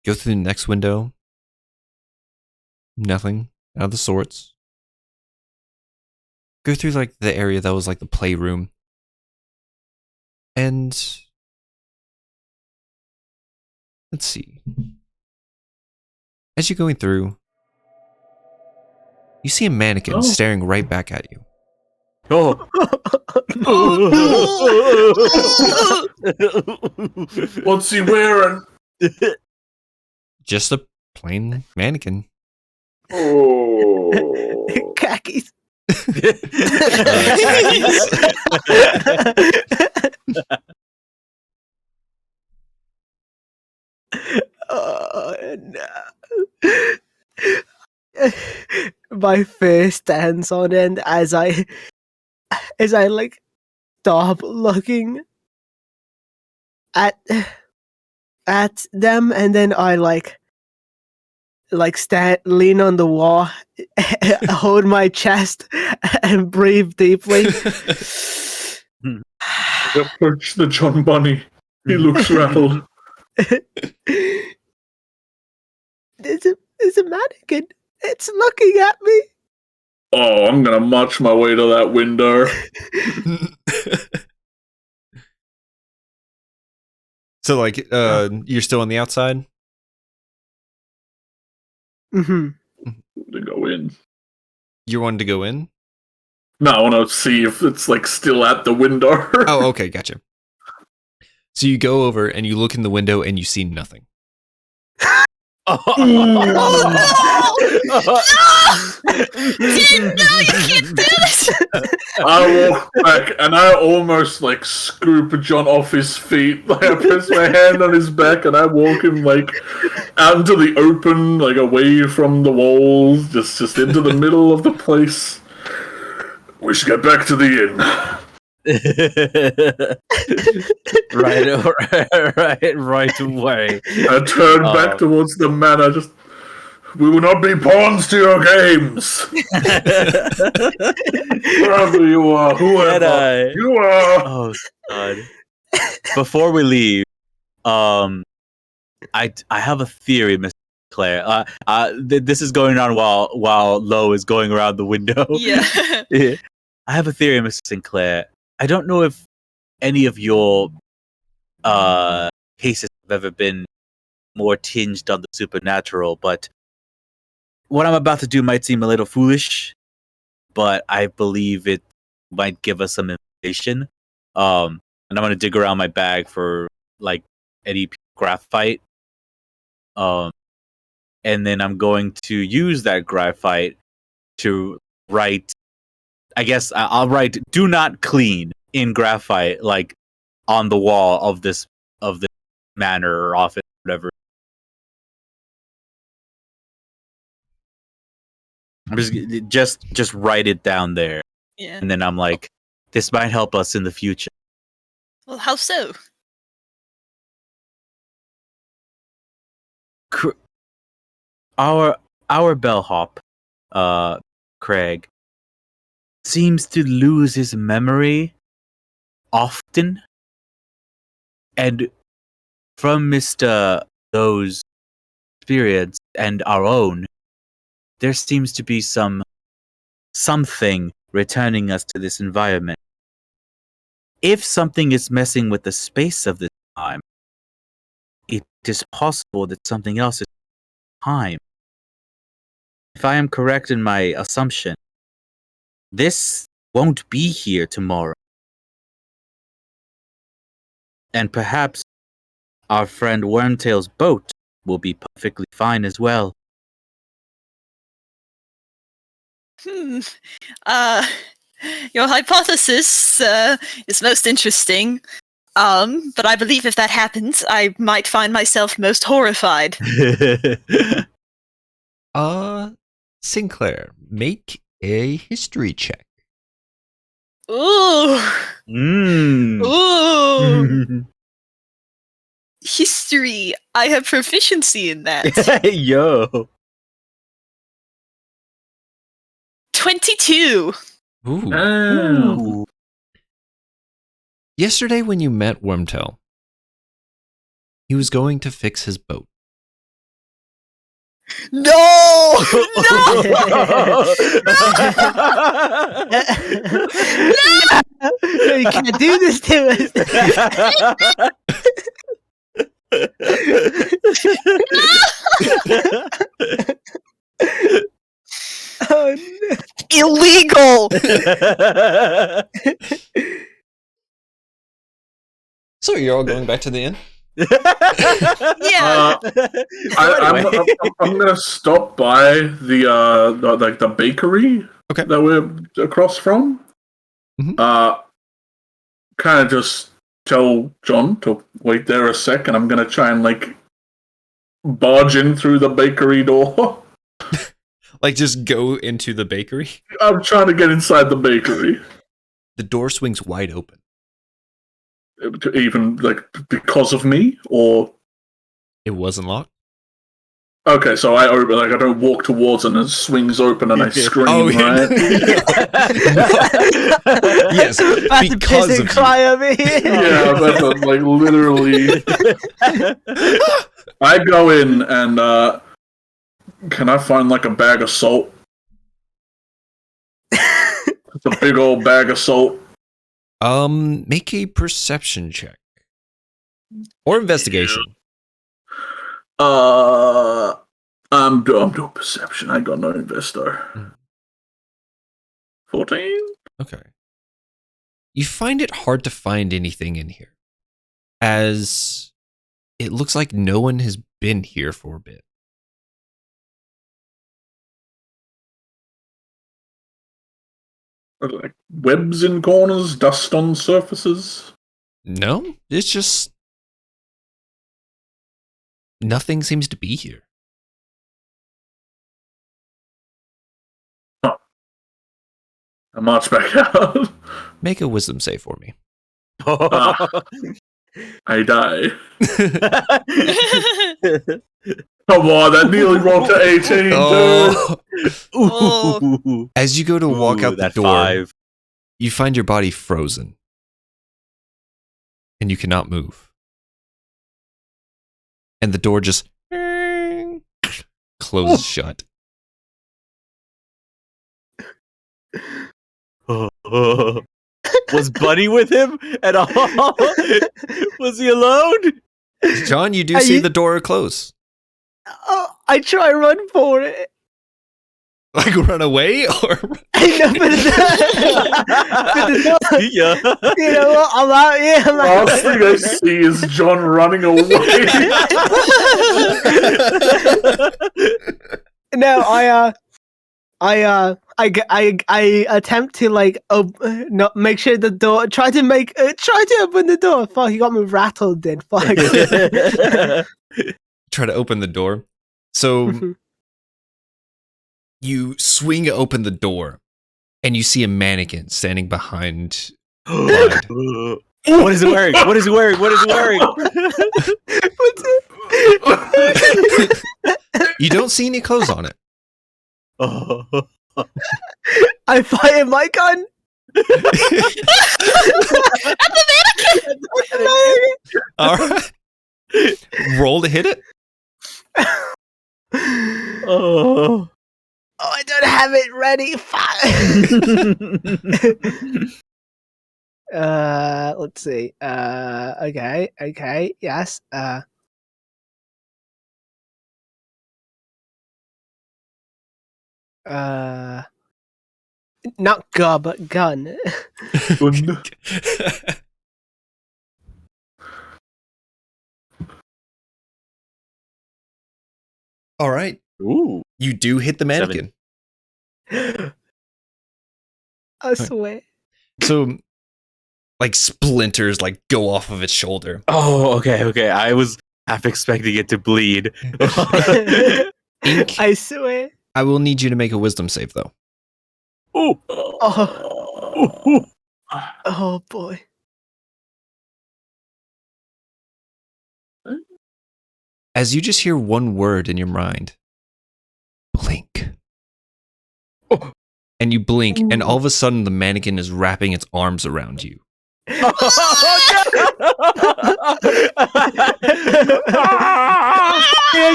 Go through the next window. Nothing out of the sorts. Go through the area that was the playroom. And let's see. As you're going through, you see a mannequin staring right back at you. Oh. What's he wearing? Just a plain mannequin. Oh. Khakis. No. My face stands on end as I like stop looking at them, and then I like lean on the wall, hold my chest, and breathe deeply. Approach the John Bunny. He looks rattled. There's a mannequin. It's looking at me. Oh, I'm gonna march my way to that window. So, like, you're still on the outside? Mm-hmm. To go in. You wanted to go in? No, I want to see if it's like still at the window. Oh, okay, gotcha. So you go over and you look in the window and you see nothing. Oh, no! Dean, no, you can't do this! I walk back and I almost like scoop John off his feet. Like I press my hand on his back and I walk him like out into the open, like away from the walls, just into the middle of the place. We should get back to the inn. right away. I turn back towards the manor. We will not be pawns to your games. Wherever you are, whoever you are. Oh God! Before we leave, I have a theory, Miss Claire. This is going on while Lo is going around the window. Yeah. I have a theory, Miss Sinclair. I don't know if any of your cases have ever been more tinged on the supernatural, but what I'm about to do might seem a little foolish, but I believe it might give us some information. And I'm gonna dig around my bag for like any graphite. And then I'm going to use that graphite to write. I guess I'll write "Do not clean" in graphite, like on the wall of this manor or office, whatever. I'm just write it down there, Yeah. and then I'm like, this might help us in the future. Well, how so? Our bellhop, Craig, seems to lose his memory often, and from Mr. Those experience and our own, there seems to be something returning us to this environment. If something is messing with the space of this time, it is possible that something else is time. If I am correct in my assumption, this won't be here tomorrow. And perhaps our friend Wormtail's boat will be perfectly fine as well. Your hypothesis is most interesting. But I believe if that happens, I might find myself most horrified. Sinclair, make a history check. Ooh. Mm. Ooh. History. I have proficiency in that. Yo. 22. Ooh. Ooh. Yesterday when you met Wormtail, he was going to fix his boat. No! No! You can't do this to us. Oh, no. Illegal! So you're all going back to the inn? Yeah. I'm gonna stop by the bakery that we're across from. Mm-hmm. Kind of just tell John to wait there a sec, and I'm gonna try and like barge in through the bakery door. Like, just go into the bakery. I'm trying to get inside the bakery. The door swings wide open. Even, like, because of me? Or... It wasn't locked. Okay, so I open, like, I don't walk towards it and it swings open and I scream, Oh, yeah. right? Yes, That's a because piss of and cry over here. Yeah, that's like literally. I go in and can I find like a bag of salt? It's a big old bag of salt. Make a perception check or investigation. I'm doing perception. I got no investor. 14. Okay. You find it hard to find anything in here, as it looks like no one has been here for a bit. Like webs in corners, dust on surfaces. No, it's just nothing seems to be here. I march back out. Make a wisdom save for me. I die. Come on, that nearly rolled to 18, Oh. As you go to walk out the that door, 5. you find your body frozen. And you cannot move. And the door just closes shut. Was Bunny with him at all? Was he alone? John, you do Are see you- the door close. Oh, I try to run for it. Like run away or I know, but Yeah. you know what? I'm out here. I'm Last out. thing I see is John running away. No, I attempt to like not make sure the door. Try to open the door. Fuck, you got me rattled. Then fuck. try to open the door. So you swing open the door and you see a mannequin standing behind Clyde. What is he wearing? What is he wearing? What is he wearing? You don't see any clothes on it. I fire my gun. All right. Roll to hit it. Oh. Oh, I don't have it ready. Fuck. Let's see. Okay, yes. Not gun, but gun. All right. Ooh. You do hit the mannequin. I swear. So like splinters like go off of its shoulder. Oh, okay. I was half expecting it to bleed. Ink, I swear. I will need you to make a wisdom save though. Oh. Oh boy. As you just hear one word in your mind. Blink. Oh. And you blink, and all of a sudden the mannequin is wrapping its arms around you. Fire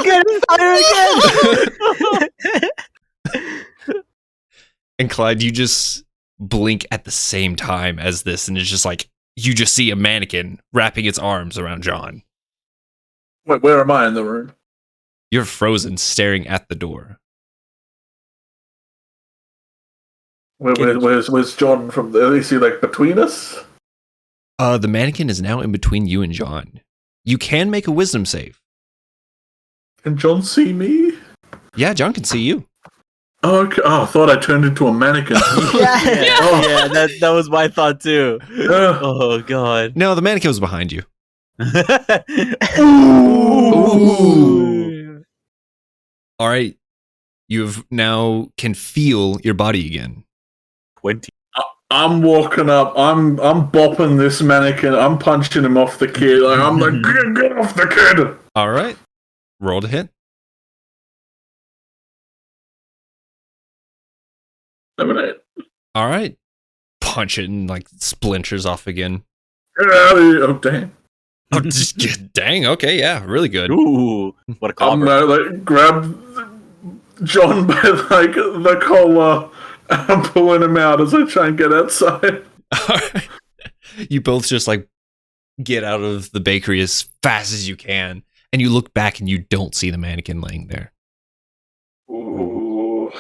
again! Fire again! And Clyde, you just blink at the same time as this, and it's just like you just see a mannequin wrapping its arms around John. Wait, where am I in the room? You're frozen, staring at the door. Where's John from? Is he like between us? The mannequin is now in between you and John. You can make a wisdom save. Can John see me? Yeah, John can see you. Oh, okay. Oh, I thought I turned into a mannequin. Yeah, that was my thought too. Oh god. No, the mannequin was behind you. Ooh. All right. You've now can feel your body again. 20. I'm walking up. I'm bopping this mannequin. I'm punching him off the kid. Like, I'm like, get off the kid. All right. Roll to hit. 7-8. All right. Punch it and like splinters off again. Get out of here. Oh, dang. Oh, dang. Okay. Yeah. Really good. Ooh, what a I'm clobber. like grab John by like the collar. I'm pulling him out as I try and get outside. All right. You both just like get out of the bakery as fast as you can, and you look back and you don't see the mannequin laying there. Ooh.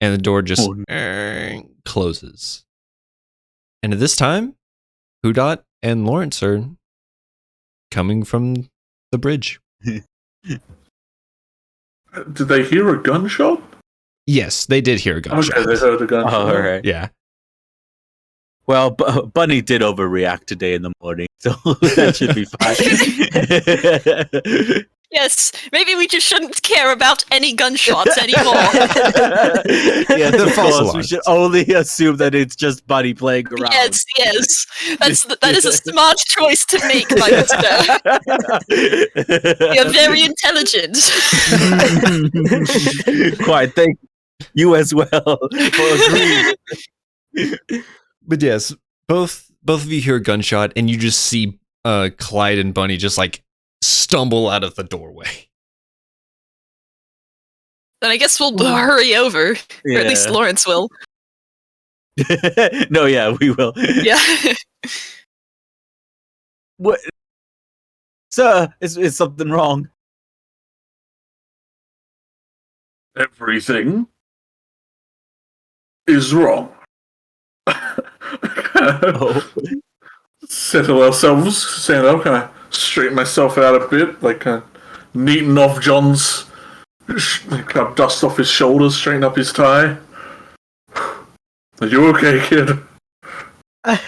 And the door just Oh, closes. And at this time, Hudot and Lawrence are coming from the bridge. Did they hear a gunshot? Yes, they did hear a gunshot. Okay, they heard a gunshot. all right. Yeah. Well, Bunny did overreact today in the morning, so that should be fine. Yes, maybe we just shouldn't care about any gunshots anymore. Yes, The of false course, we alarms. should only assume that it's just Bunny playing around. Yes. That is a smart choice to make, my mister. You're very intelligent. Quite, thank you as well for agreeing. But yes, both of you hear a gunshot, and you just see Clyde and Bunny just like stumble out of the doorway. Then I guess we'll hurry over. Or at least Yeah. Lawrence will. No, yeah, we will. Yeah. What? Sir, is something wrong? Everything is wrong. Oh. Settle ourselves, stand up, kind of straighten myself out a bit, like neaten off John's, kind of dust off his shoulders, straighten up his tie. Are you okay, kid? I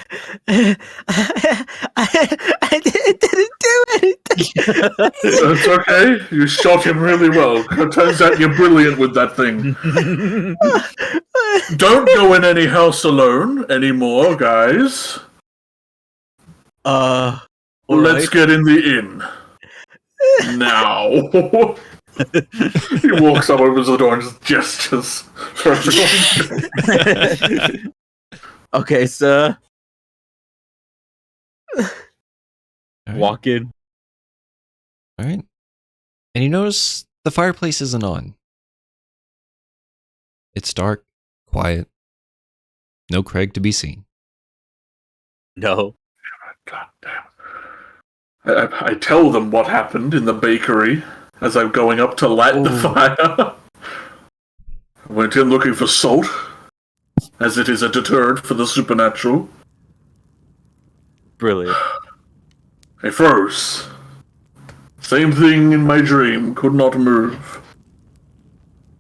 didn't do anything. It's okay. You shot him really well. It turns out you're brilliant with that thing. Don't go in any house alone anymore, guys. All Let's right. get in the inn. Now. He walks up, opens the door, and just gestures for everyone. Okay, sir. All right. Walk in. All right. And you notice the fireplace isn't on. It's dark, quiet. No Craig to be seen. No. God damn. I tell them what happened in the bakery as I'm going up to light the fire. I went in looking for salt, as it is a deterrent for the supernatural. Brilliant. I froze. Same thing in my dream, could not move.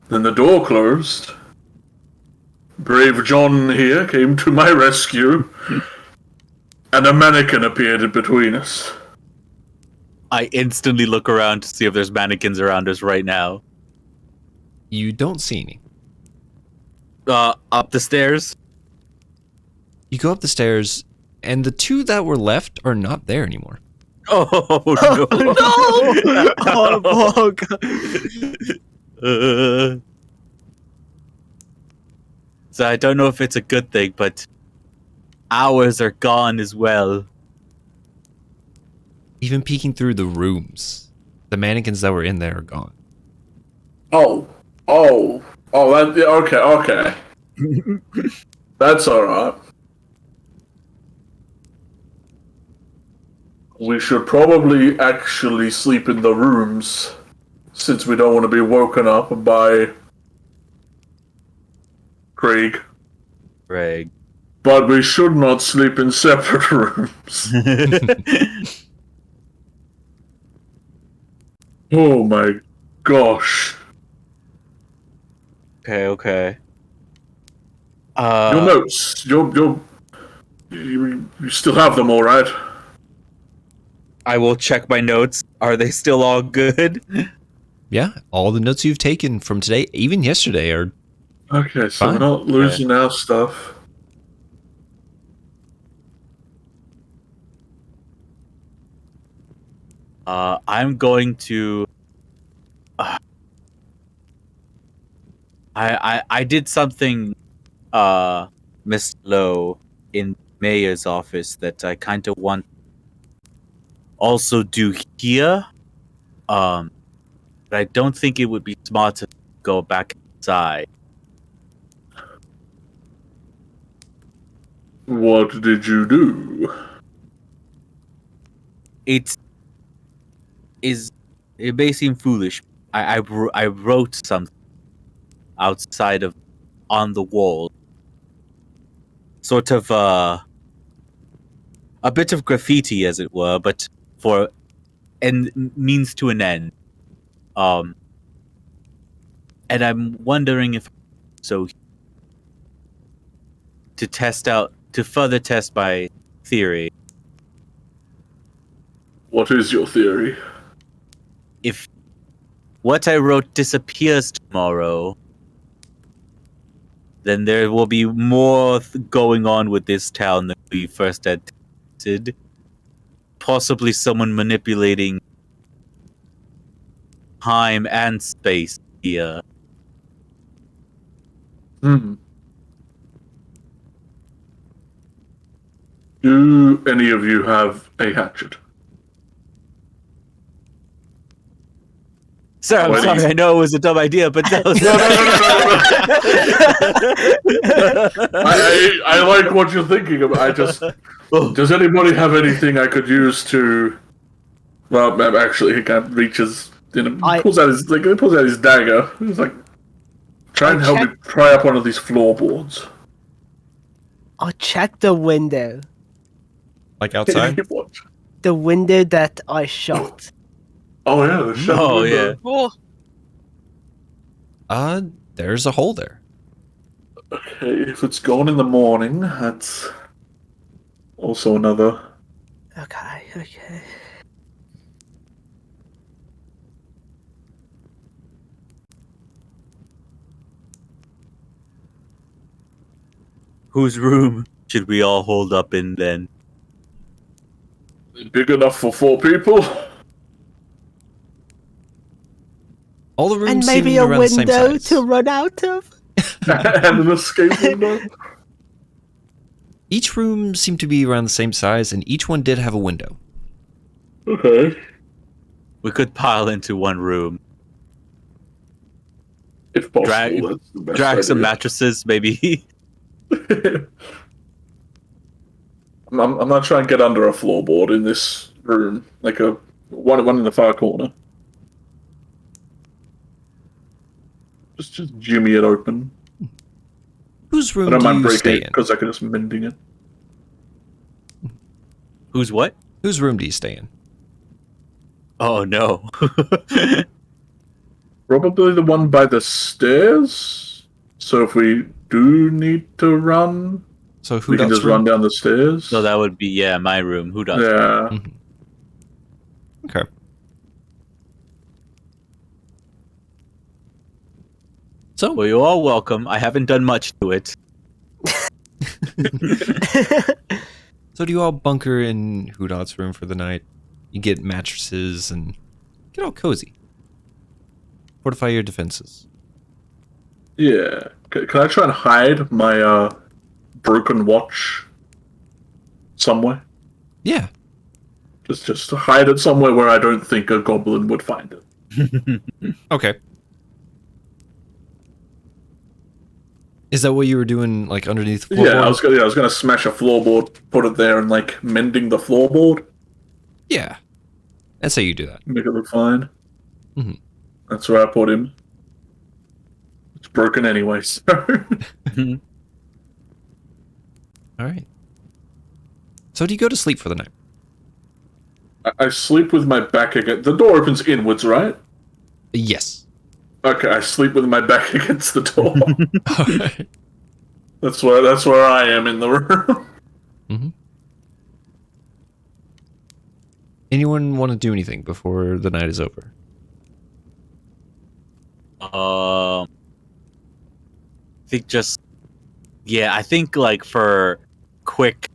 Then the door closed. Brave John here came to my rescue, and a mannequin appeared in between us. I instantly look around to see if there's mannequins around us right now. You don't see any. Up the stairs. You go up the stairs, and the two that were left are not there anymore. Oh no! Oh, God. So I don't know if it's a good thing, but ours are gone as well. Even peeking through the rooms, the mannequins that were in there are gone. Oh, that, yeah, okay. That's alright. We should probably actually sleep in the rooms, since we don't want to be woken up by Craig. Greg. But we should not sleep in separate rooms. Oh my gosh. Okay. Your notes, you still have them, alright? I will check my notes. Are they still all good? yeah, all the notes you've taken from today, even yesterday, are Okay, so Fine. we're not losing our stuff. I'm going to. I did something, Miss Lowe, in Mayor's office that I kind of want also do here. But I don't think it would be smart to go back inside. What did you do? It may seem foolish. I wrote something outside of on the wall, sort of a bit of graffiti, as it were, but for and means to an end. And I'm wondering if so to further test my theory. What is your theory? If what I wrote disappears tomorrow, then there will be more going on with this town than we first anticipated. Possibly someone manipulating time and space here. Hmm. Do any of you have a hatchet? Sir, I'm Why do sorry, you- I know it was a dumb idea, but that was I like what you're thinking of. Does anybody have anything I could use to? Well, actually, he kind of reaches. Pulls out his dagger. He's like, try and help me pry up one of these floorboards. I'll check the window. like outside. What? The window that I shot. Oh yeah, the shattered Oh, window. Oh, There's a hole there. Okay, if it's gone in the morning, that's also another. Okay. Whose room should we all hold up in then? Big enough for 4 people. All the rooms And maybe seem a around the same window size. to run out of. And an escape window. Each room seemed to be around the same size, and each one did have a window. Okay. We could pile into one room, If possible, Drag- that's the best drag some idea. mattresses, maybe. I'm not trying to get under a floorboard in this room, like a one in the far corner. Just jimmy it open. Whose I room don't do mind you breaking stay it in? because I can just mending it. Who's what? Whose room do you stay in? Oh no. Probably the one by the stairs. So if we do need to run, So who we can does just run down the stairs. So that would be my room. Who does? Yeah. Okay. So Well, you're all welcome. I haven't done much to it. So do you all bunker in Hoodot's room for the night? You get mattresses and get all cozy. Fortify your defenses. Yeah. Can I try and hide my broken watch somewhere? Yeah. Just to hide it somewhere where I don't think a goblin would find it. Okay. Is that what you were doing, like underneath the floorboard? Yeah, I was gonna smash a floorboard, put it there, and like mending the floorboard, Yeah. That's how you do that. make it look fine. Mhm. That's where I put him. It's broken anyway, so All right. So do you go to sleep for the night? I sleep with my back against. The door opens inwards, right? Yes. Okay, I sleep with my back against the door. All right. That's where I am in the room. Anyone want to do anything before the night is over? I think I think like for quick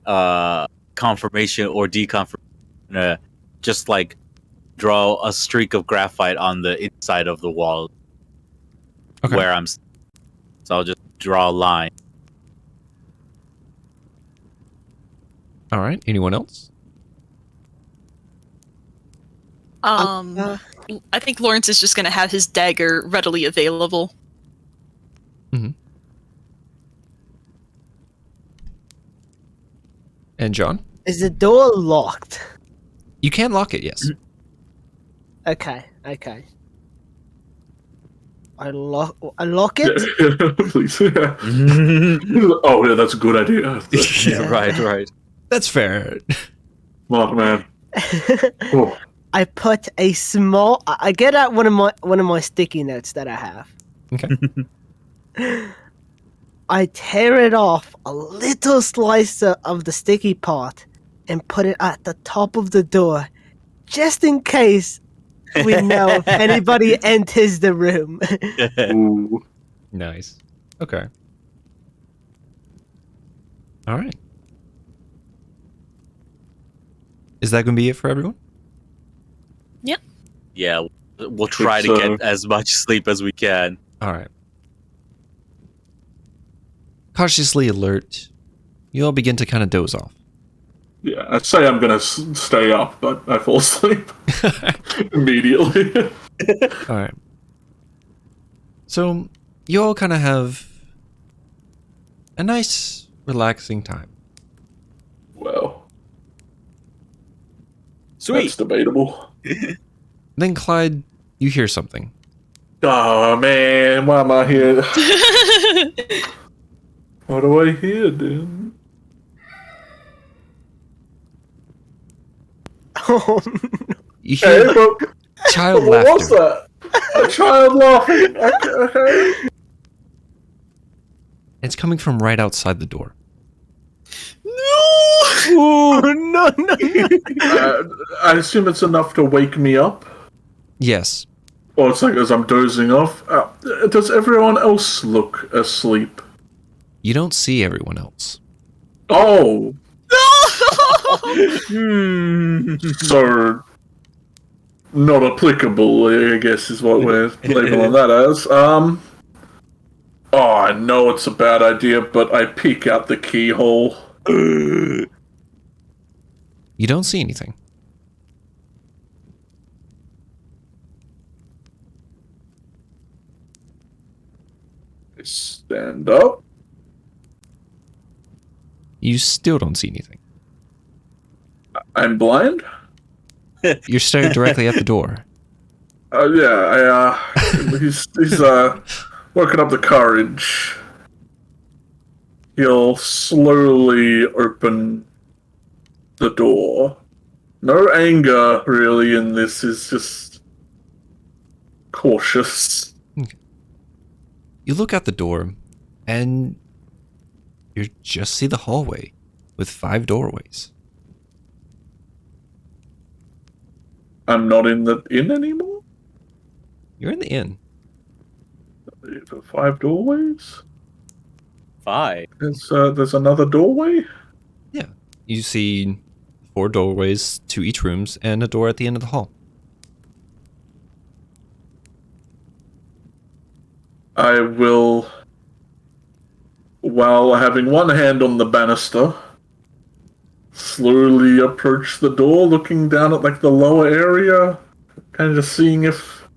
confirmation or deconfirmation, just like draw a streak of graphite on the inside of the wall Okay. where I'm. So I'll just draw a line. All right. Anyone else? Uh, I think Lawrence is just going to have his dagger readily available. And John? is the door locked? You can lock it, yes. Okay. I lock it. Please. Yeah. Oh, yeah, that's a good idea. Yeah, right. That's fair. Smart man. Oh. I put a small. I get out one of my sticky notes that I have. Okay. I tear it off a little slice of the sticky part and put it at the top of the door, just in case we know if anybody enters the room. Ooh. Nice. Okay. All right. Is that going to be it for everyone? Yeah, we'll try to get as much sleep as we can. All right. Cautiously alert, you all begin to kind of doze off. Yeah, I'd say I'm gonna stay up, but I fall asleep immediately. All right. So you all kind of have a nice, relaxing time. Well, Sweet. that's debatable. Then, Clyde, you hear something. Oh man, why am I here? What do I hear, dude? Oh, You Hey, hear bro, child what laughter. was that? A child laughing. Okay. It's coming from right outside the door. no. I assume it's enough to wake me up. Yes. Or it's like as I'm dozing off. Does everyone else look asleep? You don't see everyone else. Oh, Hmm. so not applicable, I guess, is what we're labeling that as. Oh, I know it's a bad idea, but I peek out the keyhole. You don't see anything. I stand up. You still don't see anything. I'm blind. You're staring directly at the door. Yeah, he's working up the courage. He'll slowly open the door. No anger, really, in this. Is just cautious. You look out the door, and you just see the hallway with 5 doorways. I'm not in the inn anymore. You're in the inn. 5 doorways. 5. There's another doorway. Yeah. You see 4 doorways to each rooms and a door at the end of the hall. I will, while having one hand on the banister, slowly approach the door, looking down at like the lower area, kind of just seeing if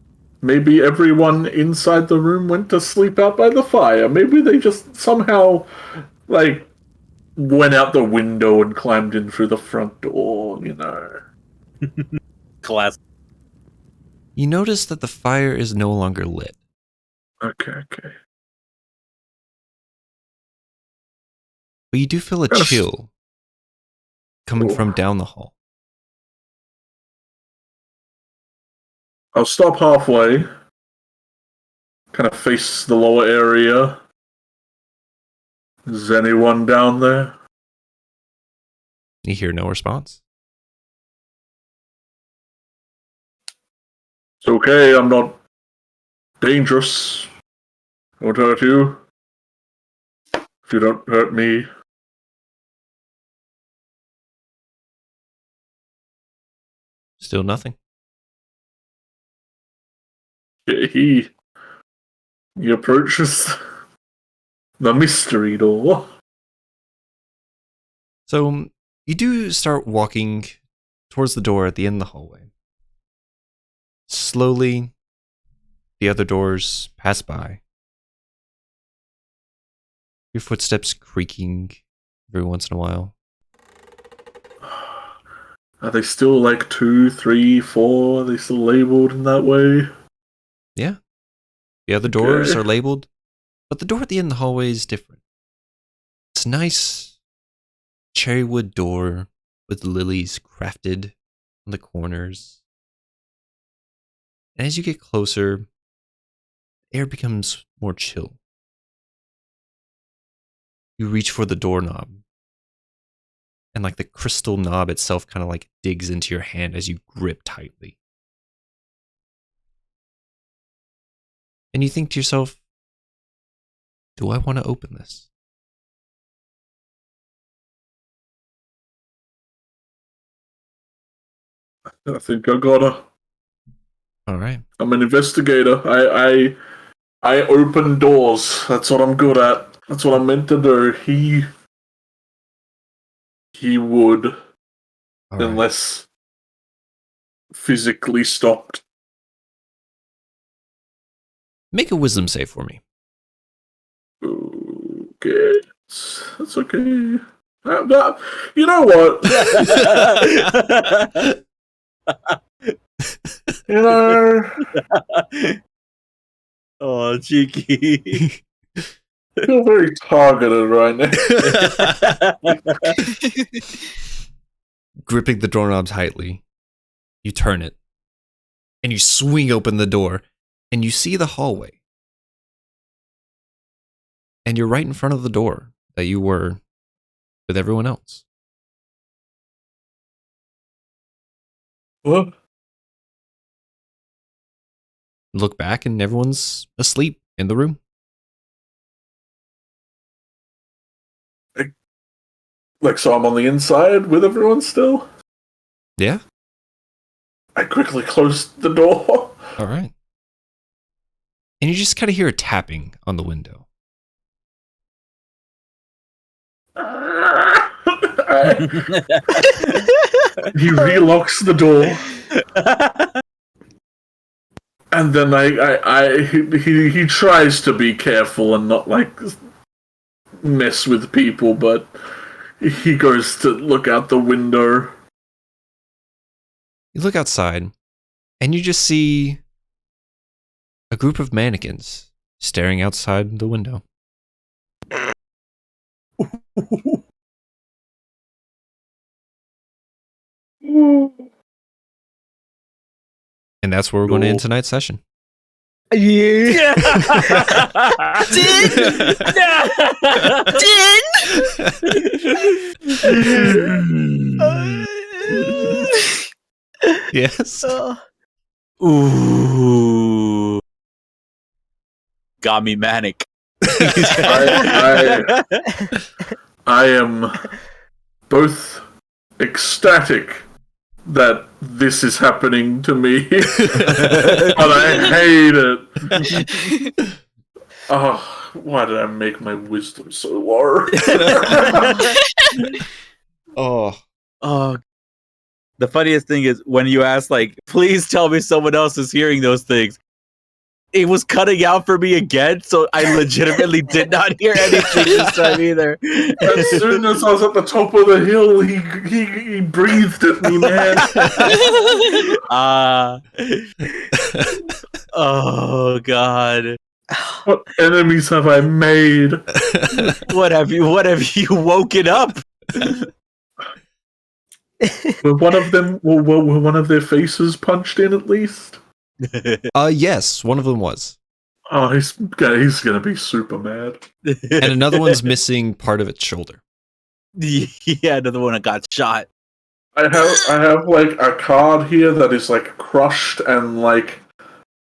maybe everyone inside the room went to sleep out by the fire. Maybe they just somehow like went out the window and climbed in through the front door, you know. Class. You notice that the fire is no longer lit. Okay. But you do feel a Yes. chill coming Oh. from down the hall. I'll stop halfway, kind of face the lower area. Is anyone down there? You hear no response. It's okay, I'm not dangerous. I won't hurt you. If you don't hurt me. Still nothing. He approaches the mystery door. So you do start walking towards the door at the end of the hallway. Slowly, the other doors pass by. Your footsteps creaking every once in a while. Are they still like 2, 3, 4? Are they still labeled in that way? Yeah. The other doors Okay. are labeled, but the door at the end of the hallway is different. It's a nice cherry wood door with lilies crafted on the corners. And as you get closer, the air becomes more chill. You reach for the doorknob, and like the crystal knob itself kind of like digs into your hand as you grip tightly. And you think to yourself, do I want to open this? I think I gotta. All right. I'm an investigator. I open doors. That's what I'm good at. That's what I'm meant to do. He would, All right. unless physically stopped. Make a wisdom save for me. Okay, that's okay. You know what? You know, Oh, Cheeki. I feel very targeted right now. Gripping the doorknob tightly, you turn it, and you swing open the door, and you see the hallway. And you're right in front of the door that you were with everyone else. What? Look back, and everyone's asleep in the room. Like, so I'm on the inside with everyone still? Yeah? I quickly closed the door. All right. And you just kind of hear a tapping on the window. He relocks the door, and then he tries to be careful and not like mess with people, but he goes to look out the window. You look outside, and you just see a group of mannequins staring outside the window. And that's where we're going to end tonight's session. Yeah. Yes. Ooh. Got me manic. I am both ecstatic that this is happening to me, but I hate it. Oh, why did I make my wisdom so low? Oh. Oh, the funniest thing is when you ask, like, please tell me someone else is hearing those things. It was cutting out for me again, so I legitimately did not hear anything this time either. As soon as I was at the top of the hill, he breathed at me, man. Oh God. What enemies have I made? What have you woken up? Were one of them? Were one of their faces punched in at least? Yes, one of them was. Oh, he's gonna be super mad. And another one's missing part of its shoulder. Yeah, another one that got shot. I have like a card here that is like crushed and like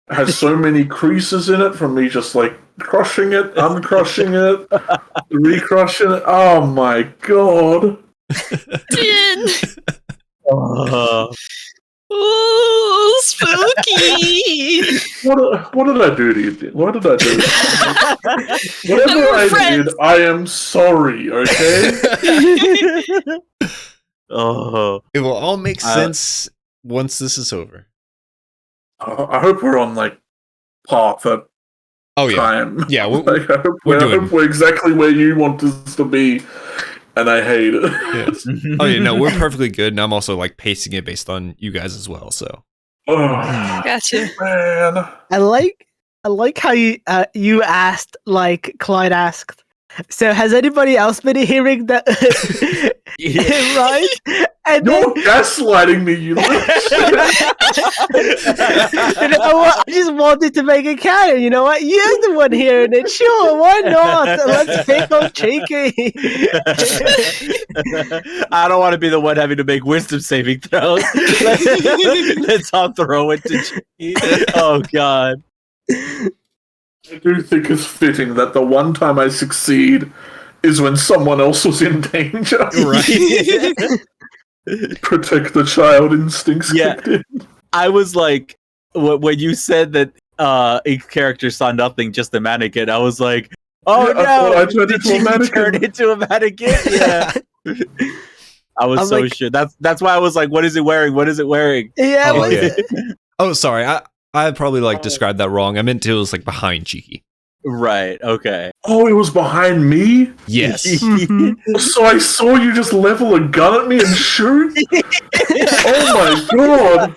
has so many creases in it from me just like crushing it, uncrushing it, recrushing it. Oh my god. Din! Oh. Ooh, spooky! What did I do to you, Dean? What did I do? Whatever We're I friends. did, I am sorry, okay? Oh. It will all make Uh, sense once this is over. I hope we're on like path at Oh yeah, time. yeah. Like, I hope we're doing- I hope we're exactly where you want us to be, and I hate it. Yes. Oh yeah, no, we're perfectly good, and I'm also like pacing it based on you guys as well. So Oh Gotcha. man. I like how you asked, like Clyde asked. So has anybody else been hearing that? Right? And then, You're gaslighting me, you little shit. you know what? I just wanted to make a canon. You know what? You're the one hearing it. Sure, why not? Let's pick on Cheeki. I don't want to be the one having to make wisdom saving throws. Let's all throw it to Cheeki. Oh god. I do think it's fitting that the one time I succeed is when someone else was in danger. right. Protect the child instincts Yeah. kicked in. I was like, when you said that a character saw nothing, just a mannequin, I was like, oh Yeah, I thought no, I turned did into a you mannequin. turn into a mannequin? Yeah. I was I'm so like- sure. That's why I was like, what is it wearing? What is it wearing? Yeah, Oh, what- yeah. Oh, sorry. I probably like described that wrong. I meant it was like behind Cheeky. Right, okay. Oh, it was behind me? Yes. Mhm. So I saw you just level a gun at me and shoot? Oh my god!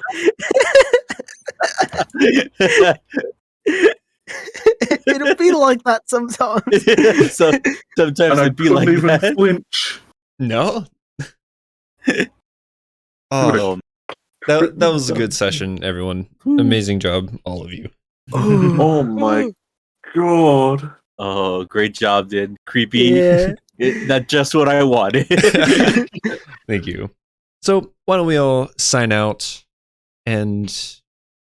It'll be like that sometimes. So sometimes And I it'd be couldn't like even that. flinch. No. Oh, Oh, that was a good session, everyone. Amazing job, all of you. Oh my god. oh, great job, dude. Creepy. Yeah. That's just what I wanted. Thank you. So why don't we all sign out and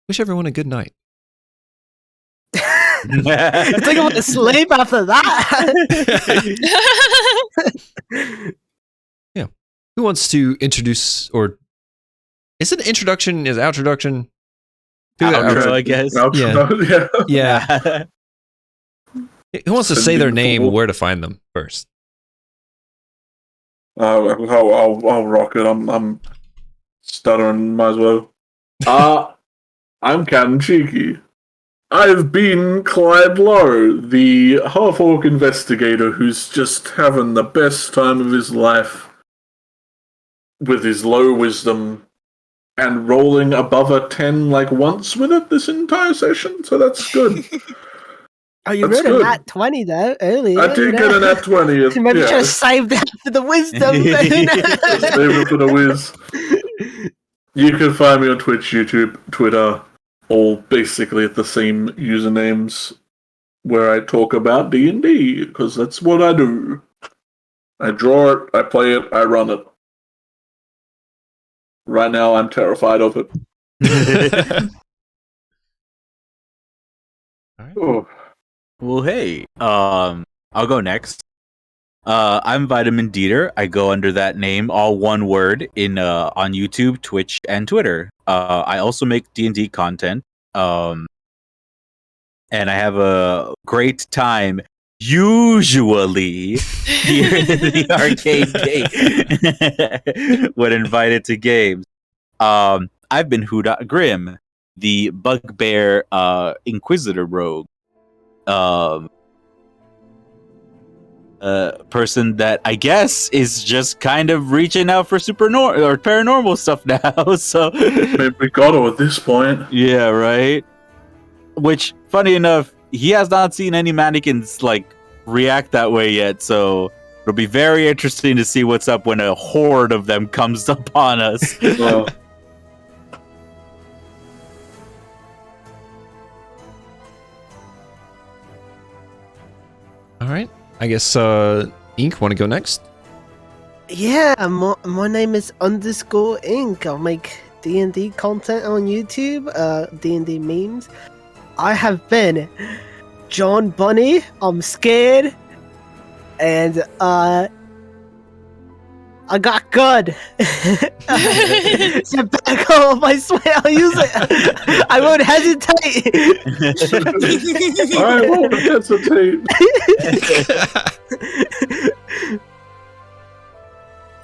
wish everyone a good night. It's like I want to sleep after that. Who wants to introduce, or is it introduction? Is outroduction? Who- Outro, I guess. Yeah. Yeah. Who wants to say their name? Sending Where to find them first? I'll rock it. I'm stuttering. Might as well. I'm Captain Cheeky. I've been Clyde Lowe, the half-orc investigator who's just having the best time of his life with his low wisdom and rolling above a 10 like once with it this entire session, so that's good. Oh, you That's wrote a good. nat 20 though earlier. I did get an at 20. Maybe Yeah, should have saved that for the wisdom. save it for the whiz. You can find me on Twitch, YouTube, Twitter, all basically at the same usernames where I talk about D&D, because that's what I do. I draw it, I play it, I run it. Right now, I'm terrified of it. Oh, Well, hey, I'll go next. I'm Vitamin Ditter. I go under that name, all one word, in on YouTube, Twitch, and Twitter. I also make D&D content. And I have a great time, usually here in the arcade game when invited to games. I've been Huda Grim, the bugbear Inquisitor rogue. Person that I guess is just kind of reaching out for or paranormal stuff now. So maybe we got it at this point. yeah, right. Which, funny enough, he has not seen any mannequins like react that way yet. So it'll be very interesting to see what's up when a horde of them comes upon us. Well, All right. I guess Ink want to go next. Yeah, my name is _Ink. I'll make D&D content on YouTube, D&D memes. I have been John Bunny. I'm scared, and I got good. Sit back home. I swear I'll use it. I won't hesitate. I won't hesitate.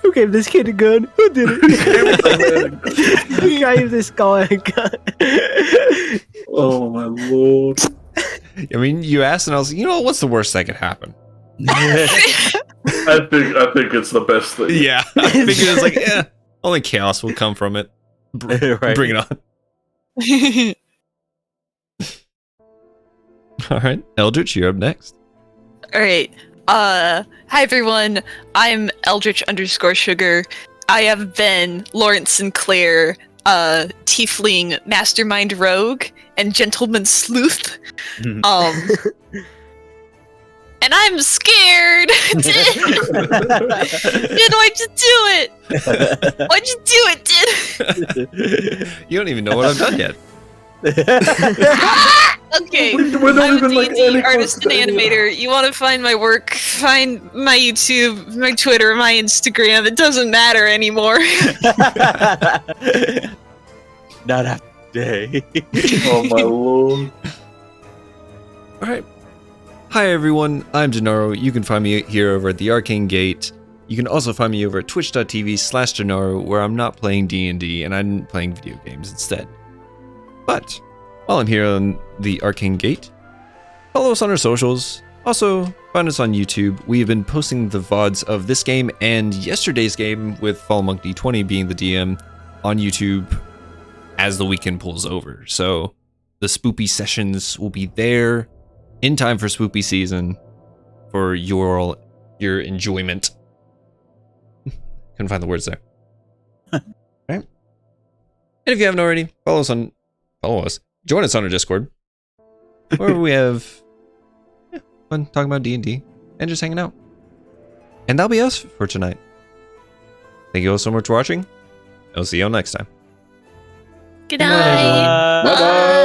Who gave this kid a gun? Who did it? Who gave this guy a gun? Oh my lord. I mean, you asked, and I was like, what's the worst that could happen? I think it's the best thing. Yeah, I figured it's like, only chaos will come from it. Right. Bring it on. All right, Eldritch, you're up next. All right. Hi everyone. I'm Eldritch_Sugar. I have been Lawrence Sinclair, Tiefling Mastermind Rogue and Gentleman Sleuth. And I'm scared. Did why'd you do it? Why'd you do it, Did? You don't even know what I've done yet. Okay, We're not I'm a even like D&D any artist and close to any- animator. You want to find my work, find my YouTube, my Twitter, my Instagram. It doesn't matter anymore. Not after today. Oh my lord. All right. Hi, everyone. I'm Dinarru. You can find me here over at the Arcane Gate. You can also find me over at twitch.tv/Dinarru, where I'm not playing D&D and I'm playing video games instead. But while I'm here on the Arcane Gate, follow us on our socials. Also, find us on YouTube. We have been posting the VODs of this game and yesterday's game, with Fallmonk D20 being the DM, on YouTube as the weekend pulls over. So the spoopy sessions will be there in time for spoopy season for your enjoyment. Couldn't find the words there. Right? And if you haven't already, follow us. Join us on our Discord, where we have fun talking about D&D and just hanging out. And that'll be us for tonight. Thank you all so much for watching. I'll see you all next time. Good night. Bye bye.